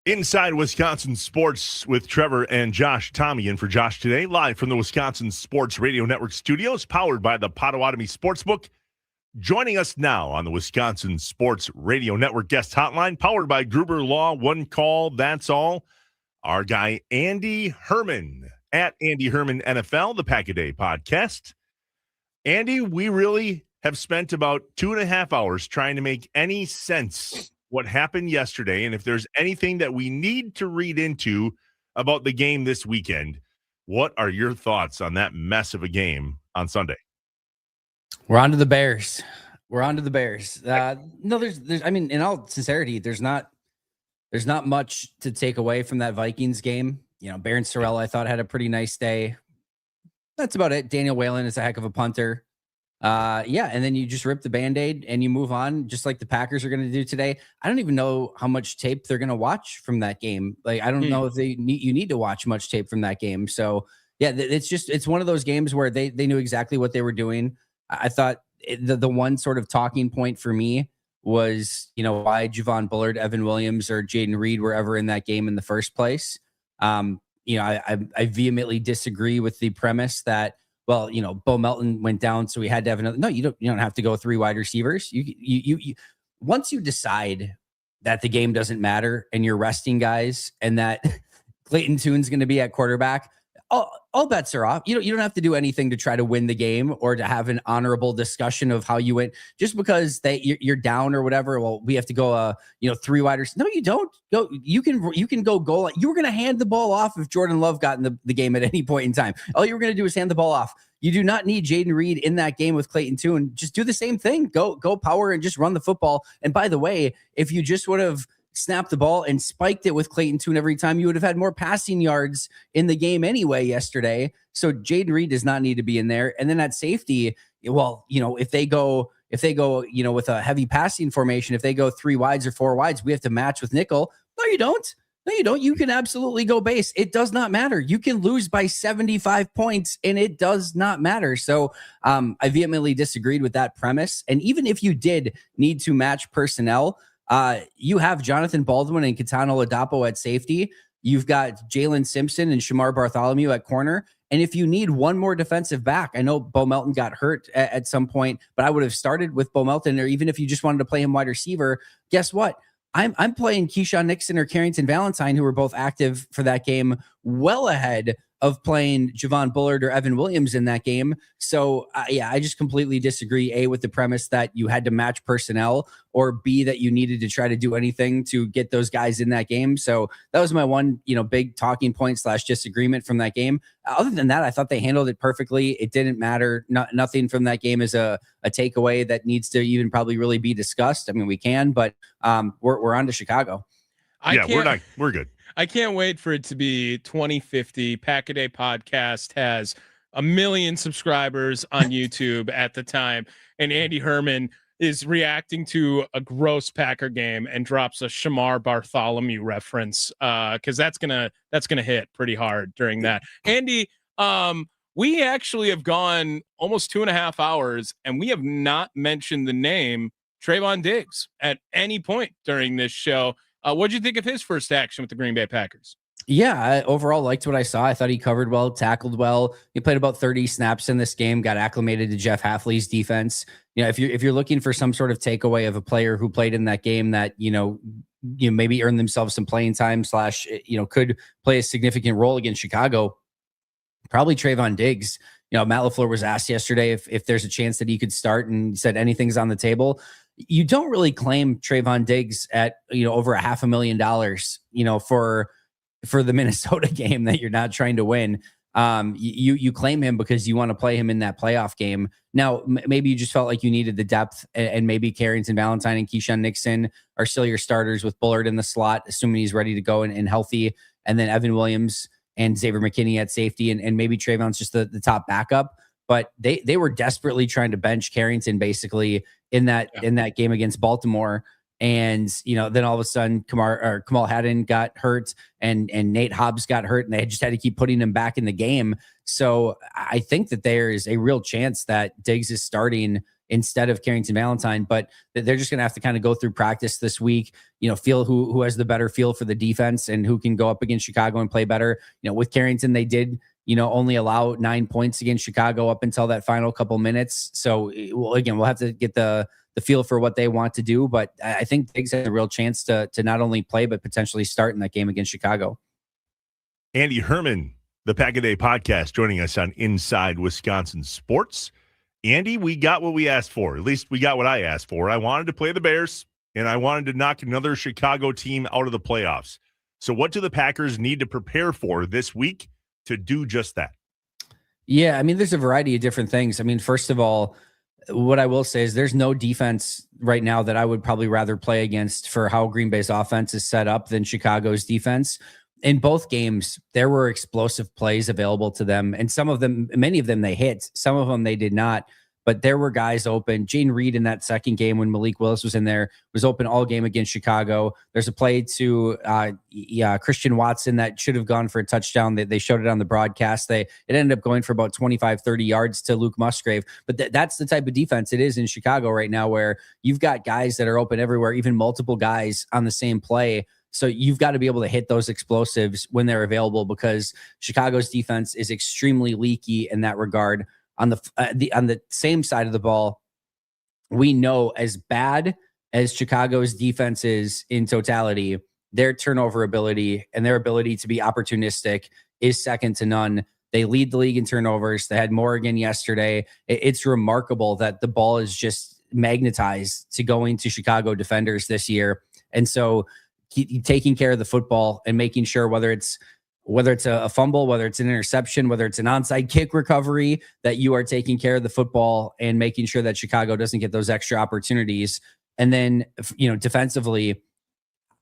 Inside Wisconsin Sports with Trevor and Josh. Tommy in for Josh today, live from the Wisconsin Sports Radio Network studios, powered by the Potawatomi Sportsbook. Joining us now on the Wisconsin Sports Radio Network guest hotline, powered by Gruber Law. One call, that's all. Our guy, Andy Herman, at Andy Herman NFL, the Pack-A-Day podcast. Andy, we really have spent about 2.5 hours trying to make any sense what happened yesterday, and if there's anything that we need to read into about the game this weekend. What are your thoughts on that mess of a game on Sunday? We're on to the Bears. No, there's, I mean, in all sincerity, there's not much to take away from that Vikings game. You know, Barron Sorrell, I thought, had a pretty nice day. That's about it. Daniel Whalen is a heck of a punter. And then you just rip the Band-Aid and you move on, just like the Packers are going to do today. I don't even know how much tape they're going to watch from that game. Like, I don't know if you need to watch much tape from that game. So yeah, it's one of those games where they knew exactly what they were doing. I thought the one sort of talking point for me was, you know, why Javon Bullard, Evan Williams, or Jaden Reed were ever in that game in the first place. I vehemently disagree with the premise that, well, you know, Bo Melton went down, so we had to have another. No, you don't have to go 3 wide receivers. You once you decide that the game doesn't matter and you're resting guys and that Clayton Tune's going to be at quarterback, all bets are off. You don't have to do anything to try to win the game or to have an honorable discussion of how you went just because you're down or whatever. Well, we have to go 3 wide receivers. No, you don't. Go. You can go goal. You were going to hand the ball off if Jordan Love got in the game at any point in time. All you were going to do is hand the ball off. You do not need Jaden Reed in that game with Clayton Tune. Just do the same thing. Go power and just run the football. And by the way, if you just would have snapped the ball and spiked it with Clayton Tune every time, you would have had more passing yards in the game anyway yesterday. So Jaden Reed does not need to be in there. And then at safety, well, you know, if they go, you know, with a heavy passing formation, if they go 3 wides or 4 wides, we have to match with nickel. No, you don't. You can absolutely go base. It does not matter. You can lose by 75 points and it does not matter. So I vehemently disagreed with that premise. And even if you did need to match personnel, you have Jonathan Baldwin and Katana Ladapo at safety. You've got Jalen Simpson and Shamar Bartholomew at corner. And if you need one more defensive back, I know Bo Melton got hurt at some point, but I would have started with Bo Melton, or even if you just wanted to play him wide receiver, guess what? I'm playing Keyshawn Nixon or Carrington Valentine, who were both active for that game, well ahead of playing Javon Bullard or Evan Williams in that game. So I just completely disagree, A, with the premise that you had to match personnel, or B, that you needed to try to do anything to get those guys in that game. So that was my one, big talking point / disagreement from that game. Other than that, I thought they handled it perfectly. It didn't matter. Nothing from that game is a takeaway that needs to even probably really be discussed. I mean, we can, but we're on to Chicago. We're good. I can't wait for it to be 2050. Pack-A-Day podcast has 1 million subscribers on YouTube at the time, and Andy Herman is reacting to a gross Packer game and drops a Shamar Bartholomew reference because that's gonna hit pretty hard during that. Andy, we actually have gone almost 2.5 hours, and we have not mentioned the name Trayvon Diggs at any point during this show. What did you think of his first action with the Green Bay Packers? Yeah, I overall liked what I saw. I thought he covered well, tackled well. He played about 30 snaps in this game, got acclimated to Jeff Hafley's defense. If you're looking for some sort of takeaway of a player who played in that game that, maybe earned themselves some playing time / could play a significant role against Chicago, probably Trayvon Diggs. Matt LaFleur was asked yesterday if there's a chance that he could start, and he said anything's on the table. You don't really claim Trayvon Diggs at, over $500,000, for the Minnesota game that you're not trying to win. You claim him because you want to play him in that playoff game. Now, maybe you just felt like you needed the depth, and maybe Carrington Valentine and Keyshawn Nixon are still your starters with Bullard in the slot, assuming he's ready to go and healthy. And then Evan Williams and Xavier McKinney at safety, and maybe Trayvon's just the top backup. But they were desperately trying to bench Carrington basically in that game against Baltimore. And, then all of a sudden Kamal Haddon got hurt and Nate Hobbs got hurt, and they just had to keep putting him back in the game. So I think that there is a real chance that Diggs is starting instead of Carrington Valentine, but they're just going to have to kind of go through practice this week, feel who has the better feel for the defense and who can go up against Chicago and play better. With Carrington, they did, only allow 9 points against Chicago up until that final couple minutes. So we'll have to get the feel for what they want to do. But I think Diggs has a real chance to not only play, but potentially start in that game against Chicago. Andy Herman, the Pack a Day podcast, joining us on Inside Wisconsin Sports. Andy, we got what we asked for. At least we got what I asked for. I wanted to play the Bears, and I wanted to knock another Chicago team out of the playoffs. So what do the Packers need to prepare for this week to do just that? Yeah, there's a variety of different things. First of all, what I will say is there's no defense right now that I would probably rather play against for how Green Bay's offense is set up than Chicago's defense. In both games, there were explosive plays available to them, and many of them they hit. Some of them they did not, but there were guys open. Jane Reed in that second game when Malik Willis was in there was open all game against Chicago. There's a play to Christian Watson that should have gone for a touchdown. They showed it on the broadcast. It ended up going for about 25, 30 yards to Luke Musgrave. But that's the type of defense it is in Chicago right now, where you've got guys that are open everywhere, even multiple guys on the same play. So you've got to be able to hit those explosives when they're available, because Chicago's defense is extremely leaky in that regard. On the same side of the ball, we know as bad as Chicago's defense is in totality, their turnover ability and their ability to be opportunistic is second to none. They lead the league in turnovers. They had more again yesterday. It's remarkable that the ball is just magnetized to going to Chicago defenders this year. And so taking care of the football and making sure whether it's a fumble, whether it's an interception, whether it's an onside kick recovery, that you are taking care of the football and making sure that Chicago doesn't get those extra opportunities. And then, defensively,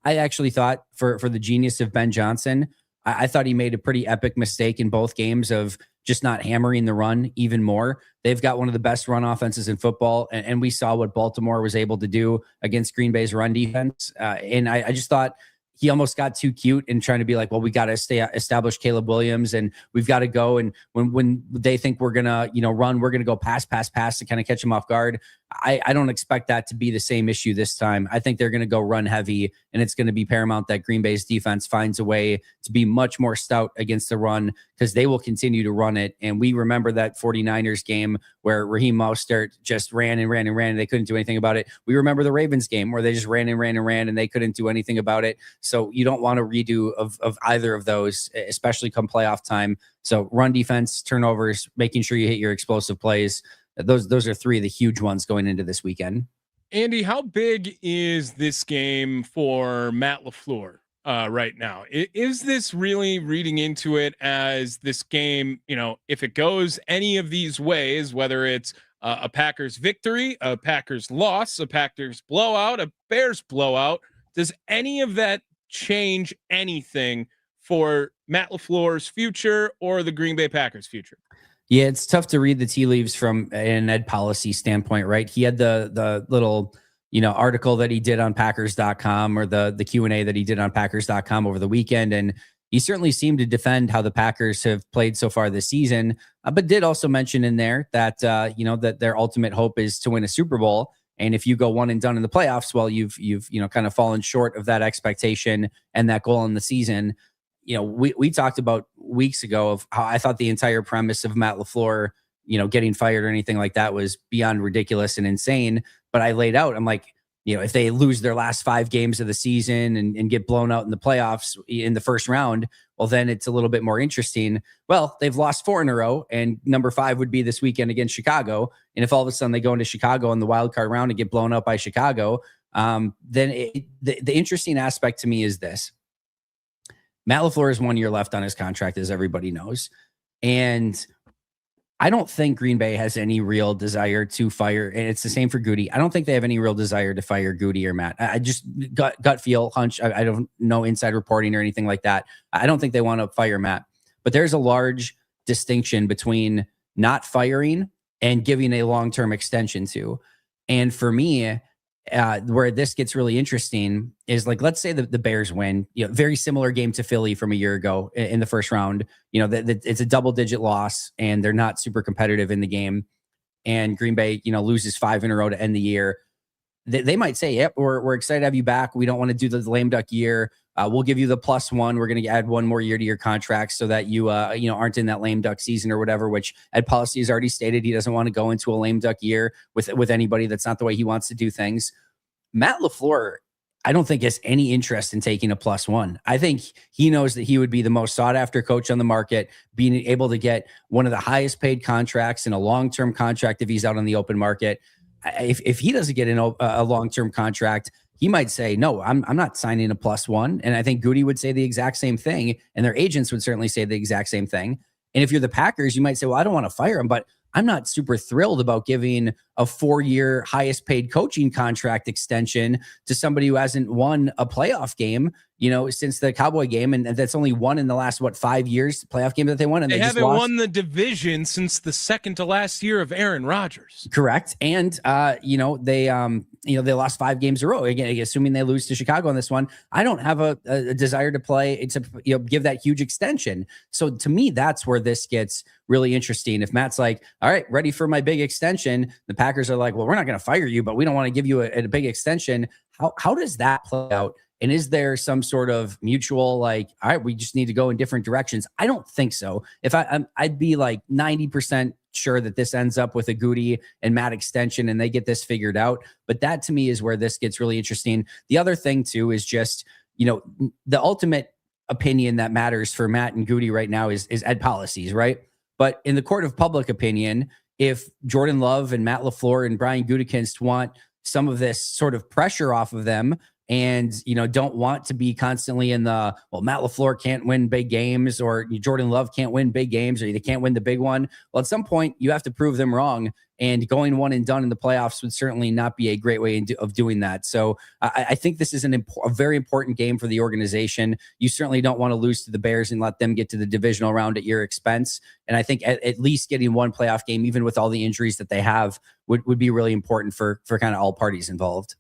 I actually thought for the genius of Ben Johnson, I thought he made a pretty epic mistake in both games of just not hammering the run even more. They've got one of the best run offenses in football, and we saw what Baltimore was able to do against Green Bay's run defense. And I just thought he almost got too cute in trying to be like, well, we got to establish Caleb Williams, and we've got to go. And when they think we're going to, run, we're going to go pass to kind of catch them off guard. I don't expect that to be the same issue this time. I think they're going to go run heavy, and it's going to be paramount that Green Bay's defense finds a way to be much more stout against the run, because they will continue to run it. And we remember that 49ers game where Raheem Mostert just ran and they couldn't do anything about it. We remember the Ravens game where they just ran and they couldn't do anything about it. So you don't want a redo of either of those, especially come playoff time. So run defense, turnovers, making sure you hit your explosive plays. Those are three of the huge ones going into this weekend. Andy, how big is this game for Matt LaFleur right now? Is this really reading into it as this game, if it goes any of these ways, whether it's a Packers victory, a Packers loss, a Packers blowout, a Bears blowout, does any of that change anything for Matt LaFleur's future or the Green Bay Packers' future? Yeah, it's tough to read the tea leaves from an ed policy standpoint, right? He had the little, article that he did on Packers.com, or the Q&A that he did on Packers.com over the weekend. And he certainly seemed to defend how the Packers have played so far this season, but did also mention in there that, that their ultimate hope is to win a Super Bowl. And if you go one and done in the playoffs, well, you've kind of fallen short of that expectation and that goal in the season. We talked about weeks ago of how I thought the entire premise of Matt LaFleur, getting fired or anything like that was beyond ridiculous and insane. But I laid out, I'm like, if they lose their last 5 games of the season and get blown out in the playoffs in the first round, well, then it's a little bit more interesting. Well, they've lost 4 in a row, and number 5 would be this weekend against Chicago. And if all of a sudden they go into Chicago in the wild card round and get blown out by Chicago, then the interesting aspect to me is this. Matt LaFleur has 1 year left on his contract, as everybody knows. And I don't think Green Bay has any real desire to fire. And it's the same for Goody. I don't think they have any real desire to fire Goody or Matt. I just gut feel, hunch. I don't know inside reporting or anything like that. I don't think they want to fire Matt. But there's a large distinction between not firing and giving a long-term extension to. And for me, where this gets really interesting is, like, let's say the Bears win, very similar game to Philly from a year ago in the first round, it's a double-digit loss and they're not super competitive in the game. and Green Bay, loses 5 in a row to end the year, they might say, yep, we're excited to have you back. We don't want to do the lame duck year. We'll give you the +1. We're going to add 1 more year to your contract so that you aren't in that lame duck season or whatever, which Ed Policy has already stated he doesn't want to go into a lame duck year with anybody. That's not the way he wants to do things. Matt LaFleur, I don't think has any interest in taking a +1. I think he knows that he would be the most sought after coach on the market, being able to get one of the highest paid contracts and a long-term contract if he's out on the open market. If he doesn't get a long-term contract, he might say, no, I'm not signing a +1. And I think Goody would say the exact same thing. And their agents would certainly say the exact same thing. And if you're the Packers, you might say, well, I don't want to fire him, but I'm not super thrilled about giving a 4-year highest paid coaching contract extension to somebody who hasn't won a playoff game, since the Cowboy game. And that's only one in the last, 5 years playoff game that they won. And they just haven't lost. won the division since the second to last year of Aaron Rodgers. Correct. And, they lost 5 games in a row. Again, assuming they lose to Chicago on this one, I don't have a desire to play to give that huge extension. So to me, that's where this gets really interesting. If Matt's like, all right, ready for my big extension, the Packers are like, well, we're not going to fire you, but we don't want to give you a big extension. How does that play out? And is there some sort of mutual, all right, we just need to go in different directions? I don't think so. If I'd be like 90% sure that this ends up with a Goody and Matt extension and they get this figured out. But that to me is where this gets really interesting. The other thing too is just, the ultimate opinion that matters for Matt and Goody right now is Ed Policies, right? But in the court of public opinion, if Jordan Love and Matt LaFleur and Brian Gutekunst want some of this sort of pressure off of them and, don't want to be constantly in Matt LaFleur can't win big games or Jordan Love can't win big games or they can't win the big one. Well, at some point you have to prove them wrong, and going one and done in the playoffs would certainly not be a great way of doing that. So I think this is a very important game for the organization. You certainly don't want to lose to the Bears and let them get to the divisional round at your expense. And I think at least getting one playoff game, even with all the injuries that they have, would be really important for kind of all parties involved.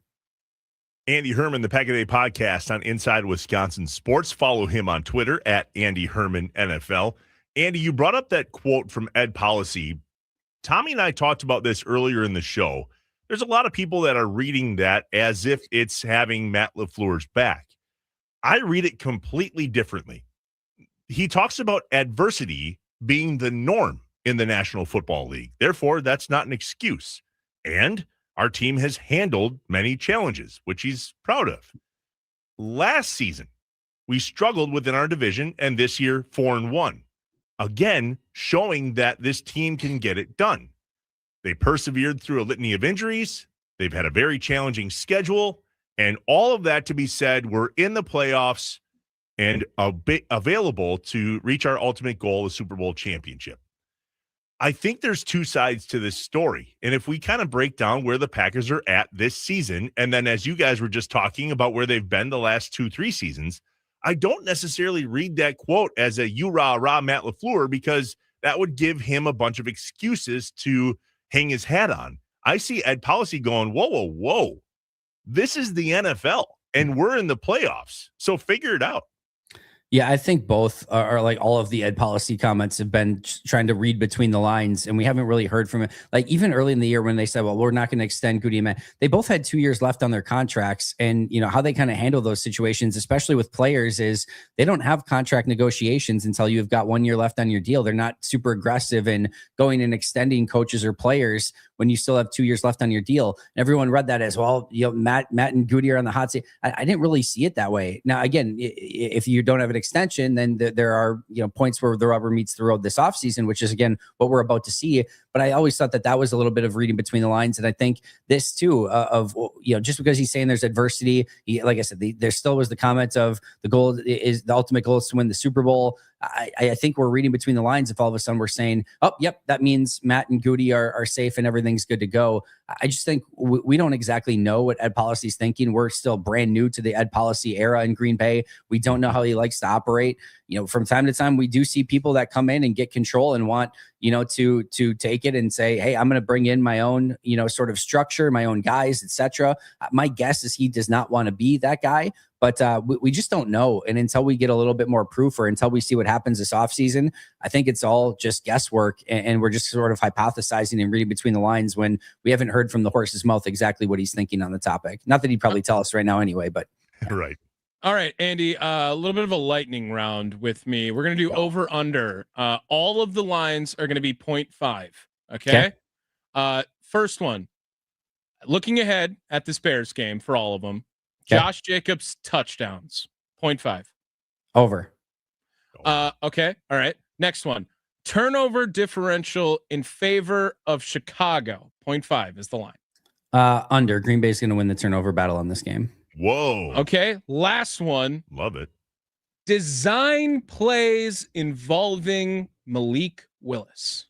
Andy Herman, the Pack a Day podcast on Inside Wisconsin Sports. Follow him on Twitter at Andy Herman NFL. Andy, you brought up that quote from Ed Policy. Tommy and I talked about this earlier in the show. There's a lot of people that are reading that as if it's having Matt LaFleur's back. I read it completely differently. He talks about adversity being the norm in the National Football League. Therefore, that's not an excuse. And our team has handled many challenges, which he's proud of. Last season, we struggled within our division, and this year, 4-1. Again, showing that this team can get it done. They persevered through a litany of injuries. They've had a very challenging schedule, and all of that to be said, we're in the playoffs and available to reach our ultimate goal, the Super Bowl championship. I think there's two sides to this story. And if we kind of break down where the Packers are at this season, and then as you guys were just talking about where they've been the last 2-3 seasons, I don't necessarily read that quote as a you rah rah Matt LaFleur, because that would give him a bunch of excuses to hang his hat on. I see Ed Policy going, whoa. This is the NFL and we're in the playoffs. So figure it out. Yeah, I think both are like all of the Ed Policy comments have been trying to read between the lines, and we haven't really heard from it. Like even early in the year when they said, well, we're not going to extend Goody and Matt, they both had 2 years left on their contracts. And, how they kind of handle those situations, especially with players, is they don't have contract negotiations until you've got 1 year left on your deal. They're not super aggressive in going and extending coaches or players when you still have 2 years left on your deal. And everyone read that as, well, Matt and Goody are on the hot seat. I didn't really see it that way. Now, again, if you don't have an extension, then there are points where the rubber meets the road this offseason, which is again what we're about to see. But I always thought that was a little bit of reading between the lines, and I think this too of just because he's saying there's adversity, like I said, there still was the comment of the ultimate goal is to win the Super Bowl. I think we're reading between the lines if all of a sudden we're saying, oh, yep, that means Matt and Goody are safe and everything's good to go. I just think we don't exactly know what Ed Policy's thinking. We're still brand new to the Ed Policy era in Green Bay. We don't know how he likes to operate. from time to time, we do see people that come in and get control and want, to take it and say, hey, I'm going to bring in my own, sort of structure, my own guys, etc. My guess is he does not want to be that guy. But we just don't know. And until we get a little bit more proof or until we see what happens this offseason, I think it's all just guesswork. And we're just sort of hypothesizing and reading between the lines when we haven't heard from the horse's mouth exactly what he's thinking on the topic. Not that he'd probably tell us right now anyway, but. Right. All right, Andy, a little bit of a lightning round with me. We're going to do over under. All of the lines are going to be 0.5. Okay. First one, looking ahead at this Bears game for all of them. Josh Jacobs touchdowns, 0.5. Over. Okay. All right. Next one. Turnover differential in favor of Chicago, 0.5 is the line. Under. Green Bay's going to win the turnover battle on this game. Whoa. Okay. Last one. Love it. Design plays involving Malik Willis.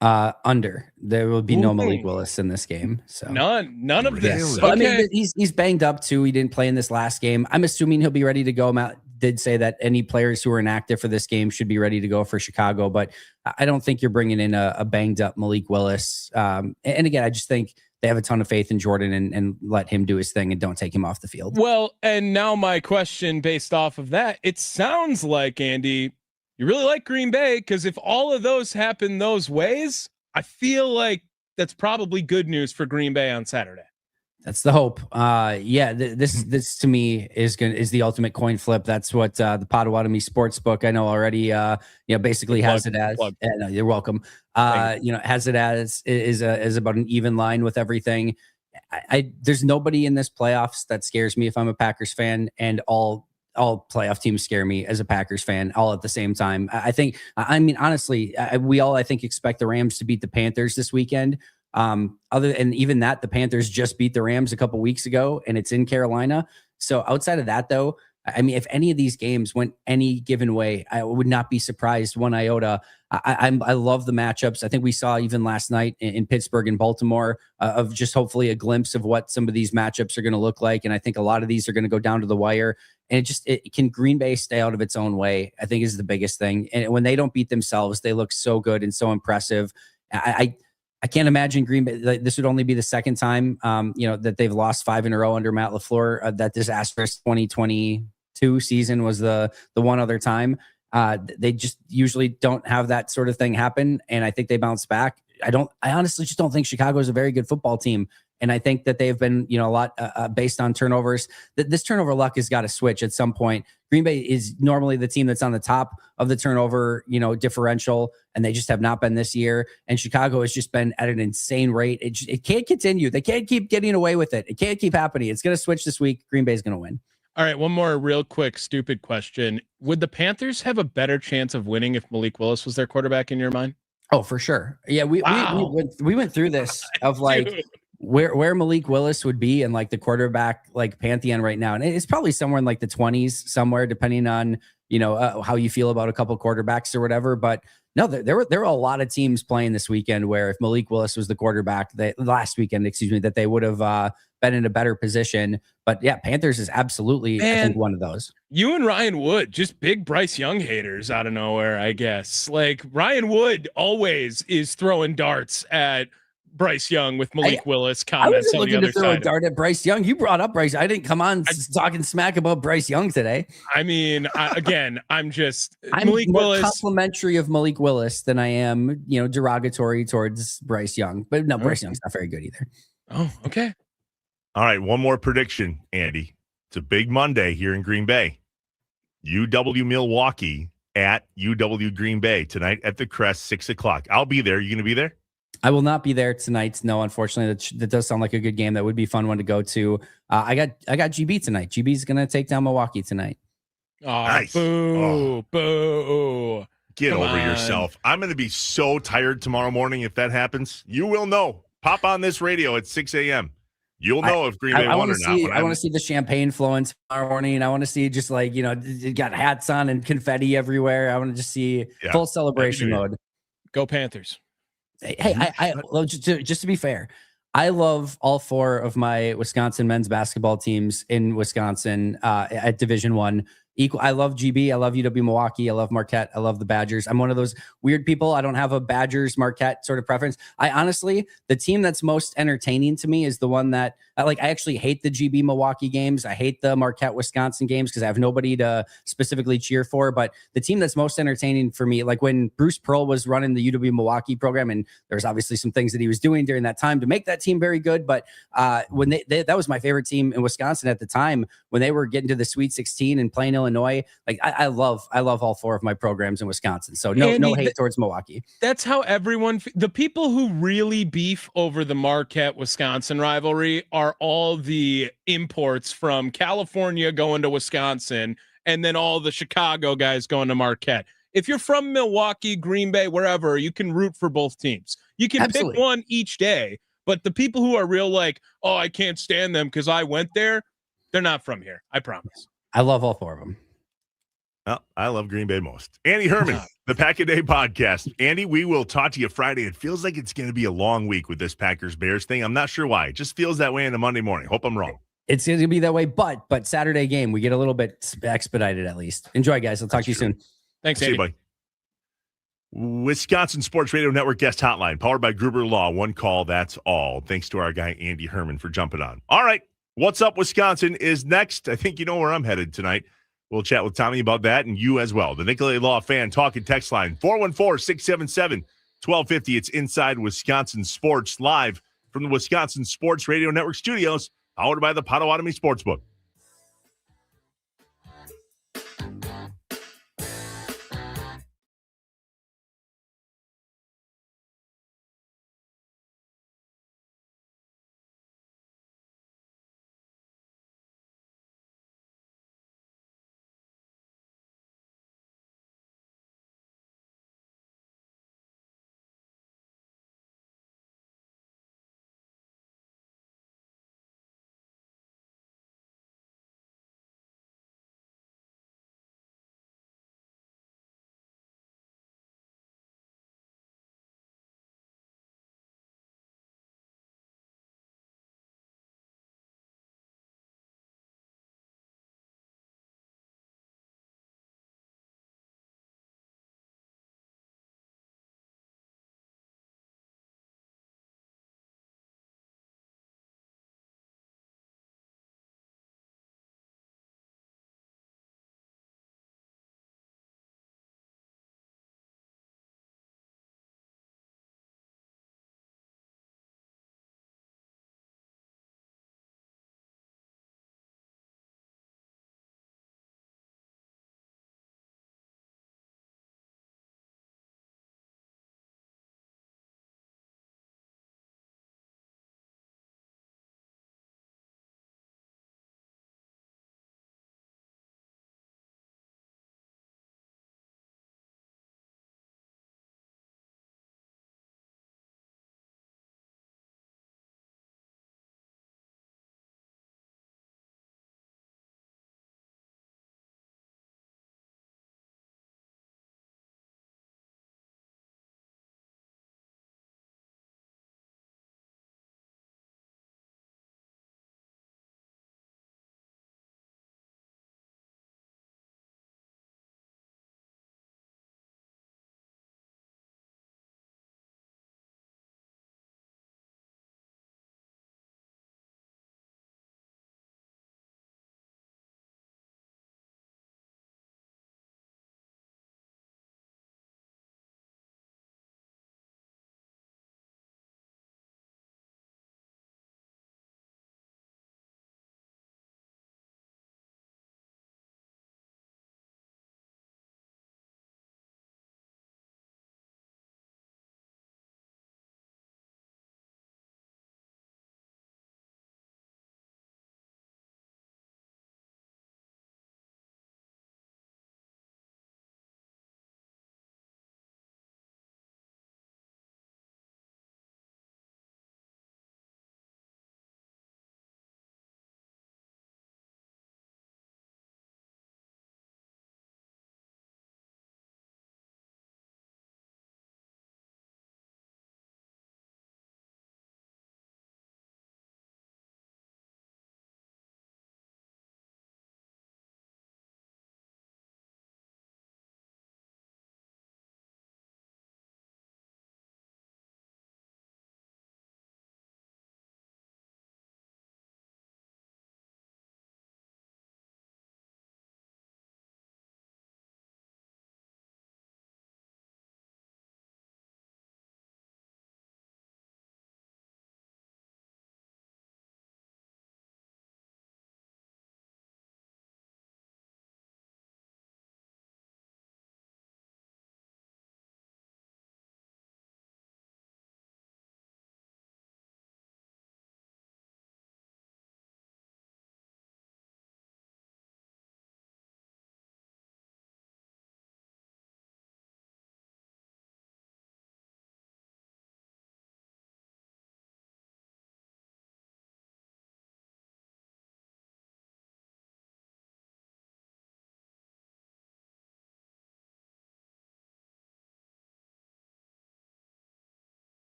Under. There will be no Malik Willis in this game. So none of this. Yes. Okay. I mean, he's banged up too. He didn't play in this last game. I'm assuming he'll be ready to go. Matt did say that any players who are inactive for this game should be ready to go for Chicago, but I don't think you're bringing in a banged up Malik Willis. And again, I just think they have a ton of faith in Jordan and let him do his thing and don't take him off the field. Well, and now my question based off of that, it sounds like, Andy, you really like Green Bay, because if all of those happen those ways, I feel like that's probably good news for Green Bay on Saturday. That's the hope. This to me is the ultimate coin flip. That's what the Potawatomi Sportsbook, I know already, basically has it as. No, you're welcome. Has it as is about an even line with everything. There's nobody in this playoffs that scares me if I'm a Packers fan, and all playoff teams scare me as a Packers fan all at the same time. Honestly, we all, I think, expect the Rams to beat the Panthers this weekend. Even that, the Panthers just beat the Rams a couple weeks ago, and it's in Carolina. So outside of that, though, I mean, if any of these games went any given way, I would not be surprised one iota. I love the matchups. I think we saw even last night in Pittsburgh and Baltimore of just hopefully a glimpse of what some of these matchups are going to look like. And I think a lot of these are going to go down to the wire. And can Green Bay stay out of its own way, I think, is the biggest thing. And when they don't beat themselves, they look so good and so impressive. I can't imagine Green Bay. This would only be the second time, that they've lost 5 in a row under Matt LaFleur. That disastrous 2022 season was the one other time. They just usually don't have that sort of thing happen, and I think they bounce back. I honestly just don't think Chicago is a very good football team, and I think that they've been, a lot based on turnovers. This turnover luck has got to switch at some point. Green Bay is normally the team that's on the top of the turnover, differential, and they just have not been this year. And Chicago has just been at an insane rate. It can't continue. They can't keep getting away with it. It can't keep happening. It's going to switch this week. Green Bay's going to win. All right, one more real quick, stupid question. Would the Panthers have a better chance of winning if Malik Willis was their quarterback in your mind? Oh, for sure. Yeah, we went through this of like where Malik Willis would be in like the quarterback like pantheon right now, and it's probably somewhere in like the 20s, somewhere depending on how you feel about a couple quarterbacks or whatever. But no, there were a lot of teams playing this weekend where if Malik Willis was the quarterback last weekend, that they would have been in a better position. But yeah, Panthers is absolutely, I think, one of those. You and Ryan Wood, just big Bryce Young haters out of nowhere, I guess. Like Ryan Wood always is throwing darts at Bryce Young with Malik Willis comments on the other side. I was looking to throw a dart at Bryce Young. You brought up Bryce. I didn't come on talking smack about Bryce Young today. I mean, I'm Malik more Willis complimentary of Malik Willis than I am, derogatory towards Bryce Young. But no, Bryce Young's not very good either. Oh, okay. All right, one more prediction, Andy. It's a big Monday here in Green Bay. UW Milwaukee at UW Green Bay tonight at the Crest, 6:00. I'll be there. You going to be there? I will not be there tonight. No, unfortunately, that does sound like a good game. That would be a fun one to go to. I got GB tonight. GB's going to take down Milwaukee tonight. Oh, nice. Boo. Get Come over on. Yourself. I'm going to be so tired tomorrow morning if that happens. You will know. Pop on this radio at 6 a.m. You'll know if Green Bay won or not. I want to see the champagne flowing tomorrow morning. I want to see just like, you got hats on and confetti everywhere. I want to just see full celebration mode. Go Panthers. Hey, just to be fair, I love all 4 of my Wisconsin men's basketball teams in Wisconsin at Division I. equal. I love GB. I love UW Milwaukee. I love Marquette. I love the Badgers. I'm one of those weird people. I don't have a Badgers Marquette sort of preference. I honestly, the team that's most entertaining to me is the one that I like. I actually hate the GB Milwaukee games. I hate the Marquette Wisconsin games because I have nobody to specifically cheer for. But the team that's most entertaining for me, like when Bruce Pearl was running the UW Milwaukee program, and there's obviously some things that he was doing during that time to make that team very good. But when that was my favorite team in Wisconsin at the time, when they were getting to the Sweet 16 and playing Illinois. Like I love all four of my programs in Wisconsin. So no hate towards Milwaukee. That's how everyone, the people who really beef over the Marquette Wisconsin rivalry are all the imports from California going to Wisconsin, and then all the Chicago guys going to Marquette. If you're from Milwaukee, Green Bay, wherever, you can root for both teams. You can pick one each day, but the people who are real like, oh, I can't stand them because I went there, they're not from here. I promise. I love all four of them. Well, I love Green Bay most. Andy Herman, the Pack a Day podcast. Andy, we will talk to you Friday. It feels like it's going to be a long week with this Packers-Bears thing. I'm not sure why. It just feels that way on a Monday morning. Hope I'm wrong. It's going to be that way, but Saturday game, we get a little bit expedited at least. Enjoy, guys. I'll talk to you soon. Thanks, Andy. See you, buddy. Wisconsin Sports Radio Network guest hotline, powered by Gruber Law. One call, that's all. Thanks to our guy, Andy Herman, for jumping on. All right. What's Up, Wisconsin is next. I think you know where I'm headed tonight. We'll chat with Tommy about that and you as well. The Nicolay Law Fan Talk and Text Line, 414-677-1250. It's Inside Wisconsin Sports, live from the Wisconsin Sports Radio Network studios, powered by the Potawatomi Sportsbook.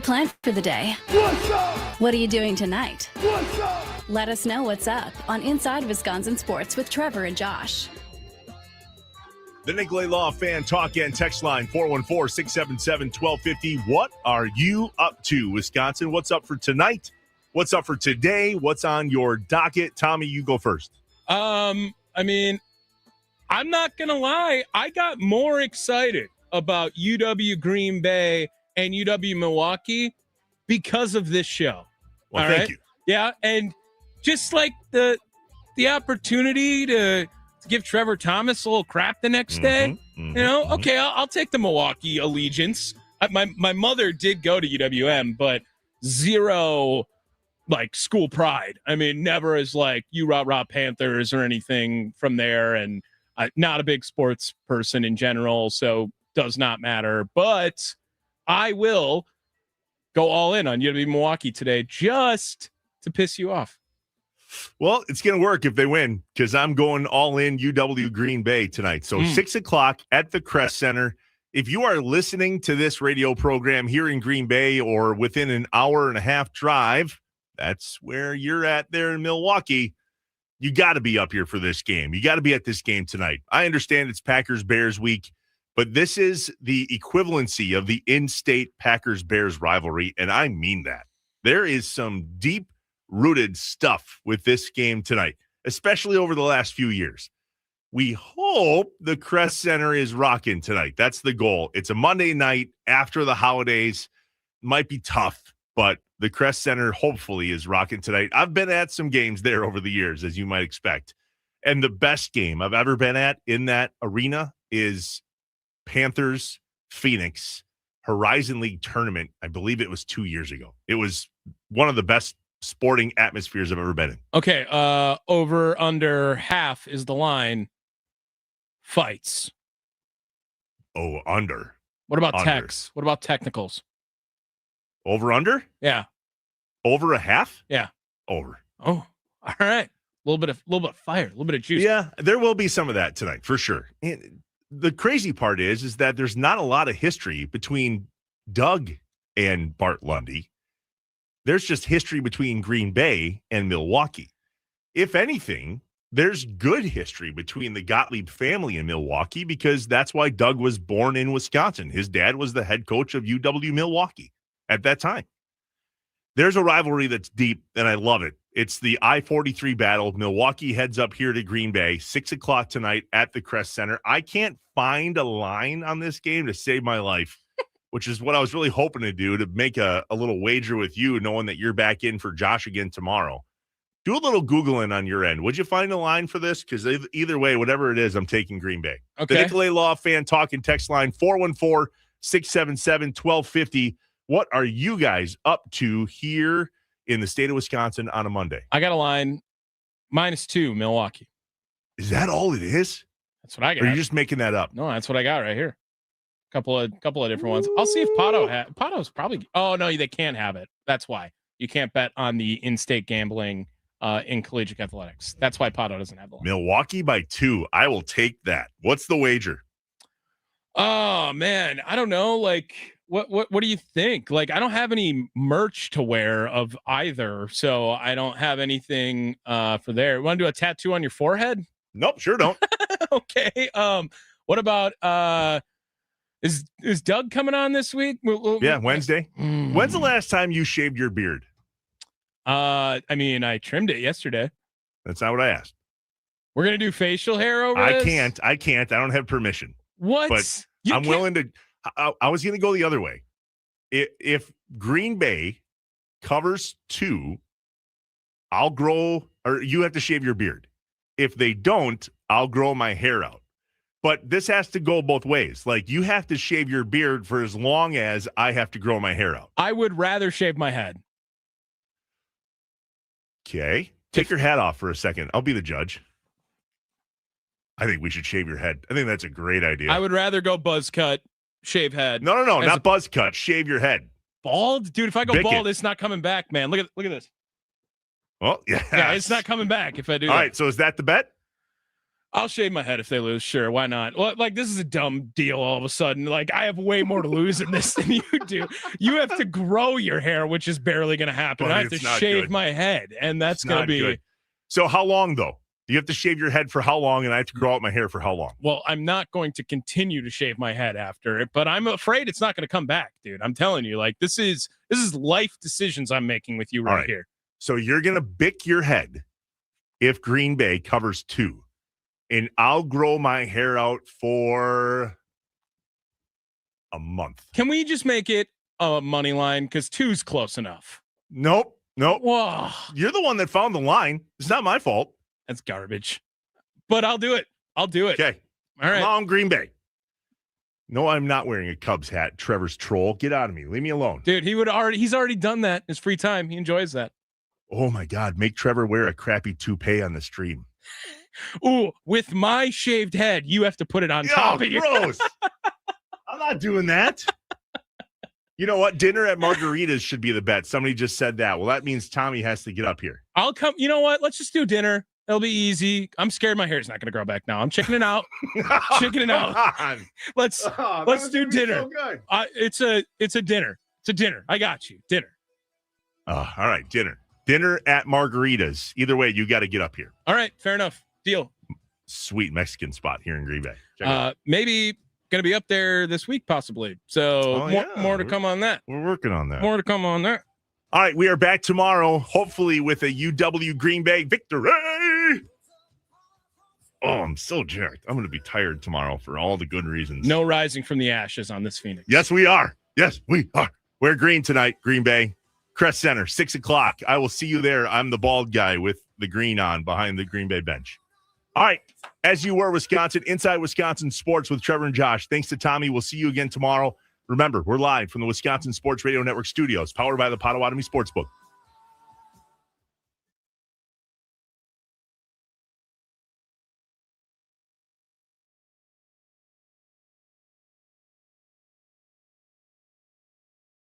planned for the day? What's up? What are you doing tonight? What's up? Let us know what's up on Inside Wisconsin Sports with Trevor and Josh. The Nicolay Law Fan Talk and Text Line, 414-677-1250. What are you up to, Wisconsin? What's up for tonight? What's up for today? What's on your docket? Tommy, you go first. I mean, I'm not going to lie. I got more excited about UW Green Bay and UW Milwaukee because of this show. Well, thank you. Yeah, and just like the opportunity to give Trevor Thomas a little crap the next day, okay, I'll take the Milwaukee allegiance. My mother did go to UWM, but zero like school pride. I mean, never as like you rah Panthers or anything from there, and not a big sports person in general, so does not matter. But I will go all in on UW Milwaukee today just to piss you off. Well, it's going to work if they win because I'm going all in UW Green Bay tonight. So 6 o'clock at the Crest Center. If you are listening to this radio program here in Green Bay or within an hour and a half drive, that's where you're at there in Milwaukee. You got to be up here for this game. You got to be at this game tonight. I understand it's Packers-Bears week, but this is the equivalency of the in-state Packers-Bears rivalry, and I mean that. There is some deep-rooted stuff with this game tonight, especially over the last few years. We hope the Crest Center is rocking tonight. That's the goal. It's a Monday night after the holidays. Might be tough, but the Crest Center hopefully is rocking tonight. I've been at some games there over the years, as you might expect. And the best game I've ever been at in that arena is Panthers-Phoenix Horizon League tournament. I believe it was 2 years ago. It was one of the best sporting atmospheres I've ever been in. Okay, over under half is the line. Fights. Oh, under. What about Under. techs? What about technicals? Over under? Yeah. Over a half? Yeah. Over. Oh, all right. A little bit of fire, a little bit of juice. Yeah, there will be some of that tonight for sure. And the crazy part is that there's not a lot of history between Doug and Bart Lundy. There's just history between Green Bay and Milwaukee. If anything, there's good history between the Gottlieb family in Milwaukee because that's why Doug was born in Wisconsin. His dad was the head coach of UW Milwaukee at that time. There's a rivalry that's deep, and I love it. It's the I-43 battle. Milwaukee heads up here to Green Bay, 6 o'clock tonight at the Crest Center. I can't find a line on this game to save my life, which is what I was really hoping to do, to make a little wager with you, knowing that you're back in for Josh again tomorrow. Do a little Googling on your end. Would you find a line for this? Because either way, whatever it is, I'm taking Green Bay. Okay. The Nicolay Law Fan Talk and Text Line, 414-677-1250. What are you guys up to here in the state of Wisconsin on a Monday? I got a line -2 Milwaukee. Is that all it is? That's what I got. Or are you just making that up? No, that's what I got right here. Couple of different ones. I'll see if Pato's probably. Oh no, they can't have it. That's why you can't bet on the in-state gambling in collegiate athletics. That's why Pato doesn't have the line. Milwaukee by 2. I will take that. What's the wager? Oh man, I don't know. Like, what do you think? Like, I don't have any merch to wear of either, so I don't have anything for there. You want to do a tattoo on your forehead? Nope, sure don't. Okay. What about is Doug coming on this week? Yeah, Wednesday. When's the last time you shaved your beard? I mean, I trimmed it yesterday. That's not what I asked. We're gonna do facial hair over I this? can't. I don't have permission. What? But You I'm can't- willing to. I was going to go the other way. If Green Bay covers 2, I'll grow, or you have to shave your beard. If they don't, I'll grow my hair out. But this has to go both ways. Like, you have to shave your beard for as long as I have to grow my hair out. I would rather shave my head. Okay. Take your hat off for a second. I'll be the judge. I think we should shave your head. I think that's a great idea. I would rather go buzz cut, shave head. No, not buzz cut. Shave your head. Bald, dude. If I go Bick bald, it. it's not coming back, man. Look at this. Well, yeah. Yeah, it's not coming back if I do. All that. right. So is that the bet? I'll shave my head if they lose. Sure, why not? Well, like, this is a dumb deal all of a sudden. Like, I have way more to lose in this than you do. You have to grow your hair, which is barely going to happen. Buddy, I have to it's not shave good. my head, and that's It's going to not be good. So how long, though? You have to shave your head for how long, and I have to grow out my hair for how long? Well, I'm not going to continue to shave my head after it, but I'm afraid it's not going to come back, dude. I'm telling you, like, this is life decisions I'm making with you right here. So you're going to bick your head if Green Bay covers 2. And I'll grow my hair out for a month. Can we just make it a money line? Because 2's close enough. Nope. Whoa. You're the one that found the line. It's not my fault. That's garbage. But I'll do it. Okay. All right. Come on, Green Bay. No, I'm not wearing a Cubs hat. Trevor's troll. Get out of me. Leave me alone. Dude, he's already done that in his free time. He enjoys that. Oh, my God. Make Trevor wear a crappy toupee on the stream. Ooh, with my shaved head, you have to put it on top of your gross. I'm not doing that. You know what? Dinner at Margarita's should be the bet. Somebody just said that. Well, that means Tommy has to get up here. I'll come. You know what? Let's just do dinner. It'll be easy. I'm scared my hair's not going to grow back now. I'm chickening out. Let's do dinner. So good. It's a dinner. It's a dinner. I got you. Dinner. All right, dinner. Dinner at Margarita's. Either way, you got to get up here. All right, fair enough. Deal. Sweet Mexican spot here in Green Bay. Check it out. Maybe going to be up there this week, possibly. So more to come on that. We're working on that. More to come on that. All right, we are back tomorrow, hopefully with a UW Green Bay victory. Oh, I'm so jacked. I'm going to be tired tomorrow for all the good reasons. No rising from the ashes on this Phoenix. Yes, we are. Yes, we are. Wear green tonight, Green Bay. Crest Center, 6 o'clock. I will see you there. I'm the bald guy with the green on behind the Green Bay bench. All right. As you were, Wisconsin, Inside Wisconsin Sports with Trevor and Josh. Thanks to Tommy. We'll see you again tomorrow. Remember, we're live from the Wisconsin Sports Radio Network studios, powered by the Potawatomi Sportsbook.